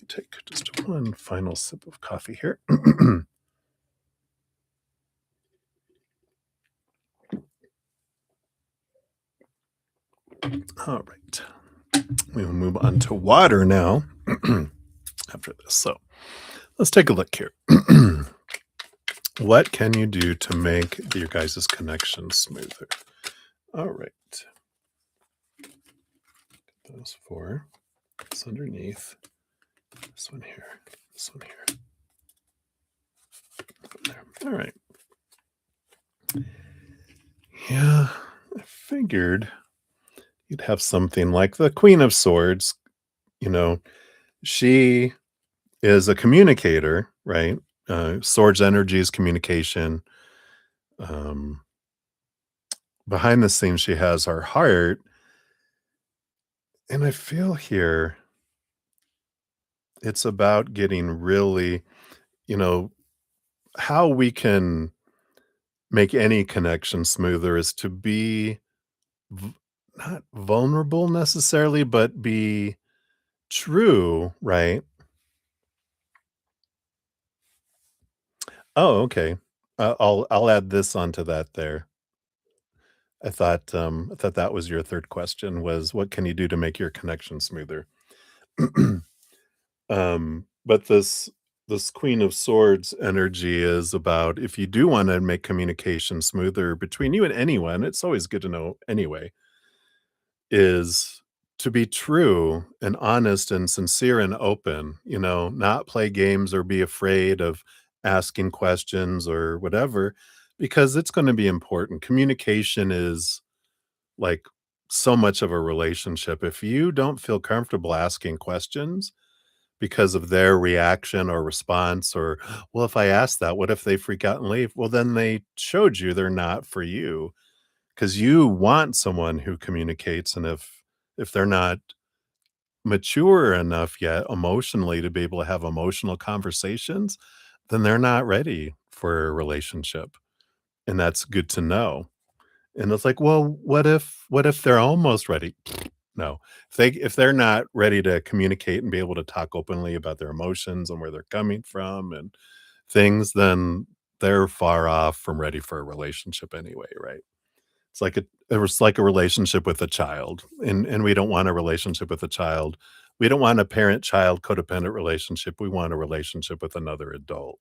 Take just one final sip of coffee here. All right. We will move on to water now after this. So let's take a look here. What can you do to make your guys' connection smoother? All right. Those four. This underneath. This one here. This one here. There. All right. Yeah, I figured you'd have something like the Queen of Swords. You know, she is a communicator, right? Swords energy is communication. Um, Behind the scenes, she has her heart. And I feel here it's about getting really, you know, how we can make any connection smoother is to be v- not vulnerable necessarily, but be true, right? Oh, okay. I'll add this onto that there. I thought that was your third question, was what can you do to make your connection smoother? But this this Queen of Swords energy is about if you do wanna make communication smoother between you and anyone, it's always good to know anyway, is to be true and honest and sincere and open, not play games or be afraid of asking questions or whatever, because it's gonna be important. Communication is, like, so much of a relationship. If you don't feel comfortable asking questions because of their reaction or response or, "Well, if I ask that, what if they freak out and leave?" Well, then they showed you they're not for you, because you want someone who communicates, and if they're not mature enough yet emotionally to be able to have emotional conversations, then they're not ready for a relationship, and that's good to know. And it's like, "Well, what if they're almost ready?" No. If they're not ready to communicate and be able to talk openly about their emotions and where they're coming from and things, then they're far off from ready for a relationship anyway, right? It was like a relationship with a child, and we don't want a relationship with a child. We don't want a parent-child codependent relationship, we want a relationship with another adult.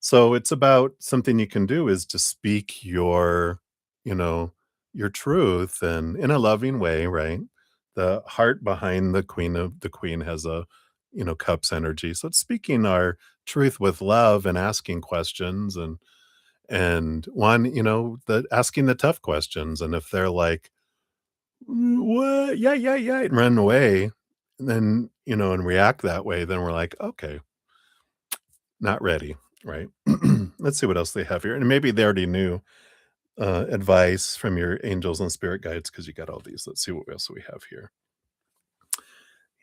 So it's about something you can do is to speak you know, your truth and in a loving way, right? The heart behind the queen has cups energy. So it's speaking our truth with love and asking questions and the asking the tough questions. And if they're like, What? Yeah, yeah, yeah," and run away, and react that way, then we're like, "Okay, not ready," right? Let's see what else they have here, and maybe they already knew, advice from your angels and spirit guides because you got all these. Let's see what else we have here.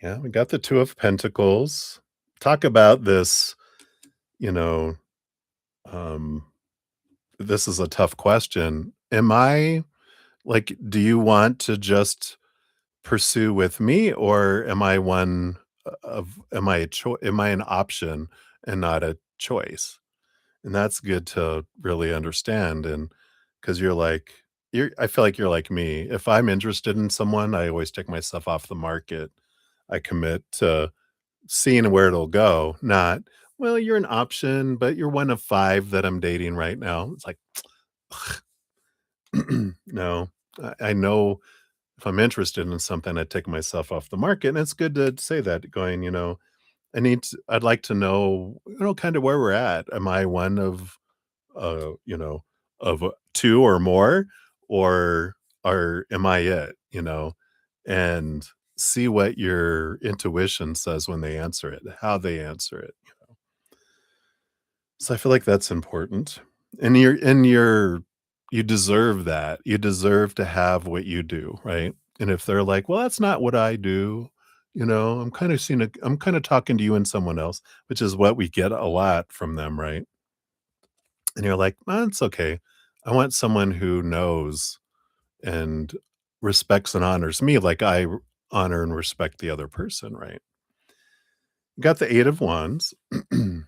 Yeah, we got the 2 of Pentacles. Talk about this, you know, um, this is a tough question. Do you want to just pursue with me, or am I one of am I an option and not a choice? And that's good to really understand, and because I feel like you're like me. If I'm interested in someone, I always take myself off the market. I commit to seeing where it'll go, not, "Well, you're an option, but you're one of 5 that I'm dating right now." It's like, no. I know if I'm interested in something, I take myself off the market, and it's good to say that going, I'd like to know, kind of where we're at. Am I one of, uh, you know, of 2 or more, or am I it, and see what your intuition says when they answer it, how they answer it. So I feel like that's important. You deserve that. You deserve to have what you do, right? And if they're like, "Well, that's not what I do," I'm kind of talking to you and someone else, which is what we get a lot from them, right? And you're like, "Oh, it's okay. I want someone who knows and respects and honors me like honor and respect the other person," right? Got the 8 of Wands. And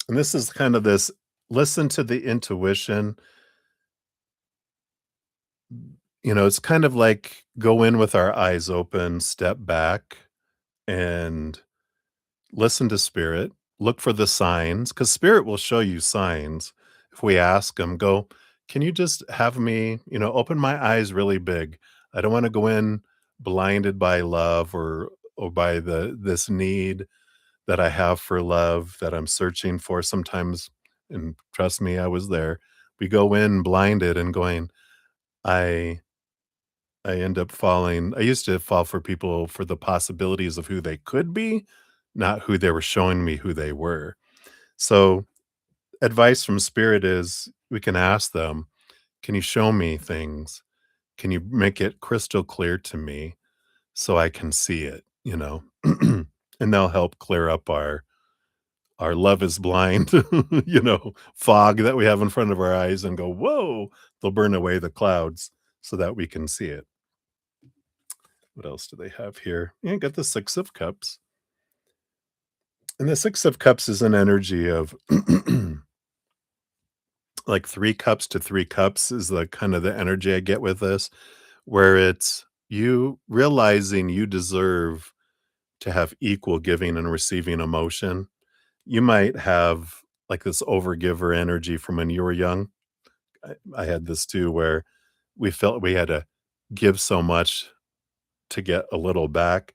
this is kind of this listen to the intuition. It's kind of like go in with our eyes open, step back, and listen to spirit. Look for the signs because spirit will show you signs. If we ask them, go, "Can you just have me, open my eyes really big? I don't want to go in blinded by love or by this need that I have for love that I'm searching for sometimes." And trust me, I was there. We go in blinded and going, I I end up falling I used to fall for people for the possibilities of who they could be, not who they were showing me who they were. So, advice from spirit is we can ask them, "Can you show me things? Can you make it crystal clear to me so I can see it?" And they'll help clear up our love is blind, fog that we have in front of our eyes and go, "Whoa." They'll burn away the clouds so that we can see it. What else do they have here? Yeah, got the 6 of Cups. And the 6 of Cups is an energy of like 3 cups to 3 cups is the kind of the energy I get with this, where it's you realizing you deserve to have equal giving and receiving emotion. You might have like this overgiver energy from when you were young. I had this too, where we felt we had to give so much to get a little back,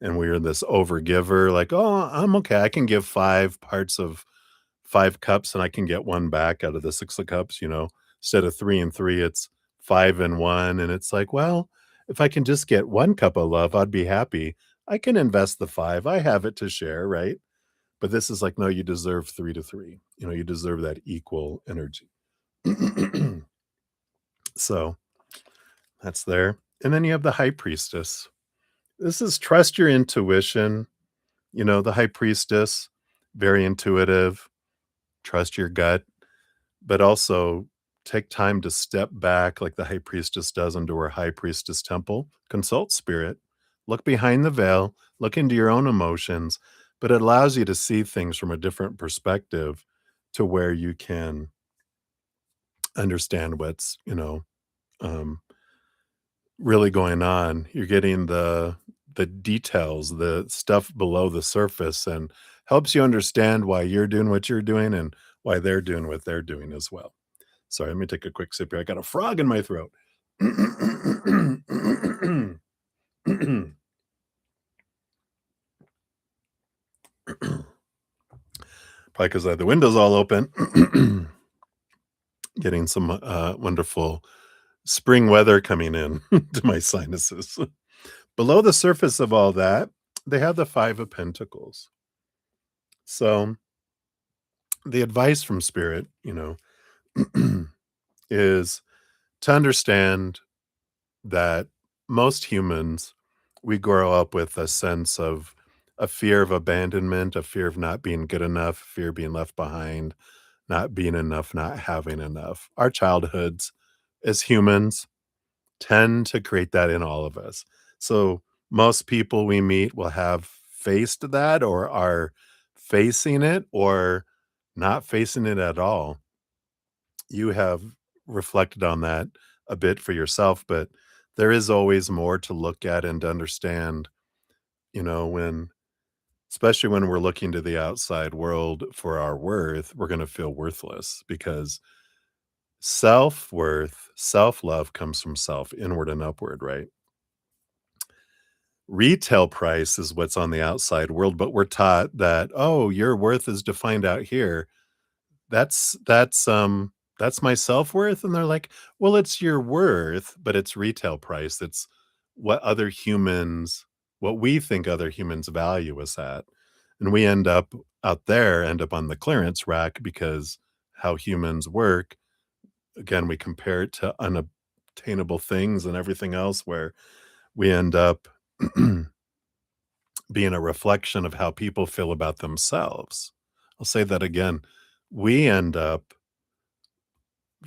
and we were this overgiver, like, "Oh, I'm okay. I can give 5 parts of 5 cups, and I can get 1 back out of the 6 of cups," you know? Instead of 3 and 3, it's 5 and 1, and it's like, "Well, if I can just get 1 cup of love, I'd be happy. I can invest the 5. I have it to share," right? But this is like, "No, you deserve 3 to 3." You know, you deserve that equal energy. So, that's there. And then you have the high priestess. This is trust your intuition. You know, the high priestess, very intuitive, trust your gut, but also take time to step back like the high priestess does into her high priestess temple. Consult spirit, look behind the veil, look into your own emotions, but it allows you to see things from a different perspective to where you can understand what's, um, really going on. You're getting the details, the stuff below the surface, and helps you understand why you're doing what you're doing and why they're doing what they're doing as well. Sorry, let me take a quick sip here. I got a frog in my throat. Probably because I had the windows all open. Getting some wonderful spring weather coming in to my sinuses. Below the surface of all that, they have the Five of Pentacles. So the advice from Spirit, is to understand that most humans, we grow up with a sense of a fear of abandonment, a fear of not being good enough, fear of being left behind, not being enough, not having enough. Our childhoods as humans tend to create that in all of us. So most people we meet will have faced that or are facing it or not facing it at all. You have reflected on that a bit for yourself, but there is always more to look at and to understand, when especially when we're looking to the outside world for our worth, we're going to feel worthless because self-worth, self-love comes from self, inward and upward, right? Retail price is what's on the outside world, but we're taught that, "Oh, your worth is defined out here." That's my self-worth? And they're like, "Well, it's your worth, but it's retail price. It's what other humans what we think other humans value us at." And we end up out there, end up on the clearance rack because how humans work, again, we compare it to unobtainable things and everything else where we end up being a reflection of how people feel about themselves. I'll say that again. We end up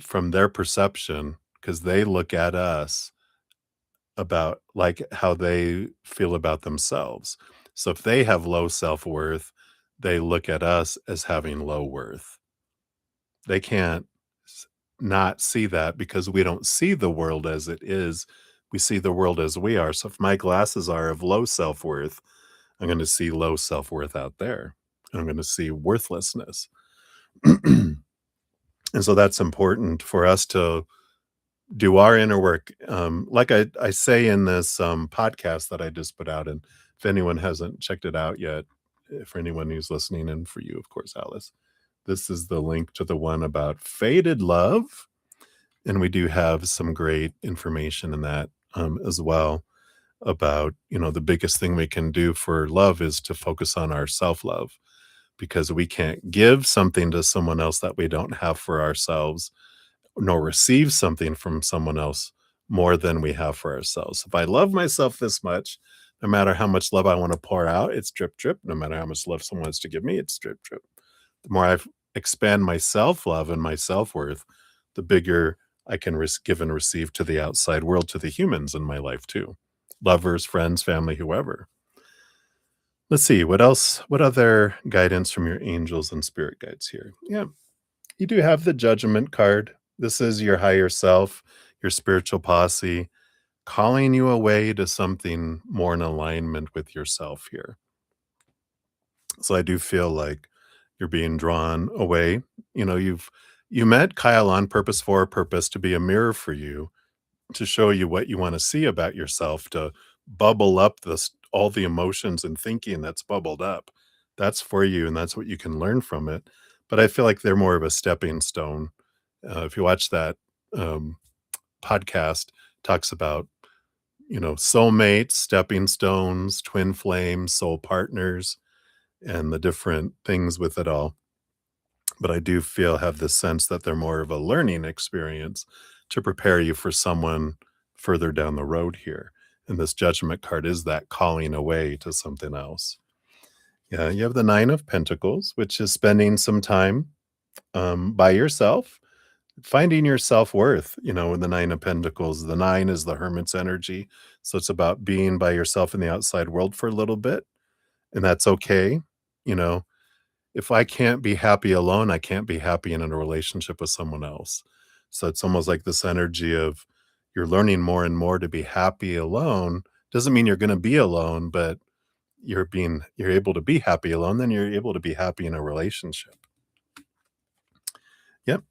from their perception because they look at us about like how they feel about themselves. So if they have low self-worth, they look at us as having low worth. They can't not see that because we don't see the world as it is. We see the world as we are. So if my glasses are of low self-worth, I'm going to see low self-worth out there. I'm going to see worthlessness. And so that's important for us to do our inner work. Like I say in this podcast that I just put out, and if anyone hasn't checked it out yet, for anyone who's listening, and for you, of course, Alice, this is the link to the one about faded love. And we do have some great information in that as well about, the biggest thing we can do for love is to focus on our self love because we can't give something to someone else that we don't have for ourselves nor receive something from someone else more than we have for ourselves. If I love myself this much, no matter how much love I want to pour out, it's drip, drip. No matter how much love someone wants to give me, it's drip, drip. The more I expand my self love and my self worth, the bigger I can give and receive to the outside world, to the humans in my life too, lovers, friends, family, whoever. Let's see what else. What other guidance from your angels and spirit guides here? Yeah, you do have the judgment card. This is your higher self, your spiritual posse, calling you away to something more in alignment with yourself here. So I do feel like you're being drawn away. You met Kyle on purpose for a purpose to be a mirror for you, to show you what you wanna see about yourself, to bubble up this all the emotions and thinking that's bubbled up. That's for you, and that's what you can learn from it. But I feel like they're more of a stepping stone. If you watch that, um, podcast, talks about, soulmates, stepping stones, twin flames, soul partners, and the different things with it all. But I do feel have this sense that they're more of a learning experience to prepare you for someone further down the road here. And this judgment card is that calling away to something else. Yeah, you have the Nine of Pentacles, which is spending some time by yourself, finding your self worth. In the Nine of Pentacles, the nine is the hermit's energy. So it's about being by yourself in the outside world for a little bit. And that's okay. You know, if I can't be happy alone, I can't be happy in a relationship with someone else. So it's almost like this energy of you're learning more and more to be happy alone. Doesn't mean you're going to be alone, but you're able to be happy alone, then you're able to be happy in a relationship. Yep.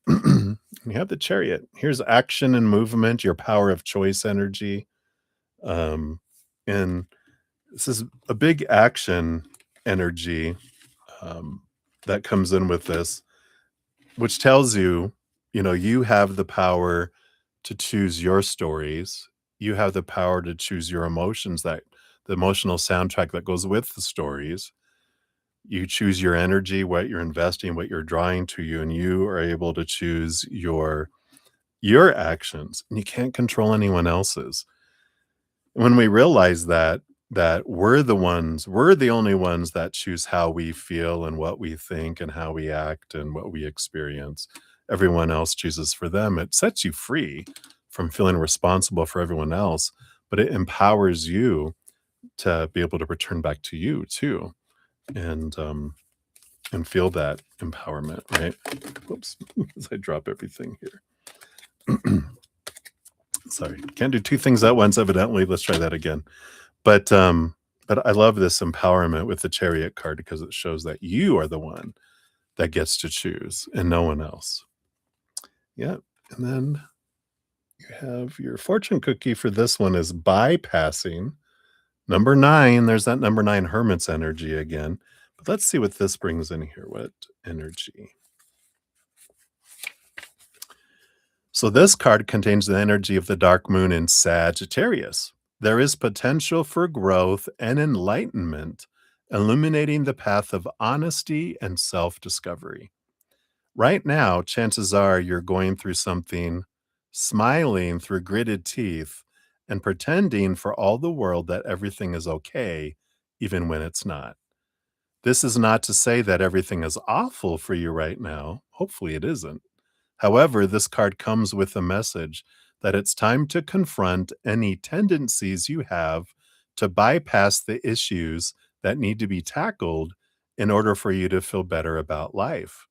You have the Chariot. Here's action and movement, your power of choice energy. And this is a big action energy um, that comes in with this, which tells you, you have the power to choose your stories. You have the power to choose your emotions, that the emotional soundtrack that goes with the stories. You choose your energy, what you're investing, what you're drawing to you, and you are able to choose your actions. And you can't control anyone else's. When we realize that we're the only ones that choose how we feel and what we think and how we act and what we experience. Everyone else chooses for them. It sets you free from feeling responsible for everyone else, but it empowers you to be able to return back to you too, and feel that empowerment, right? Whoops, as I drop everything here. Sorry, can't do two things at once, evidently. Let's try that again. But I love this empowerment with the Chariot card because it shows that you are the one that gets to choose and no one else. Yeah. And then you have your fortune cookie for this one is bypassing. Number 9, there's that number 9 hermit's energy again. But let's see what this brings in here. What energy? So this card contains the energy of the dark moon in Sagittarius. There is potential for growth and enlightenment, illuminating the path of honesty and self-discovery. Right now, chances are you're going through something, smiling through gritted teeth, and pretending for all the world that everything is okay, even when it's not. This is not to say that everything is awful for you right now. Hopefully, it isn't. However, this card comes with a message that it's time to confront any tendencies you have to bypass the issues that need to be tackled in order for you to feel better about life.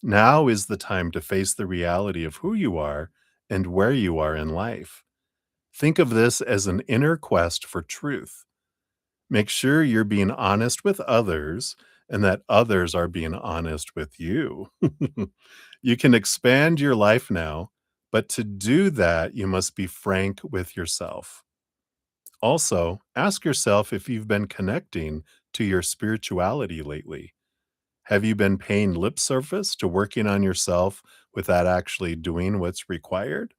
Now is the time to face the reality of who you are and where you are in life. Think of this as an inner quest for truth. Make sure you're being honest with others and that others are being honest with you. You can expand your life now, but to do that, you must be frank with yourself. Also, ask yourself if you've been connecting to your spirituality lately. Have you been paying lip service to working on yourself without actually doing what's required?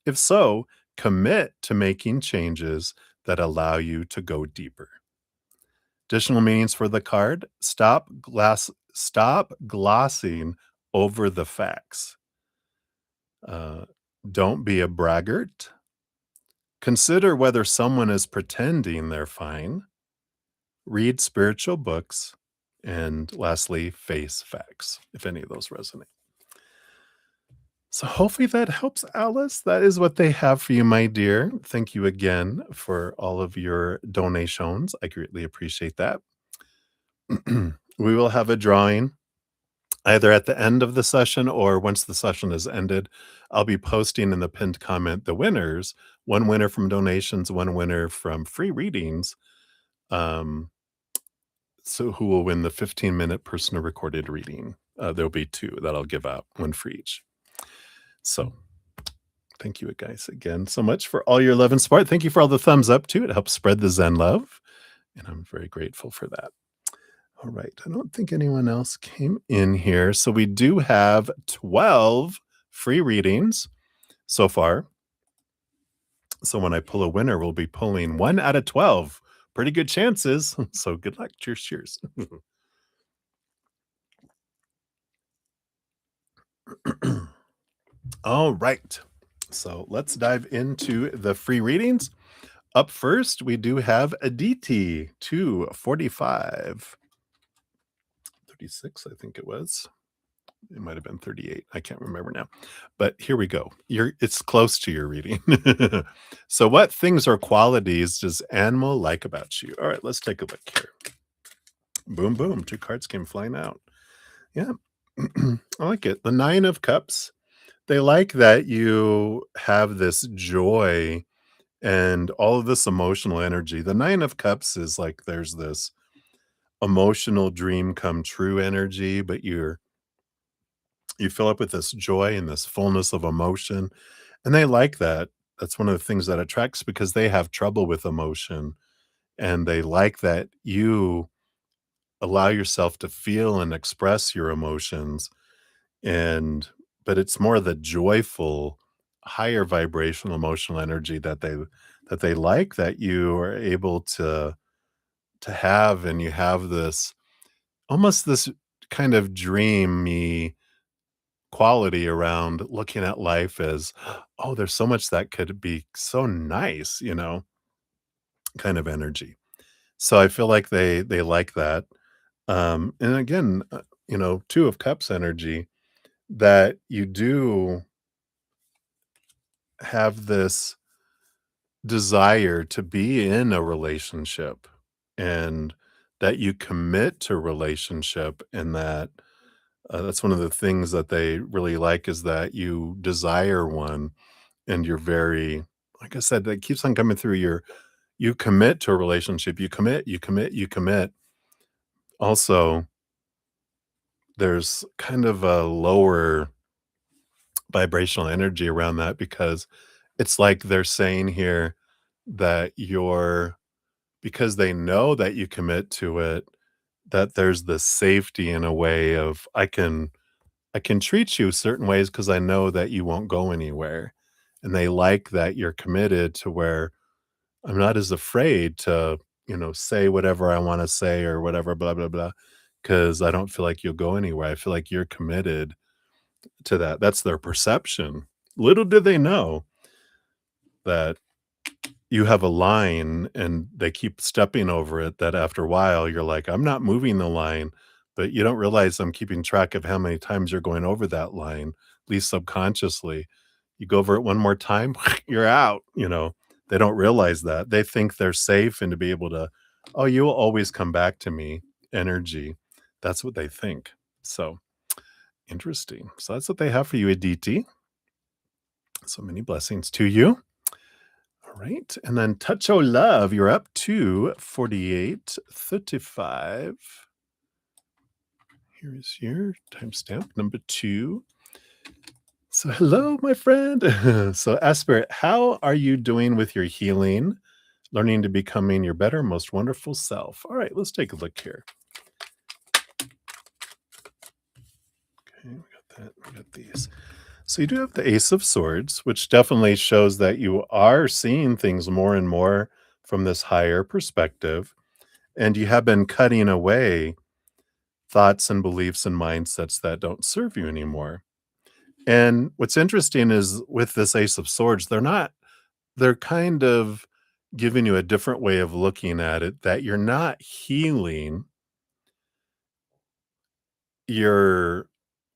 If so, commit to making changes that allow you to go deeper. Additional meanings for the card: stop glossing over the facts. Uh, don't be a braggart. Consider whether someone is pretending they're fine. Read spiritual books. And lastly, face facts, if any of those resonate. So hopefully that helps, Alice. That is what they have for you, my dear. Thank you again for all of your donations. I greatly appreciate that. We will have a drawing either at the end of the session or once the session is ended. I'll be posting in the pinned comment the winners, one winner from donations, one winner from free readings. Um, So who will win the 15-minute personal recorded reading? There'll be 2 that I'll give out, 1 for each. So, thank you guys again so much for all your love and support. Thank you for all the thumbs up too. It helps spread the Zen love, and I'm very grateful for that. All right. I don't think anyone else came in here. So we do have 12 free readings so far. So when I pull a winner, we'll be pulling 1 out of 12. Pretty good chances. So good luck. Cheers, cheers. All right. So let's dive into the free readings. Up first, we do have Aditi 245. 36, I think it was. It might have been 38. I can't remember now. But here we go. It's close to your reading. So what things or qualities does animal like about you? All right, let's take a look here. Boom, boom. 2 cards came flying out. Yeah. I like it. The 9 of cups. They like that you have this joy and all of this emotional energy. The 9 of cups is like there's this emotional dream come true energy, but you fill up with this joy and this fullness of emotion, and they like that. That's one of the things that attracts because they have trouble with emotion, and they like that you allow yourself to feel and express your emotions, and but it's more the joyful, higher vibrational emotional energy that they like that you are able to have, and you have this almost this kind of dreamy quality around looking at life as, "Oh, there's so much that could be so nice," kind of energy. So I feel like they like that. And again, 2 of cups energy that you do have this desire to be in a relationship and that you commit to relationship and that that's one of the things that they really like is that you desire one and you're very like I said, that keeps on coming through you commit to a relationship, you commit, you commit, you commit. Also, there's kind of a lower vibrational energy around that because it's like they're saying here that you're because they know that you commit to it, that there's this safety in a way of I can treat you certain ways because I know that you won't go anywhere. And they like that you're committed to where I'm not as afraid to, say whatever I want to say or whatever, blah, blah, blah, because I don't feel like you'll go anywhere. I feel like you're committed to that. That's their perception. Little do they know that you have a line and they keep stepping over it that after a while you're like, I'm not moving the line, but you don't realize I'm keeping track of how many times you're going over that line, at least subconsciously. You go over it one more time, you're out. They don't realize that. They think they're safe and to be able to, oh, you'll always come back to me energy. That's what they think. So interesting. So that's what they have for you, Aditi. So many blessings to you. All right. And then Touch O Love, you're up to 4835. Here is your timestamp number 2. So, hello, my friend. So, Asper, how are you doing with your healing, learning to becoming your better, most wonderful self? All right, let's take a look here. Okay, we got that. We got these. So you do have the Ace of Swords, which definitely shows that you are seeing things more and more from this higher perspective, and you have been cutting away thoughts and beliefs and mindsets that don't serve you anymore. And what's interesting is with this Ace of Swords, they're kind of giving you a different way of looking at it that you're not healing, you're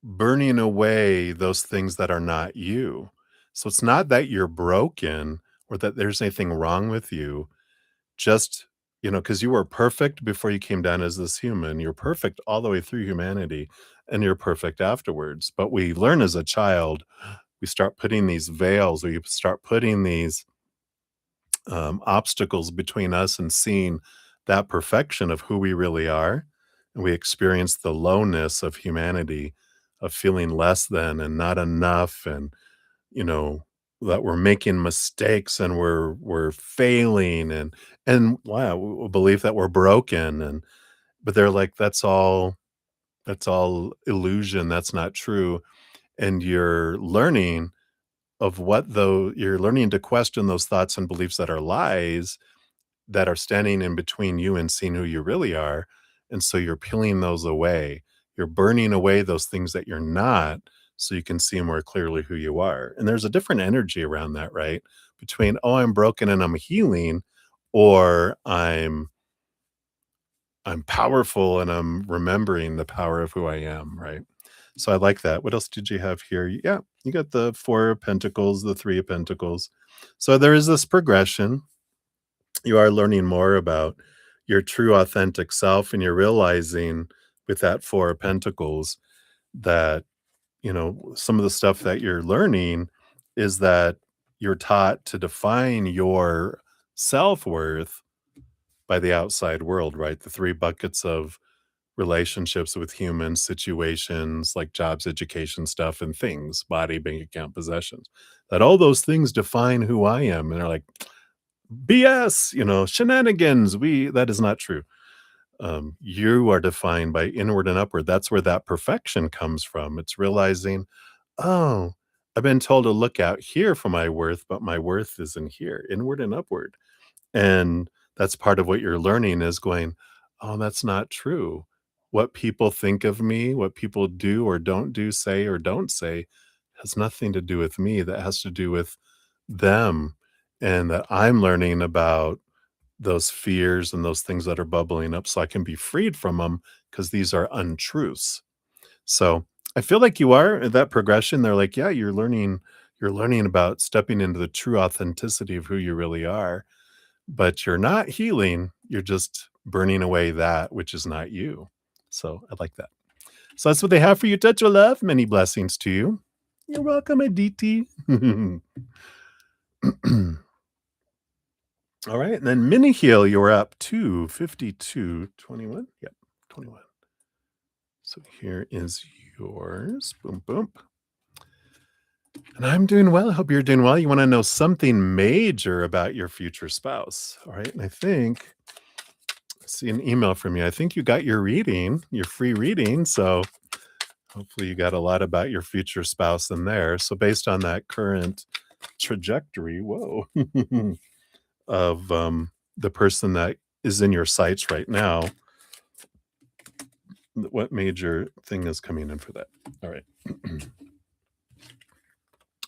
burning away those things that are not you. So it's not that you're broken or that there's anything wrong with you. Just, because you were perfect before you came down as this human. You're perfect all the way through humanity and you're perfect afterwards. But we learn as a child, we start putting these veils, we start putting these obstacles between us and seeing that perfection of who we really are, and we experience the lowness of humanity, of feeling less than and not enough, and you know that we're making mistakes and we're failing, and wow, we believe that we're broken, and but they're like that's all illusion, that's not true, and you're learning to question those thoughts and beliefs that are lies, that are standing in between you and seeing who you really are, and so you're peeling those away. You're burning away those things that you're not, so you can see more clearly who you are, and there's a different energy around that, right? Between, "Oh, I'm broken and I'm healing," or I'm powerful and I'm remembering the power of who I am, right? So I like that. What else did you have here? Yeah, you got the 4 of Pentacles, the 3 of Pentacles. So there is this progression. You are learning more about your true authentic self, and you're realizing with that 4 of Pentacles that, some of the stuff that you're learning is that you're taught to define your self-worth by the outside world, right? The 3 buckets of relationships with humans, situations like jobs, education stuff, and things, body, bank account, possessions. That all those things define who I am. And they're like, BS, shenanigans. That is not true. You are defined by inward and upward. That's where that perfection comes from. It's realizing, oh, I've been told to look out here for my worth, but my worth is in here, inward and upward. And that's part of what you're learning is going, "Oh, that's not true. What people think of me, what people do or don't do, say or don't say, has nothing to do with me. That has to do with them." And that I'm learning about those fears and those things that are bubbling up so I can be freed from them because these are untruths. So, I feel like you are at that progression. They're like, "Yeah, you're learning about stepping into the true authenticity of who you really are." But you're not healing, you're just burning away that which is not you. So, I like that. So, that's what they have for you, touch of love. Many blessings to you. You're welcome, Aditi. All right, and then mini heal, you're up to 5221. Yep, 21. So, here is yours. Boom, boom. And I'm doing well. I hope you're doing well. You wanna know something major about your future spouse. All right, and see an email from you. I think you got your reading, your free reading. So hopefully you got a lot about your future spouse in there. So based on that current trajectory, whoa, of the person that is in your sights right now, what major thing is coming in for that? All right.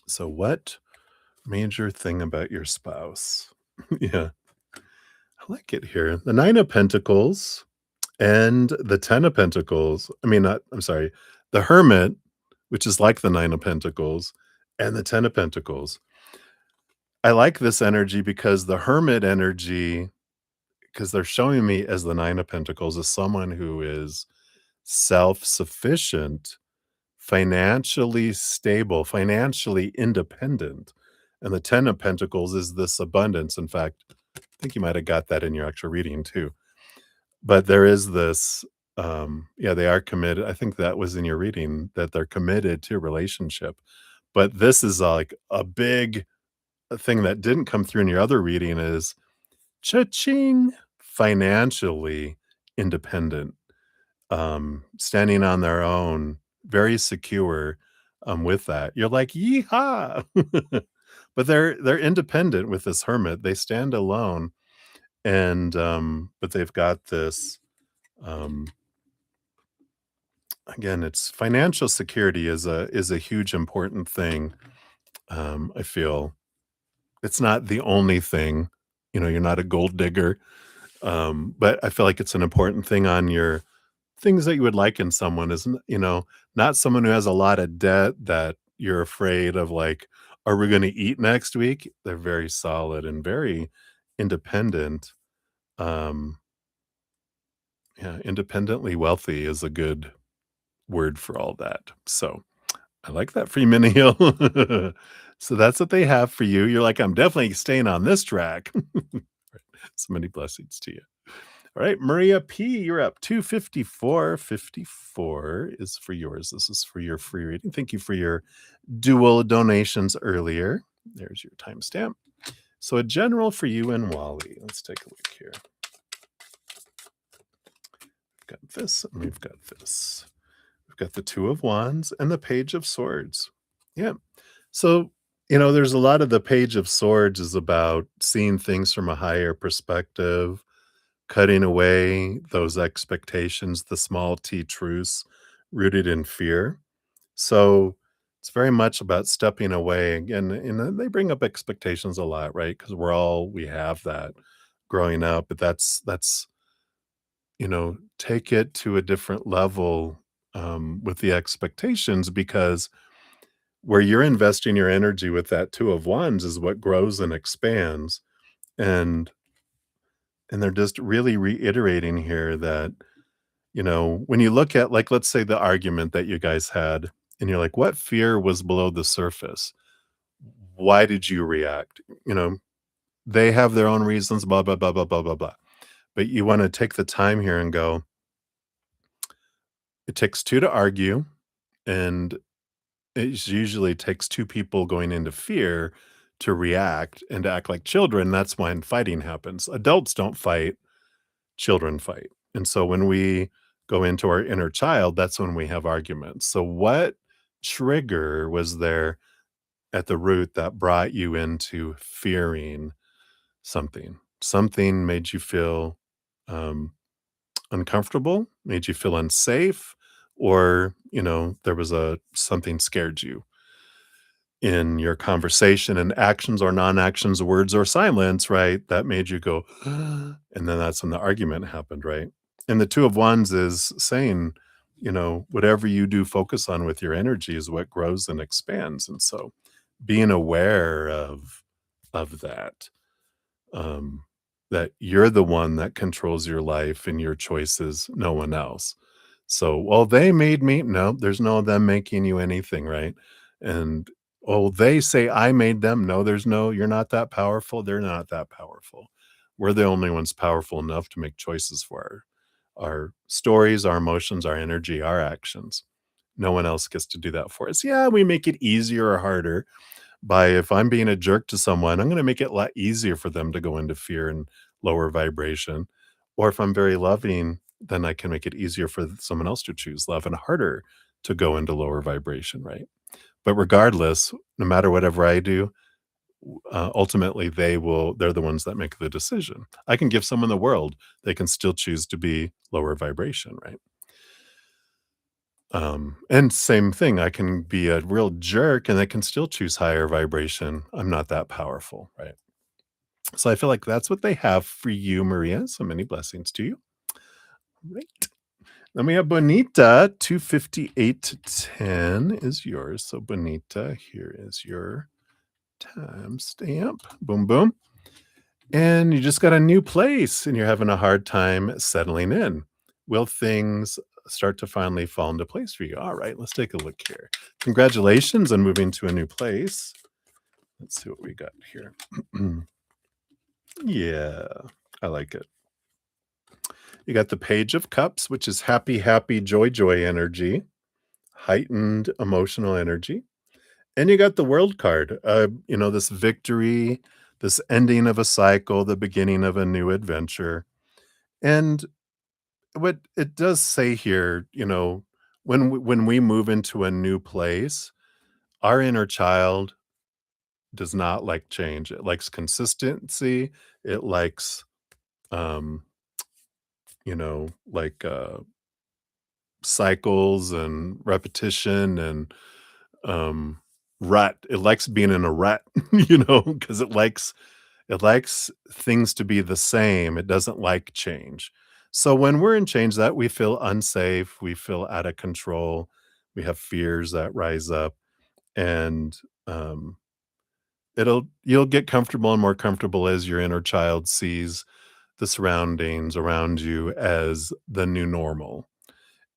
So what major thing about your spouse? Yeah, I like it here. The 9 of Pentacles and the 10 of Pentacles. I mean, not, I'm sorry, the Hermit, which is like the 9 of Pentacles, and the 10 of Pentacles. I like this energy because the Hermit energy, because they're showing me as the 9 of Pentacles as someone who is self-sufficient, financially stable, financially independent. And the 10 of Pentacles is this abundance. In fact, I think you might have got that in your actual reading too. But there is this, yeah, they are committed. I think that was in your reading that they're committed to a relationship. But this is like a big thing that didn't come through in your other reading is cha-ching, financially independent, standing on their own, very secure, with that. You're like, "Yeehaw!" But they're independent with this hermit. They stand alone, and, but they've got this, um again, it's financial security is a huge important thing. I feel it's not the only thing, you're not a gold digger, but I feel like it's an important thing on your things that you would like in someone is, not someone who has a lot of debt that you're afraid of, like, "Are we gonna eat next week?" They're very solid and very independent. Um, yeah, independently wealthy is a good word for all that. So, I like that for you, Mini Hill. So that's what they have for you. You're like, "I'm definitely staying on this track." So many blessings to you. All right, Maria P, you're up. 254.54 is for yours. This is for your free reading. Thank you for your dual donations earlier. There's your timestamp. So a general for you and Wally. Let's take a look here. We've got this and we've got this. We've got the Two of Wands and the Page of Swords. Yeah. So, there's a lot of the Page of Swords is about seeing things from a higher perspective, cutting away those expectations, the small t truths rooted in fear. So it's very much about stepping away again. And they bring up expectations a lot, right? Because we have that growing up, but that's, take it to a different level with the expectations because where you're investing your energy with that Two of Wands is what grows and expands. And and they're just really reiterating here that, when you look at, like, let's say the argument that you guys had, and you're like, what fear was below the surface? Why did you react? They have their own reasons, blah, blah, blah, blah, blah, blah, blah. But you want to take the time here and go, it takes two to argue, and it usually takes two people going into fear to react and to act like children. That's when fighting happens. Adults don't fight, children fight. And so when we go into our inner child, that's when we have arguments. So what trigger was there at the root that brought you into fearing something? Something made you feel um, uncomfortable, made you feel unsafe, or there was a something scared you in your conversation and actions or non-actions, words or silence, right? That made you go, and then that's when the argument happened, right? And the Two of Wands is saying, whatever you do focus on with your energy is what grows and expands. And so being aware of that, um, that you're the one that controls your life and your choices, no one else. So, well, they made me. No, there's no them making you anything, right? And oh, they say I made them. No, there's no, you're not that powerful. They're not that powerful. We're the only ones powerful enough to make choices for our stories, our emotions, our energy, our actions. No one else gets to do that for us. Yeah, we make it easier or harder by if I'm being a jerk to someone, I'm gonna make it a lot easier for them to go into fear and lower vibration. Or if I'm very loving, then I can make it easier for someone else to choose love and harder to go into lower vibration, right? But regardless, no matter whatever I do, ultimately they're the ones that make the decision. I can give someone the world, they can still choose to be lower vibration, right? And same thing, I can be a real jerk and I can still choose higher vibration. I'm not that powerful, right? So I feel like that's what they have for you, Maria. So many blessings to you. Right. Then we have Bonita, 258 to 10 is yours. So Bonita, here is your timestamp. Boom, boom. And you just got a new place and you're having a hard time settling in. Will things start to finally fall into place for you? All right, let's take a look here. Congratulations on moving to a new place. Let's see what we got here. Yeah, I like it. You got the Page of Cups, which is happy, happy, joy, joy energy, heightened emotional energy. And you got the World card, this victory, this ending of a cycle, the beginning of a new adventure. And what it does say here, when we move into a new place, our inner child does not like change. It likes consistency. It likes, um, like cycles and repetition and um, rut. It likes being in a rut, because it likes things to be the same. It doesn't like change. So when we're in change that we feel unsafe, we feel out of control, we have fears that rise up and um you'll get comfortable and more comfortable as your inner child sees the surroundings around you as the new normal.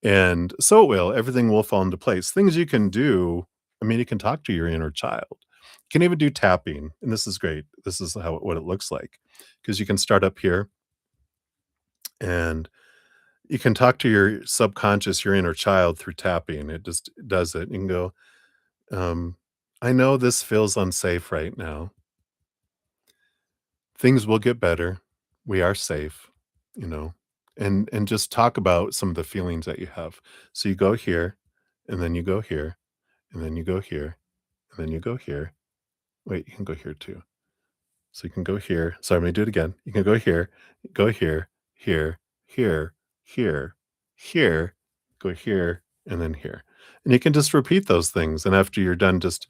And so it will, everything will fall into place. Things you can do, I mean, you can talk to your inner child. You can even do tapping, and this is great. This is what it looks like, because you can start up here And you can talk to your subconscious, your inner child through tapping. It just does it. You can go, um, I know this feels unsafe right now. Things will get better. We are safe, you know, and just talk about some of the feelings that you have. So you go here, and then you go here, and then you go here, and then you go here. Wait, you can go here too. So you can go here. Sorry, I'm gonna do it again. You can go here, here, here, here, here, go here, and then here. And you can just repeat those things. And after you're done, just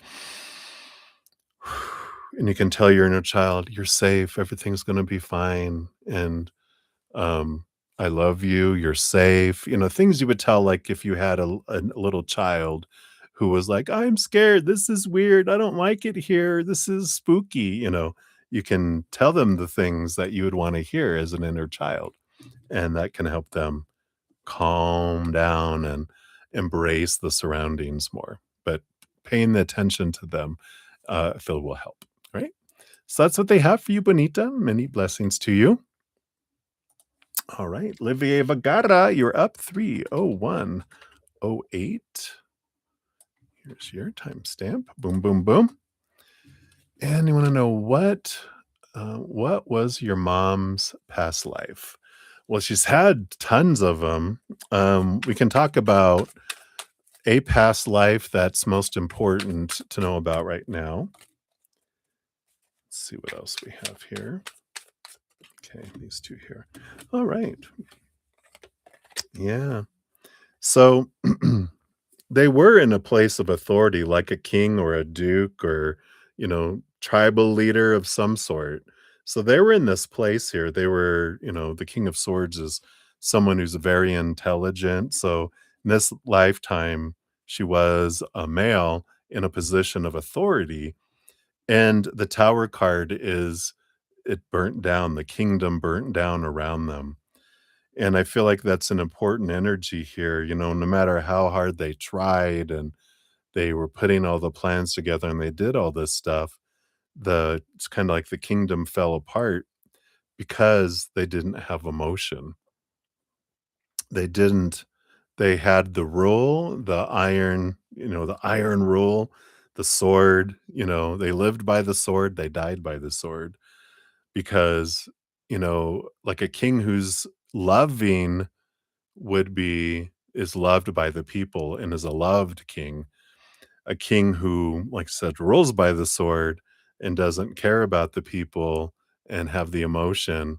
and you can tell your inner child, you're safe, everything's gonna be fine. And um, I love you, you're safe. You know, things you would tell like if you had a little child who was like, I'm scared, this is weird, I don't like it here, this is spooky, you know. You can tell them the things that you would want to hear as an inner child, and that can help them calm down and embrace the surroundings more. But paying the attention to them, I feel will help, right? So that's what they have for you, Bonita. Many blessings to you. All right, Olivier Vagara, you're up 30108. Here's your timestamp. Boom, boom, boom. And you want to know what was your mom's past life? Well, she's had tons of them. We can talk about a past life that's most important to know about right now. Let's see what else we have here. Okay, these two here. All right. Yeah. So they were in a place of authority like a king or a duke or, tribal leader of some sort. So they were in this place here. They were, the king of swords is someone who's very intelligent. So in this lifetime, she was a male in a position of authority. And the tower card is it burnt down, the kingdom burnt down around them. And I feel like that's an important energy here, no matter how hard they tried and they were putting all the plans together and they did all this stuff, it's kinda like the kingdom fell apart because they didn't have emotion. They didn't they had the rule, the iron rule, the sword, they lived by the sword, they died by the sword because, like a king who's loving would be is loved by the people and is a loved king. A king who, like I said, rules by the sword and doesn't care about the people and have the emotion,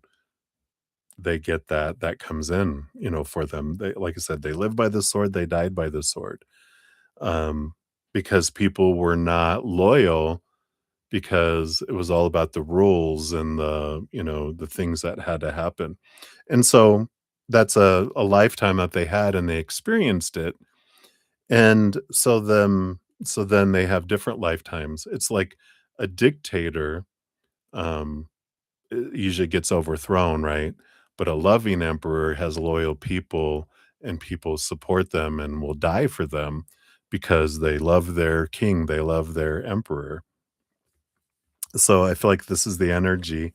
they get that comes in, for them. They, like I said, they live by the sword, they died by the sword. Um, because people were not loyal because it was all about the rules and the things that had to happen. And so that's a lifetime that they had and they experienced it. And so then they have different lifetimes. It's like a dictator um usually gets overthrown, right? But a loving emperor has loyal people and people support them and will die for them because they love their king, they love their emperor. So I feel like this is the energy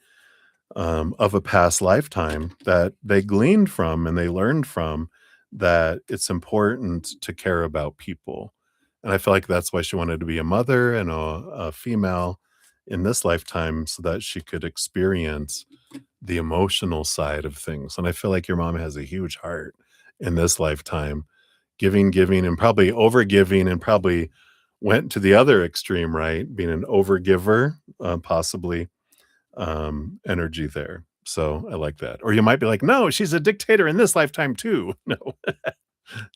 of a past lifetime that they gleaned from and they learned from, that it's important to care about people. And I feel like that's why she wanted to be a mother and a female in this lifetime so that she could experience the emotional side of things. And I feel like your mom has a huge heart in this lifetime, giving, giving, and probably over giving, and probably went to the other extreme, right? Being an overgiver, possibly energy there. So I like that. Or you might be like, no, she's a dictator in this lifetime too. No,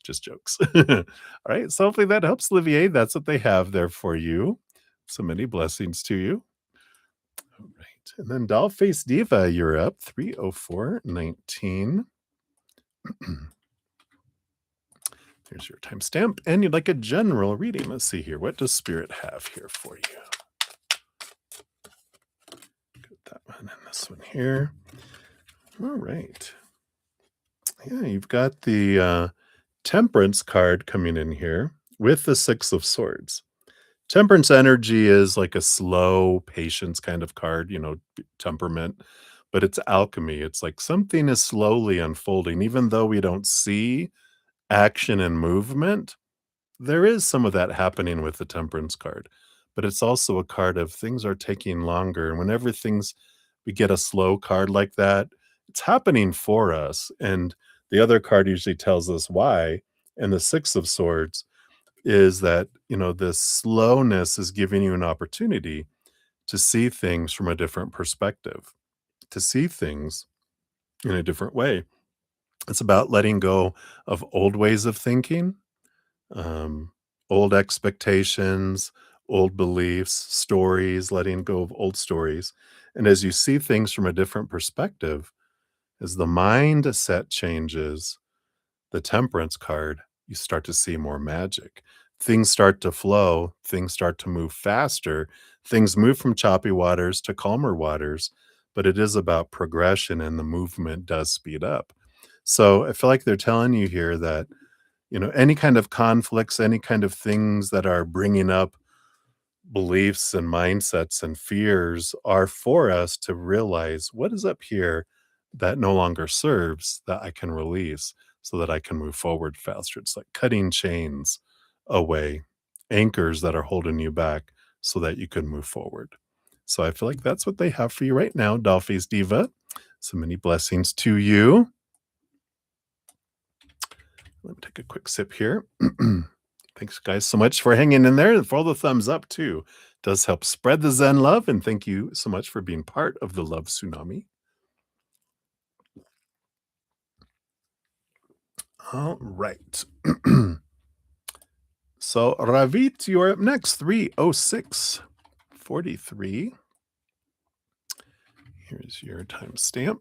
just jokes. All right. So hopefully that helps, Olivier. That's what they have there for you. So many blessings to you. All right. And then Dollface Diva, you're up 30419. Here's your timestamp. And you'd like a general reading. Let's see here. What does Spirit have here for you? Put that one and this one here. All right. Yeah, you've got the Temperance card coming in here with the Six of Swords. Temperance energy is like a slow patience kind of card, temperament. but it's alchemy. It's like something is slowly unfolding, even though we don't see action and movement. There is some of that happening with the Temperance card, but it's also a card of things are taking longer. And whenever things we get a slow card like that, it's happening for us. And the other card usually tells us why. And the Six of Swords is that, this slowness is giving you an opportunity to see things from a different perspective, to see things in a different way. It's about letting go of old ways of thinking, um, old expectations, old beliefs, stories, letting go of old stories. And as you see things from a different perspective, as the mindset changes, the Temperance card, you start to see more magic. Things start to flow, things start to move faster, things move from choppy waters to calmer waters, but it is about progression and the movement does speed up. So I feel like they're telling you here that, any kind of conflicts, any kind of things that are bringing up beliefs and mindsets and fears are for us to realize what is up here that no longer serves that I can release so that I can move forward faster. It's like cutting chains away, anchors that are holding you back so that you can move forward. So I feel like that's what they have for you right now, Dollface Diva. So many blessings to you. Let me take a quick sip here. Thanks, guys, so much for hanging in there and for all the thumbs up, too. Does help spread the Zen love. And thank you so much for being part of the love tsunami. All right. So, Ravit, you're up next. 30643. Here's your timestamp.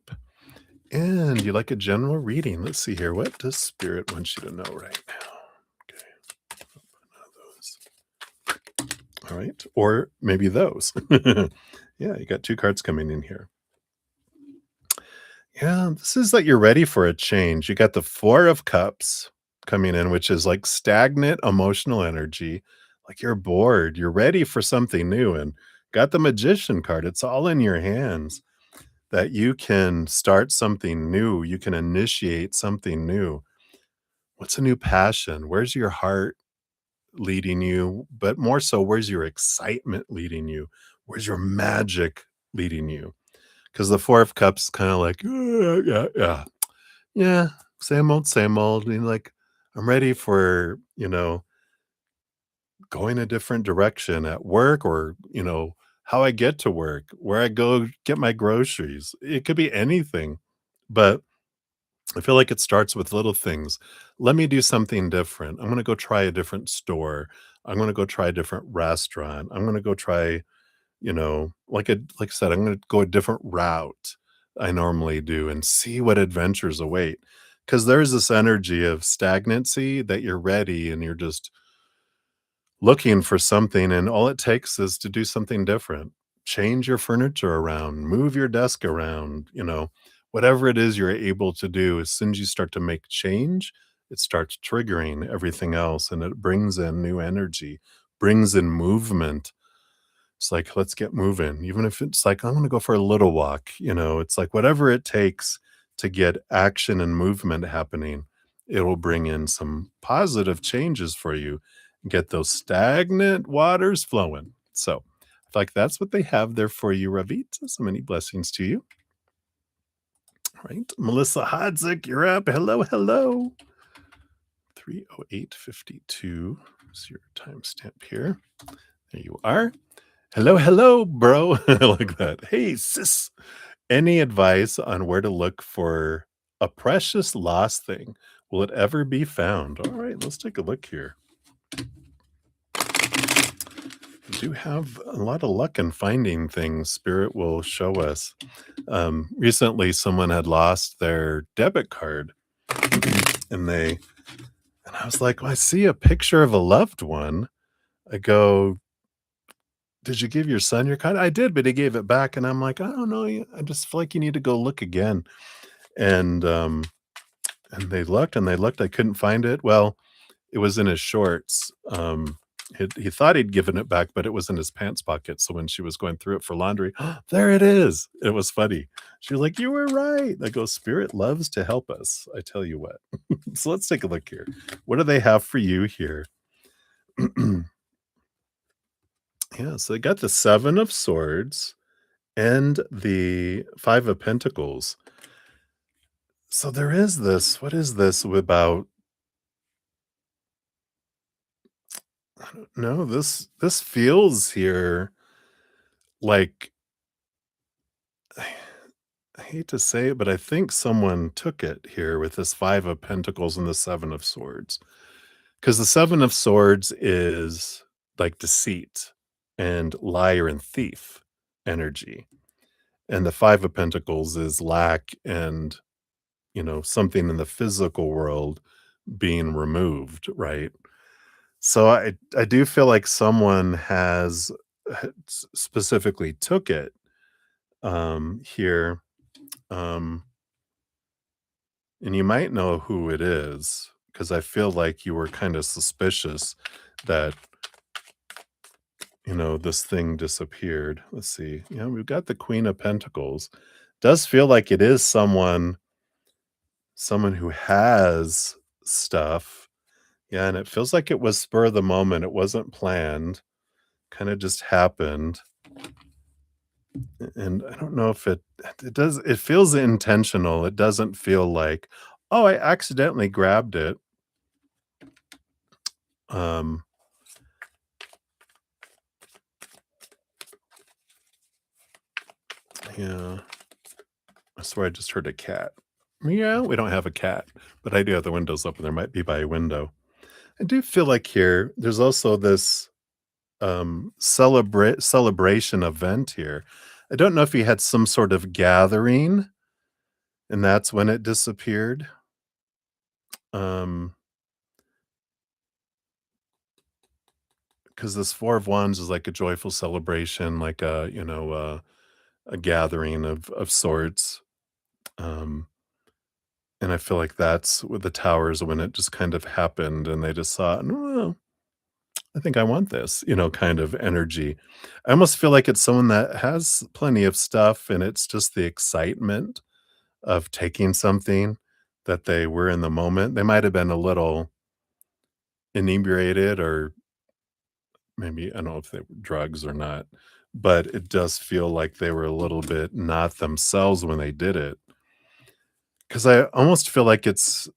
And you like a general reading. Let's see here. What does Spirit want you to know right now? Okay. All right. Or maybe those. Yeah, you got two cards coming in here. Yeah, this is that you're ready for a change. You got the Four of Cups coming in, which is like stagnant emotional energy. Like you're bored, you're ready for something new, and got the Magician card. It's all in your hands that you can start something new. You can initiate something new. What's a new passion? Where's your heart leading you? But more so, where's your excitement leading you? Where's your magic leading you? Because the Four of Cups kind of like, yeah, yeah, yeah, same old. And like, I'm ready for, going a different direction at work or, how I get to work, where I go get my groceries. It could be anything. But I feel like it starts with little things. Let me do something different. I'm going to go try a different store. I'm going to go try a different restaurant. I'm going to go try, like I said, I'm going to go a different route I normally do and see what adventures await. Because there's this energy of stagnancy that you're ready and you're just looking for something, and all it takes is to do something different. Change your furniture around, move your desk around, whatever it is you're able to do. As soon as you start to make change, it starts triggering everything else and it brings in new energy, brings in movement. It's like, let's get moving. Even if it's like, I'm going to go for a little walk, it's like whatever it takes to get action and movement happening, it will bring in some positive changes for you and get those stagnant waters flowing. So I feel like that's what they have there for you, Ravit. So many blessings to you. All right. Melissa Hodzik, you're up. Hello, hello. 30852 is your timestamp here. There you are. Hello, hello, bro. I like that. Hey, sis. Any advice on where to look for a precious lost thing? Will it ever be found? All right, let's take a look here. We do have a lot of luck in finding things. Spirit will show us. Recently, someone had lost their debit card, and I was like, well, I see a picture of a loved one. I go, did you give your son your card? I did, but he gave it back. And I'm like, I don't know. I just feel like you need to go look again. And they looked and they looked. I couldn't find it. Well, it was in his shorts. He thought he'd given it back, but it was in his pants pocket, so when she was going through it for laundry, "There it is." It was funny. She was like, "You were right." I go, "Spirit loves to help us, I tell you what." So let's take a look here. What do they have for you here? Yeah, so they got the 7 of swords and the 5 of pentacles. So there is this, what is this about, I don't know, this feels here like, I hate to say it, but I think someone took it here with this 5 of pentacles and the 7 of swords. Because the 7 of swords is like deceit and liar and thief energy. And the 5 of pentacles is lack and, something in the physical world being removed, right? So I do feel like someone specifically took it here. Um And you might know who it is, because I feel like you were kind of suspicious that, this thing disappeared. Let's see. Yeah, we've got the Queen of Pentacles. Does feel like it is someone who has stuff. Yeah, and it feels like it was spur of the moment. It wasn't planned. Kind of just happened. And I don't know if it feels intentional. It doesn't feel like, oh, I accidentally grabbed it. Um Yeah. I swear I just heard a cat. Yeah, we don't have a cat, but I do have the windows open. There might be by a window. I do feel like here, there's also this celebration event here. I don't know if he had some sort of gathering and that's when it disappeared. Um, because this Four of Wands is like a joyful celebration, like a gathering of sorts. Um, And I feel like that's with the towers when it just kind of happened and they just thought, "Well, I think I want this," kind of energy. I almost feel like it's someone that has plenty of stuff and it's just the excitement of taking something that they were in the moment. They might have been a little inebriated or maybe I don't know if they were drugs or not, but it does feel like they were a little bit not themselves when they did it. Because I almost feel like it's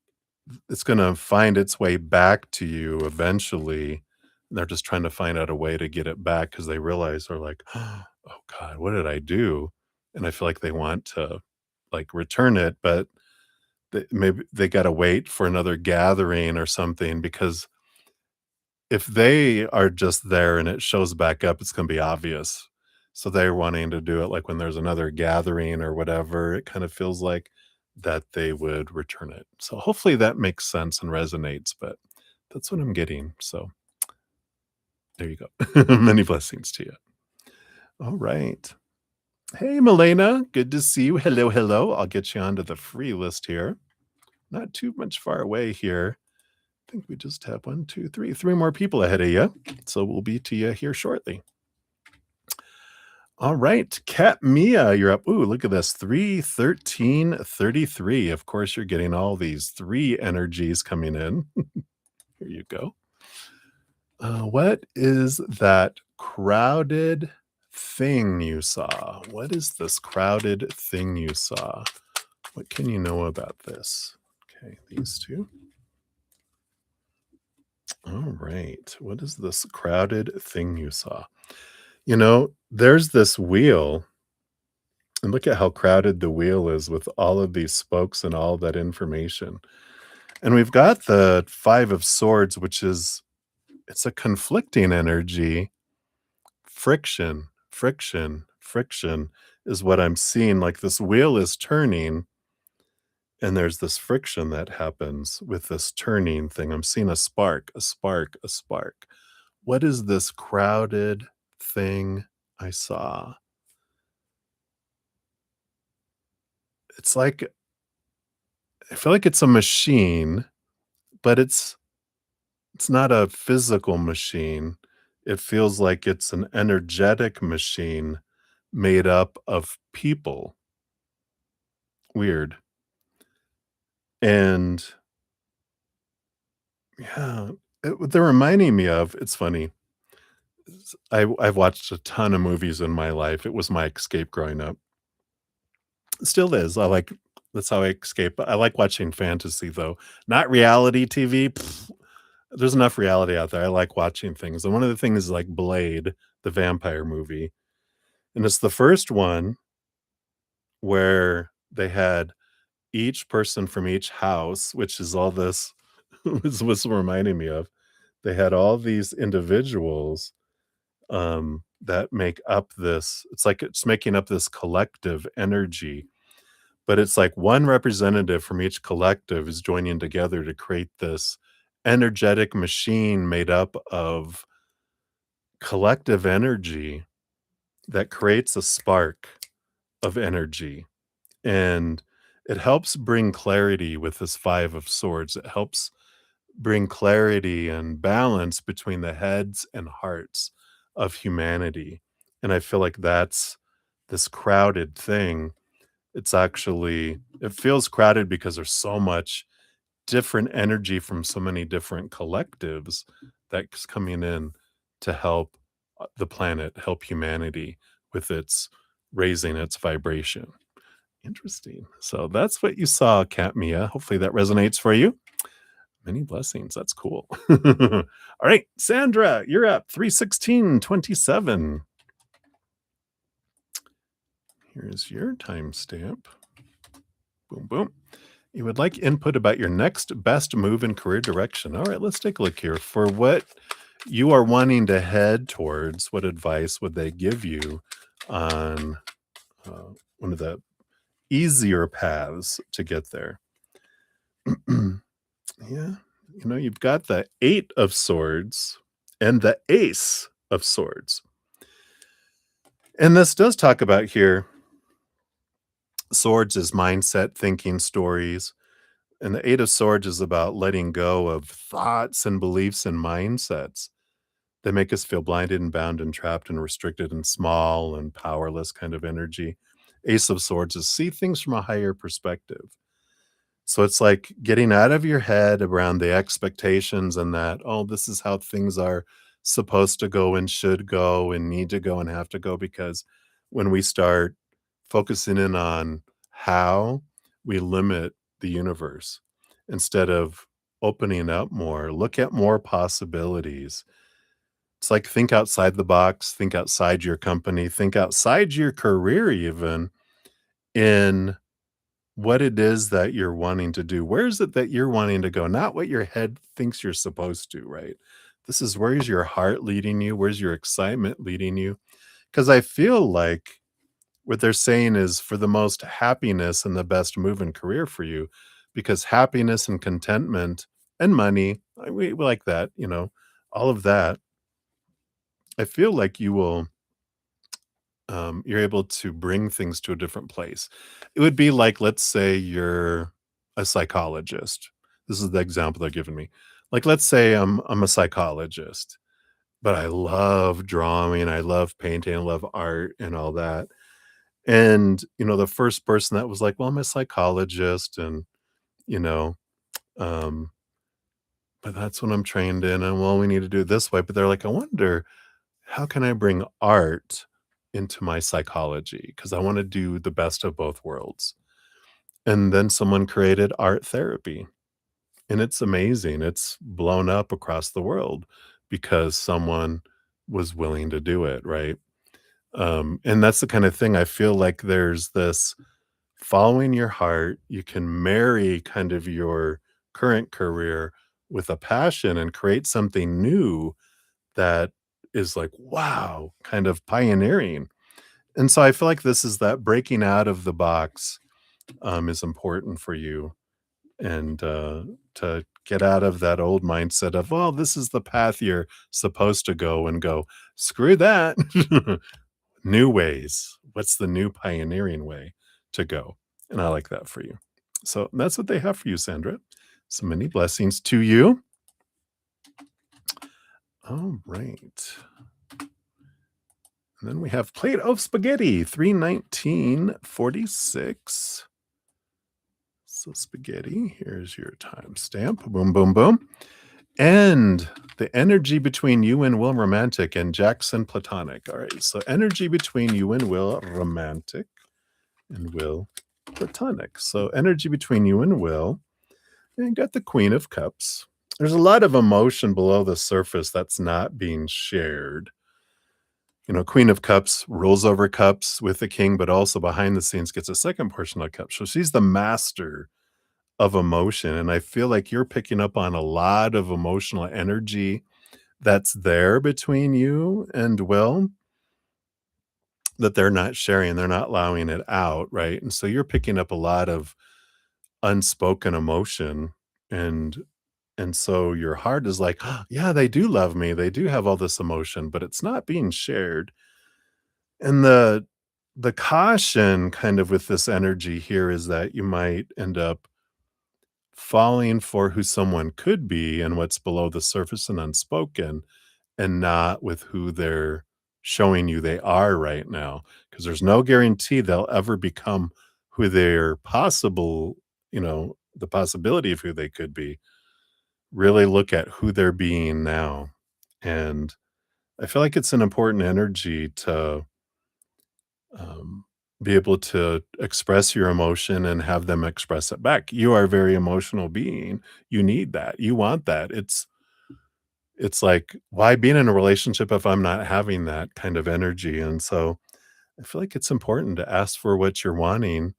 gonna find its way back to you eventually. They're just trying to find out a way to get it back because they realize they're like, "Oh god, what did I do?" And I feel like they want to, like, return it, but maybe they gotta wait for another gathering or something because if they are just there and it shows back up, it's gonna be obvious. So they're wanting to do it, like, when there's another gathering or whatever, it kind of feels like that they would return it. So hopefully that makes sense and resonates, but that's what I'm getting. So there you go. Many blessings to you. All right. Hey, Milena. Good to see you. Hello, hello. I'll get you onto the free list here. Not too much far away here. I think we just have one, two, three more people ahead of you. So we'll be to you here shortly. All right. Cat Mia, you're up. Ooh, look at this. 3 13 33. Of course, you're getting all these three energies coming in. Here you go. What is that crowded thing you saw? What is this crowded thing you saw? What can you know about this? Okay, these two. All right. What is this crowded thing you saw? There's this wheel, and look at how crowded the wheel is with all of these spokes and all that information. And we've got the 5 of swords, which is it's a conflicting energy. Friction is what I'm seeing. Like this wheel is turning, and there's this friction that happens with this turning thing. I'm seeing a spark, a spark, a spark. What is this crowded thing I saw? It's like I feel like it's a machine, but it's not a physical machine. It feels like it's an energetic machine made up of people. Weird. And yeah, what they're reminding me of, it's funny. I've watched a ton of movies in my life. It was my escape growing up. Still is. That's how I escape. I like watching fantasy though, not reality TV. There's enough reality out there. I like watching things. And one of the things is like Blade, the vampire movie. And it's the first one where they had each person from each house, which is all this was what's reminding me of. They had all these individuals that make up this. It's like it's making up this collective energy, but it's like one representative from each collective is joining together to create this energetic machine made up of collective energy that creates a spark of energy. And it helps bring clarity with this Five of Swords. It helps bring clarity and balance between the heads and hearts of humanity. And I feel like that's this crowded thing. It's actually, it feels crowded because there's so much different energy from so many different collectives that's coming in to help the planet, help humanity with its raising its vibration. Interesting. So that's what you saw, Kat Mia. Hopefully that resonates for you. Many blessings. That's cool. All right, Sandra, you're up. 31627. Here's your timestamp. Boom, boom. You would like input about your next best move in career direction. All right, let's take a look here. For what you are wanting to head towards, what advice would they give you on one of the easier paths to get there? Yeah, you've got the Eight of Swords and the Ace of Swords. And this does talk about here swords is mindset, thinking, stories. And the Eight of Swords is about letting go of thoughts and beliefs and mindsets that make us feel blinded and bound and trapped and restricted and small and powerless kind of energy. Ace of Swords is see things from a higher perspective. So it's like getting out of your head around the expectations and that, oh, this is how things are supposed to go and should go and need to go and have to go. Because when we start focusing in on how, we limit the universe instead of opening up more, look at more possibilities. It's like think outside the box, think outside your company, think outside your career, even in what it is that you're wanting to do. Where is it that you're wanting to go? Not what your head thinks you're supposed to, right? This is where's your heart leading you? Where's your excitement leading you? Because I feel like what they're saying is for the most happiness and the best move in career for you, because happiness and contentment and money, we like that, all of that. I feel like you're able to bring things to a different place. It would be like, let's say you're a psychologist. This is the example they're giving me. Like, let's say I'm a psychologist, but I love drawing, I love painting, I love art and all that. And, the first person that was like, well, I'm a psychologist and, you know, um, but that's what I'm trained in. And well, we need to do it this way. But they're like, I wonder how can I bring art into my psychology? Because I want to do the best of both worlds. And then someone created art therapy. And it's amazing. It's blown up across the world because someone was willing to do it, right? And that's the kind of thing I feel like there's this following your heart. You can marry kind of your current career with a passion and create something new that is like, wow, kind of pioneering. And so I feel like this is that breaking out of the box is important for you and to get out of that old mindset of, well, this is the path you're supposed to go and go, screw that. New ways. What's the new pioneering way to go? And I like that for you. So that's what they have for you, Sandra. So many blessings to you. All right. And then we have plate of spaghetti, 319.46. So spaghetti, here's your timestamp. Boom, boom, boom. And the energy between you and Will romantic and Jackson platonic. All right. So energy between you and Will romantic and Will platonic. So energy between you and Will. And you got the Queen of Cups. There's a lot of emotion below the surface that's not being shared. Queen of Cups rules over cups with the king, but also behind the scenes gets a second portion of cups. So she's the master of emotion. And I feel like you're picking up on a lot of emotional energy that's there between you and Will that they're not sharing. They're not allowing it out. Right. And so you're picking up a lot of unspoken emotion and so your heart is like, "Oh, yeah, they do love me. They do have all this emotion, but it's not being shared." And the caution kind of with this energy here is that you might end up falling for who someone could be and what's below the surface and unspoken, and not with who they're showing you they are right now. Because there's no guarantee they'll ever become who they're the possibility of who they could be. Really look at who they're being now. And I feel like it's an important energy to um, be able to express your emotion and have them express it back. You are a very emotional being. You need that. You want that. It's like, why be in a relationship if I'm not having that kind of energy? And so I feel like it's important to ask for what you're wanting,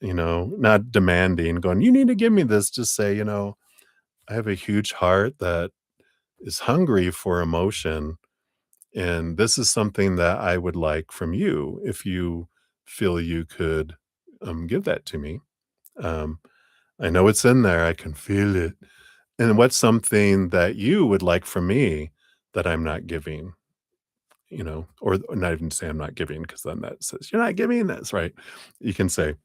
not demanding, going, you need to give me this. Just say, I have a huge heart that is hungry for emotion. And this is something that I would like from you if you feel you could give that to me. Um, I know it's in there. I can feel it. And what's something that you would like from me that I'm not giving? Or not even say I'm not giving, because then that says you're not giving this, right? You can say,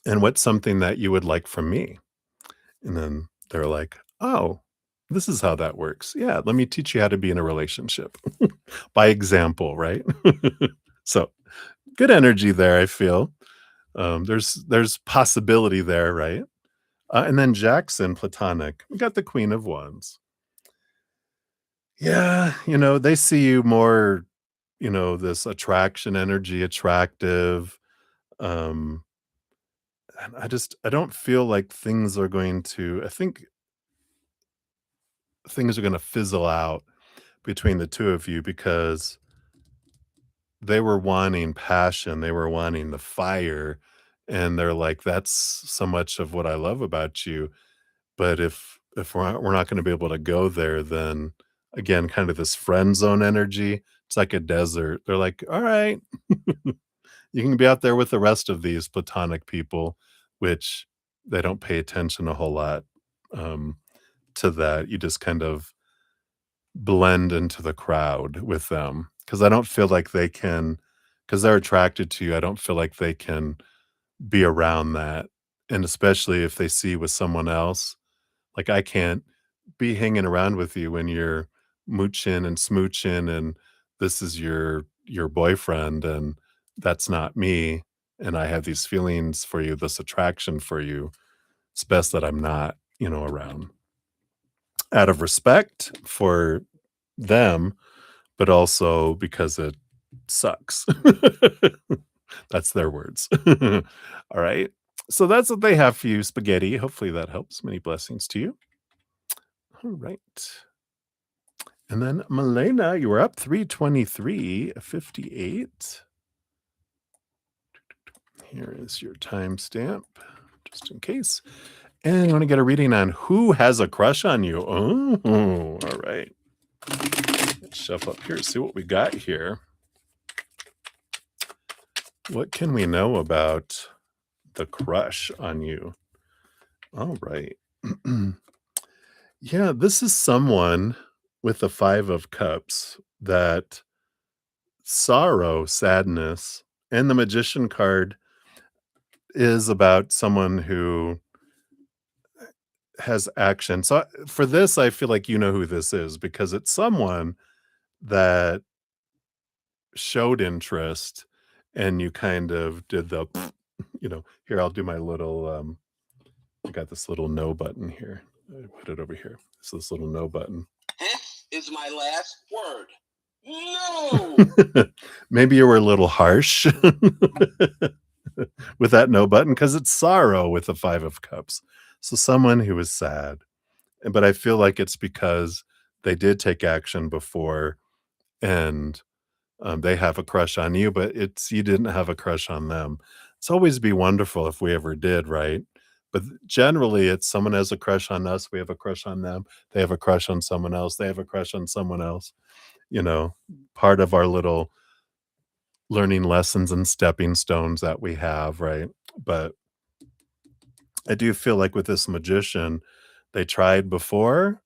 and what's something that you would like from me? And then they're like, oh, this is how that works. Yeah, let me teach you how to be in a relationship by example, right? So good energy there, I feel. There's possibility there, right? And then Jackson, platonic. We got the Queen of Wands. Yeah, they see you more, this attraction energy, attractive. Um, and I don't feel like things are going to, I think things are going to fizzle out between the two of you because they were wanting passion, they were wanting the fire, and they're like, "That's so much of what I love about you." But if we're not gonna be able to go there, then again, kind of this friend zone energy, it's like a desert. They're like, "Alright, you can be out there with the rest of these platonic people," which they don't pay attention a whole lot, um, to that. You just kind of blend into the crowd with them because I don't feel like they can, because 'cause they're attracted to you, I don't feel like they can be around that, and especially if they see with someone else, like, I can't be hanging around with you when you're mooching and smooching, and this is your boyfriend, and that's not me, and I have these feelings for you, this attraction for you. It's best that I'm not, around. Out of respect for them, but also because it sucks. That's their words. All right. So that's what they have for you, spaghetti. Hopefully that helps. Many blessings to you. All right. And then Milena, you were up 323.58. Here is your timestamp, just in case. And you want to get a reading on who has a crush on you. Oh, all right. Let's shuffle up here, see what we got here. What can we know about the crush on you? All right. Yeah, this is someone with the 5 of cups that sorrow, sadness, and the magician card is about someone who has action. So, for this, I feel like you know who this is because it's someone that showed interest and you kind of did the, here, I'll do my little, I got this little no button here. I put it over here. It's this little no button. This is my last word. No! Maybe you were a little harsh with that no button because it's sorrow with the 5 of cups. So someone who is sad. But I feel like it's because they did take action before and they have a crush on you, but it's you didn't have a crush on them. It's always be wonderful if we ever did, right? But generally, it's someone has a crush on us, we have a crush on them, they have a crush on someone else, they have a crush on someone else, you know, part of our little learning lessons and stepping stones that we have, right? But I do feel like with this magician, they tried before,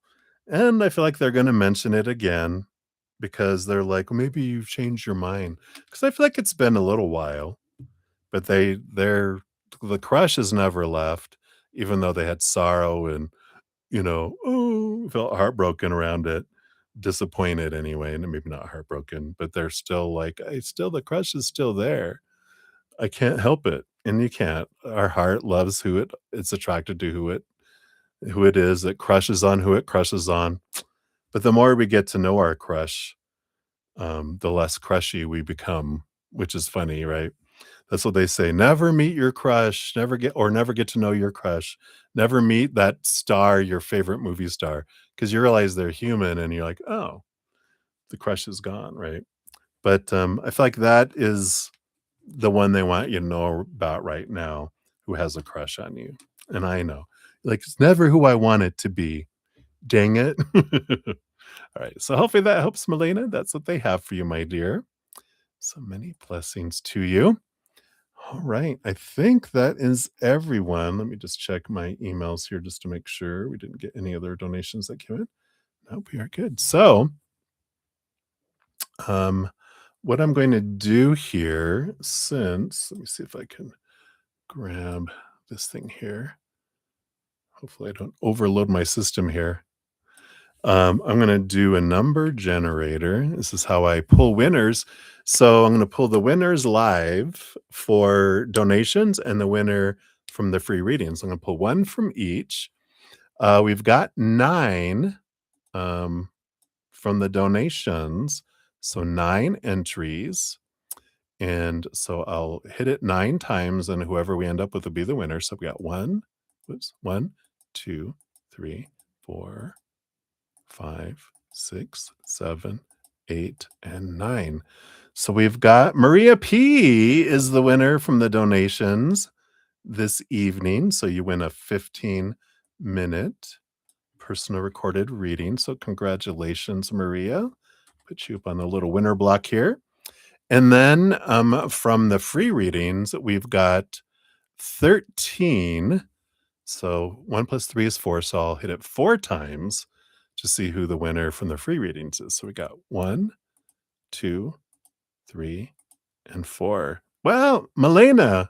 and I feel like they're gonna mention it again because they're like, "Well, maybe you've changed your mind." Because I feel like it's been a little while, but the crush has never left, even though they had sorrow and, felt heartbroken around it, disappointed anyway, and maybe not heartbroken, but they're still like, "I still the crush is still there. I can't help it." And you can't. Our heart loves who it's attracted to who it is. It crushes on who it crushes on. But the more we get to know our crush, the less crushy we become, which is funny, right? That's what they say. Never meet your crush. Never get to know your crush. Never meet that star, your favorite movie star, because you realize they're human, and you're like, oh, the crush is gone, right? But I feel like that is the one they want you to know about right now, who has a crush on you. And I know, like, it's never who I want it to be. Dang it. All right. So hopefully that helps, Melena. That's what they have for you, my dear. So many blessings to you. All right. I think that is everyone. Let me just check my emails here just to make sure we didn't get any other donations that came in. Nope, we are good. So, um, what I'm going to do here, let me see if I can grab this thing here. Hopefully, I don't overload my system here. I'm going to do a number generator. This is how I pull winners. So I'm going to pull the winners live for donations and the winner from the free readings. I'm going to pull one from each. We've got 9 um, from the donations. So 9 entries. And so I'll hit it 9 times, and whoever we end up with will be the winner. So we got 1, 2, 3, 4, 5, 6, 7, 8, and 9. So we've got Maria P is the winner from the donations this evening. So you win a 15-minute personal recorded reading. So congratulations, Maria. Put you up on the little winner block here. And then from the free readings, we've got 13. So 1 plus 3 is 4. So I'll hit it 4 times to see who the winner from the free readings is. So we got 1, 2, 3, and 4. Well, Milena.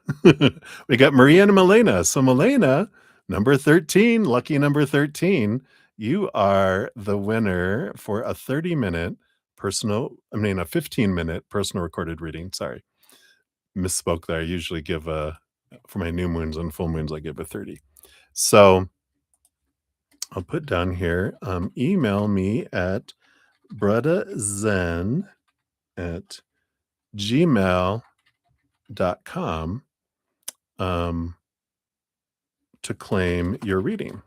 We got Maria and Milena. So Milena, number 13, lucky number 13, you are the winner for a 15-minute personal recorded reading. Sorry. Misspoke there. I usually give for my new moons and full moons, I give a 30. So I'll put down here, email me at bruttazen@gmail.com to claim your reading.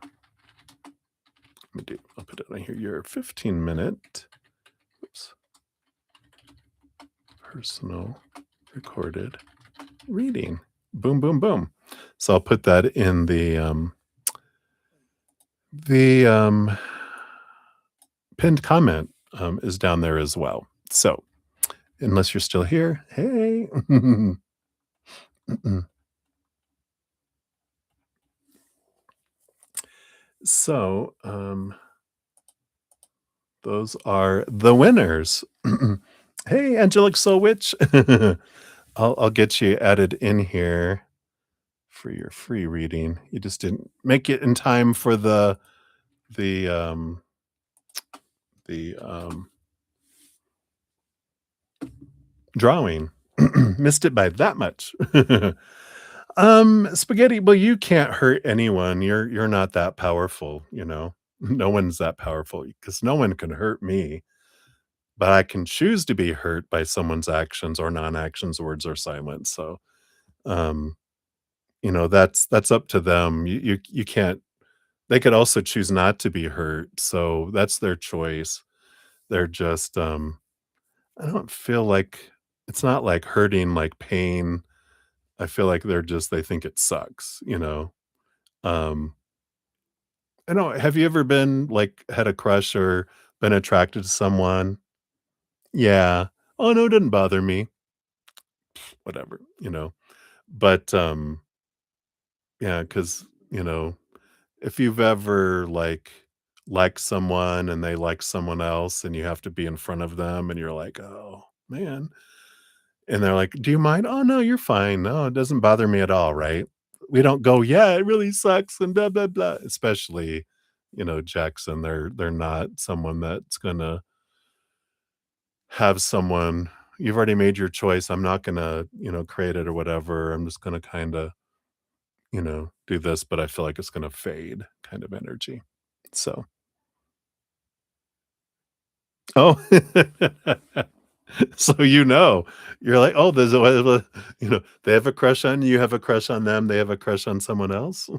I'll put it on here, your 15-minute personal recorded reading. Boom, boom, boom. So I'll put that in the pinned comment is down there as well. So unless you're still here, hey. So those are the winners. Hey, Angelic Soul Witch. I'll get you added in here for your free reading. You just didn't make it in time for the, um the drawing. Missed it by that much. Spaghetti, well, you can't hurt anyone. You're not that powerful, you know? No one's that powerful because no one can hurt me, but I can choose to be hurt by someone's actions or non-actions, words or silence. So, um, that's up to them. You can't they could also choose not to be hurt, so that's their choice. They're just, I don't feel like it's not like hurting, like pain. I feel like they think it sucks, you know? Um, I don't have you ever been, like, had a crush or been attracted to someone? Yeah. "Oh, no, it didn't bother me." Whatever, you know? But, yeah, because if you've ever, like, liked someone and they like someone else and you have to be in front of them and you're like, "Oh, man." And they're like, "Do you mind?" "Oh, no, you're fine. No, it doesn't bother me at all," right? We don't go, "Yeah, it really sucks," and blah, blah, blah, especially, Jackson. They're not someone that's gonna have someone you've already made your choice. I'm not gonna, create it or whatever. I'm just gonna kinda, do this, but I feel like it's gonna fade kind of energy. So oh. So you're like, "Oh, they have a crush on you, you have a crush on them, they have a crush on someone else?"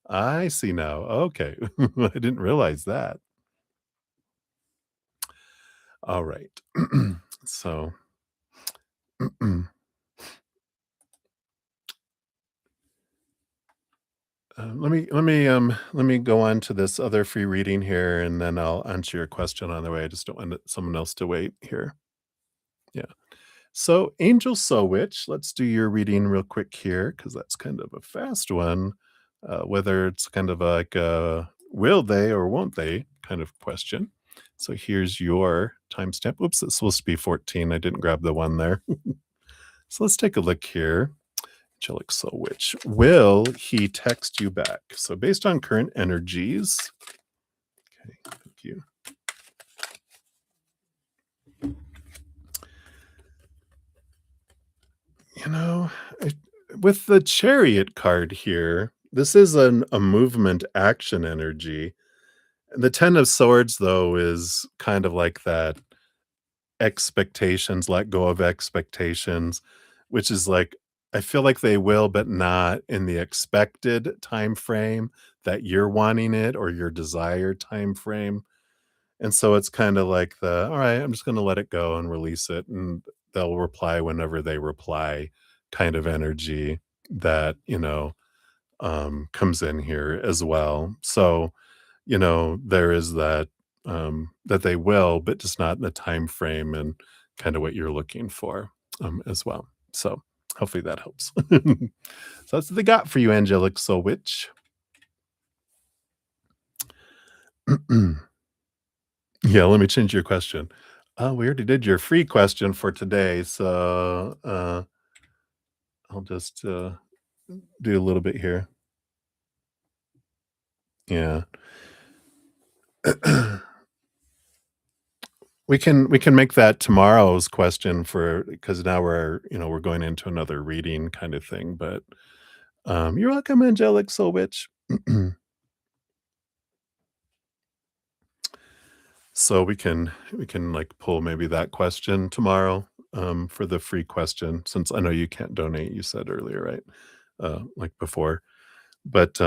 I see now, okay. I didn't realize that. Alright. So, let me go on to this other free reading here, and then I'll answer your question on the way. I just don't want someone else to wait here. Yeah. So, Angel Soul Witch, let's do your reading real quick here because that's kind of a fast one. Whether it's kind of like a will they or won't they kind of question. So, here's your timestamp. Oops, it's supposed to be 14. I didn't grab the one there. So, let's take a look here. Angelic Soul Witch. Will he text you back? So, based on current energies, okay, thank you. You know, I with the Chariot card here, this is a movement action energy. The 10 of Swords, though, is kind of like that expectations, let go of expectations, which is like, I feel like they will, but not in the expected time frame that you're wanting it or your desired time frame. And so it's kinda like "All right, I'm just gonna let it go and release it, and they'll reply whenever they reply," kind of energy that, comes in here as well. So, there is that, that they will, but just not in the time frame and kinda what you're looking for, as well. So, hopefully that helps. So that's what they got for you, Angelic Soul Witch. Yeah, let me change your question. We already did your free question for today, so, I'll just, do a little bit here. Yeah. We can make that tomorrow's question for because now we're going into another reading kind of thing, but, you're welcome, Angelic Soul Witch. So we can, like, pull maybe that question tomorrow, for the free question, since I know you can't donate, you said earlier, right? Like before. But,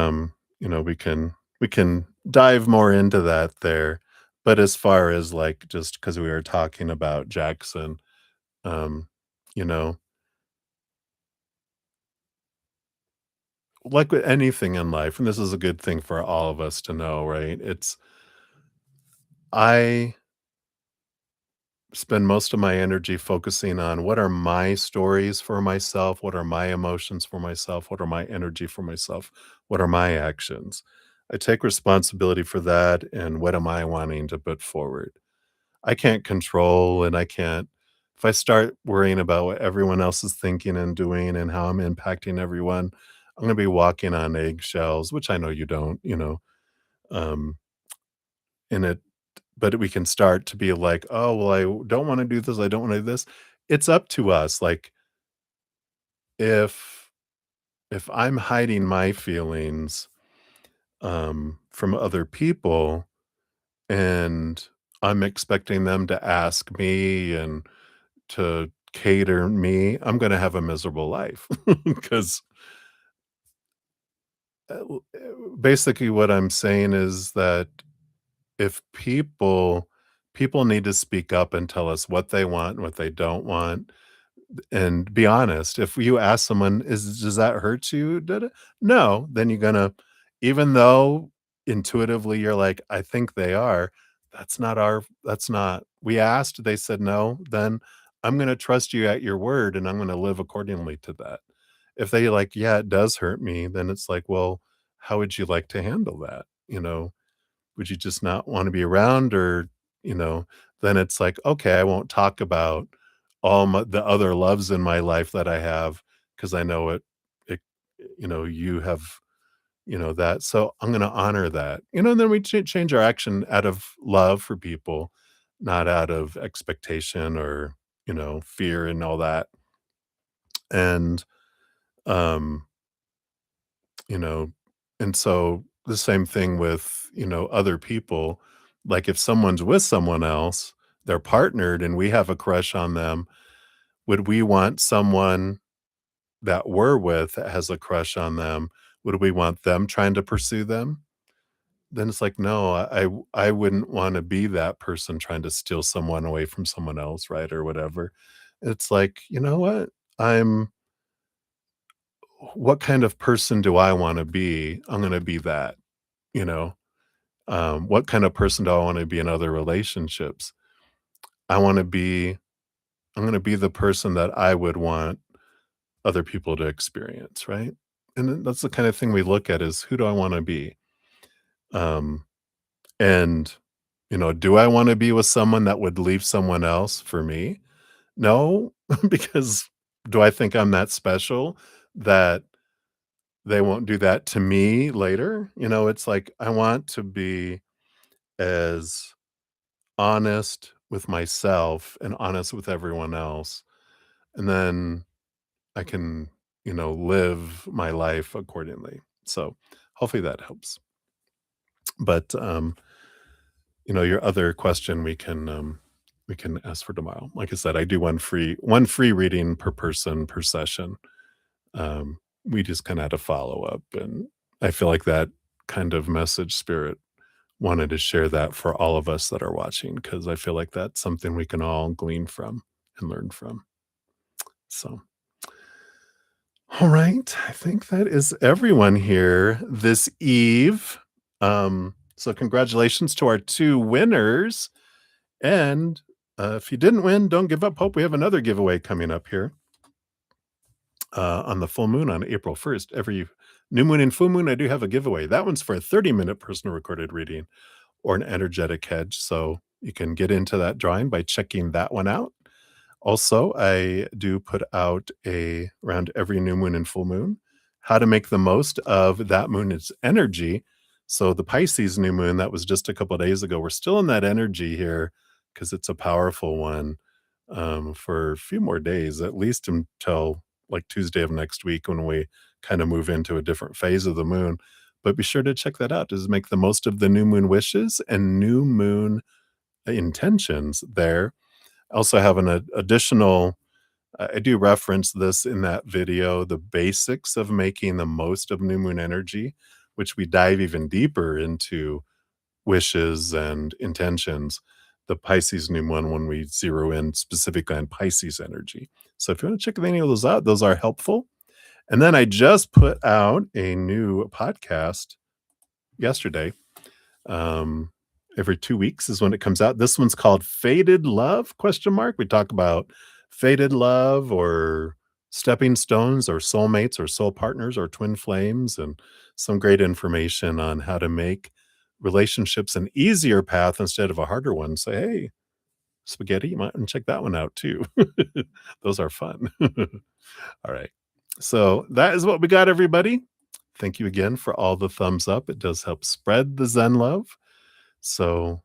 we can dive more into that there. But as far as, like, just because we were talking about Jackson, um, you know, like with anything in life, and this is a good thing for all of us to know, right? I spend most of my energy focusing on what are my stories for myself, what are my emotions for myself, what are my energy for myself, what are my actions. I take responsibility for that and what am I wanting to put forward. I can't control and I can't if I start worrying about what everyone else is thinking and doing and how I'm impacting everyone, I'm gonna be walking on eggshells, which I know you don't, um, and it but we can start to be like, "Oh, well, I don't wanna do this, I don't wanna do this." It's up to us, like, if I'm hiding my feelings, from other people and I'm expecting them to ask me and to cater me, I'm gonna have a miserable life because basically what I'm saying is that if people need to speak up and tell us what they want and what they don't want, and be honest. If you ask someone, "Is does that hurt you?" Da da No, then you're gonna even though intuitively you're like, "I think they are," that's not we asked, they said no, then I'm gonna trust you at your word, and I'm gonna live accordingly to that. If they like, "Yeah, it does hurt me," then it's like, "Well, how would you like to handle that?" Would you just not wanna be around or, you know, then it's like, "Okay, I won't talk about the other loves in my life that I have because I know it you have, that, so I'm gonna honor that." And then we change our action out of love for people, not out of expectation or, fear and all that. And, um You know, and so the same thing with, other people. Like if someone's with someone else, they're partnered and we have a crush on them, would we want someone that we're with that has a crush on them, would we want them trying to pursue them? Then it's like, no, I wouldn't wanna be that person trying to steal someone away from someone else, right, or whatever. It's like, you know what? I'm what kind of person do I wanna be? I'm gonna be that, you know? What kind of person do I want to be in other relationships? I want to be, I'm going to be the person that I would want other people to experience, right? And then that's the kind of thing we look at is who do I want to be? Um, and, do I want to be with someone that would leave someone else for me? No, because do I think I'm that special that they won't do that to me later? It's like I want to be as honest with myself and honest with everyone else, and then I can, live my life accordingly. So, hopefully that helps. But, your other question we can ask for tomorrow. Like I said, I do one free reading per person per session. We just kinda had to follow up, and I feel like that kind of message spirit wanted to share that for all of us that are watching because I feel like that's something we can all glean from and learn from. So, all right, I think that is everyone here this eve. So congratulations to our 2 winners, and, if you didn't win, don't give up hope. We have another giveaway coming up here, on the full moon on April 1st. Every new moon and full moon, I do have a giveaway. That one's for a 30-minute personal recorded reading or an energetic hedge. So you can get into that drawing by checking that one out. Also, I do put out around every new moon and full moon, how to make the most of that moon's energy. So the Pisces new moon that was just a couple of days ago, we're still in that energy here because it's a powerful one, for a few more days, at least until like Tuesday of next week when we kind of move into a different phase of the moon. But be sure to check that out. Just make the most of the new moon wishes and new moon intentions there. I also have an additional, I do reference this in that video, the basics of making the most of new moon energy, which we dive even deeper into wishes and intentions. The Pisces new moon when we zero in specifically on Pisces energy. So if you want to check any of those out, those are helpful. And then I just put out a new podcast yesterday. Um, every 2 weeks is when it comes out. This one's called Faded Love, question mark. We talk about faded love or stepping stones or soulmates or soul partners or twin flames and some great information on how to make relationships an easier path instead of a harder one. Say, hey, spaghetti. You might want to check that one out too. Those are fun. All right. So that is what we got, everybody. Thank you again for all the thumbs up. It does help spread the Zen love. So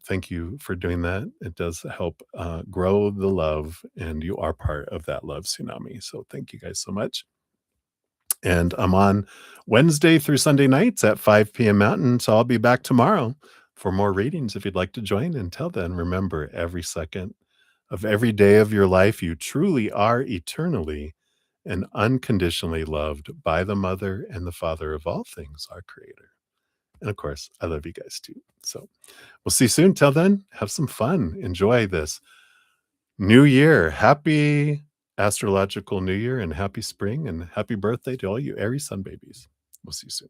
thank you for doing that. It does help grow the love, and you are part of that love tsunami. So thank you guys so much. And I'm on Wednesday through Sunday nights at 5 p.m. Mountain. So I'll be back tomorrow for more readings if you'd like to join. Until then, remember, every second of every day of your life, you truly are eternally and unconditionally loved by the mother and the father of all things, our creator. And of course, I love you guys too. So we'll see you soon. Till then, have some fun. Enjoy this new year. Happy astrological new year and happy spring and happy birthday to all you Aries sun babies. We'll see you soon.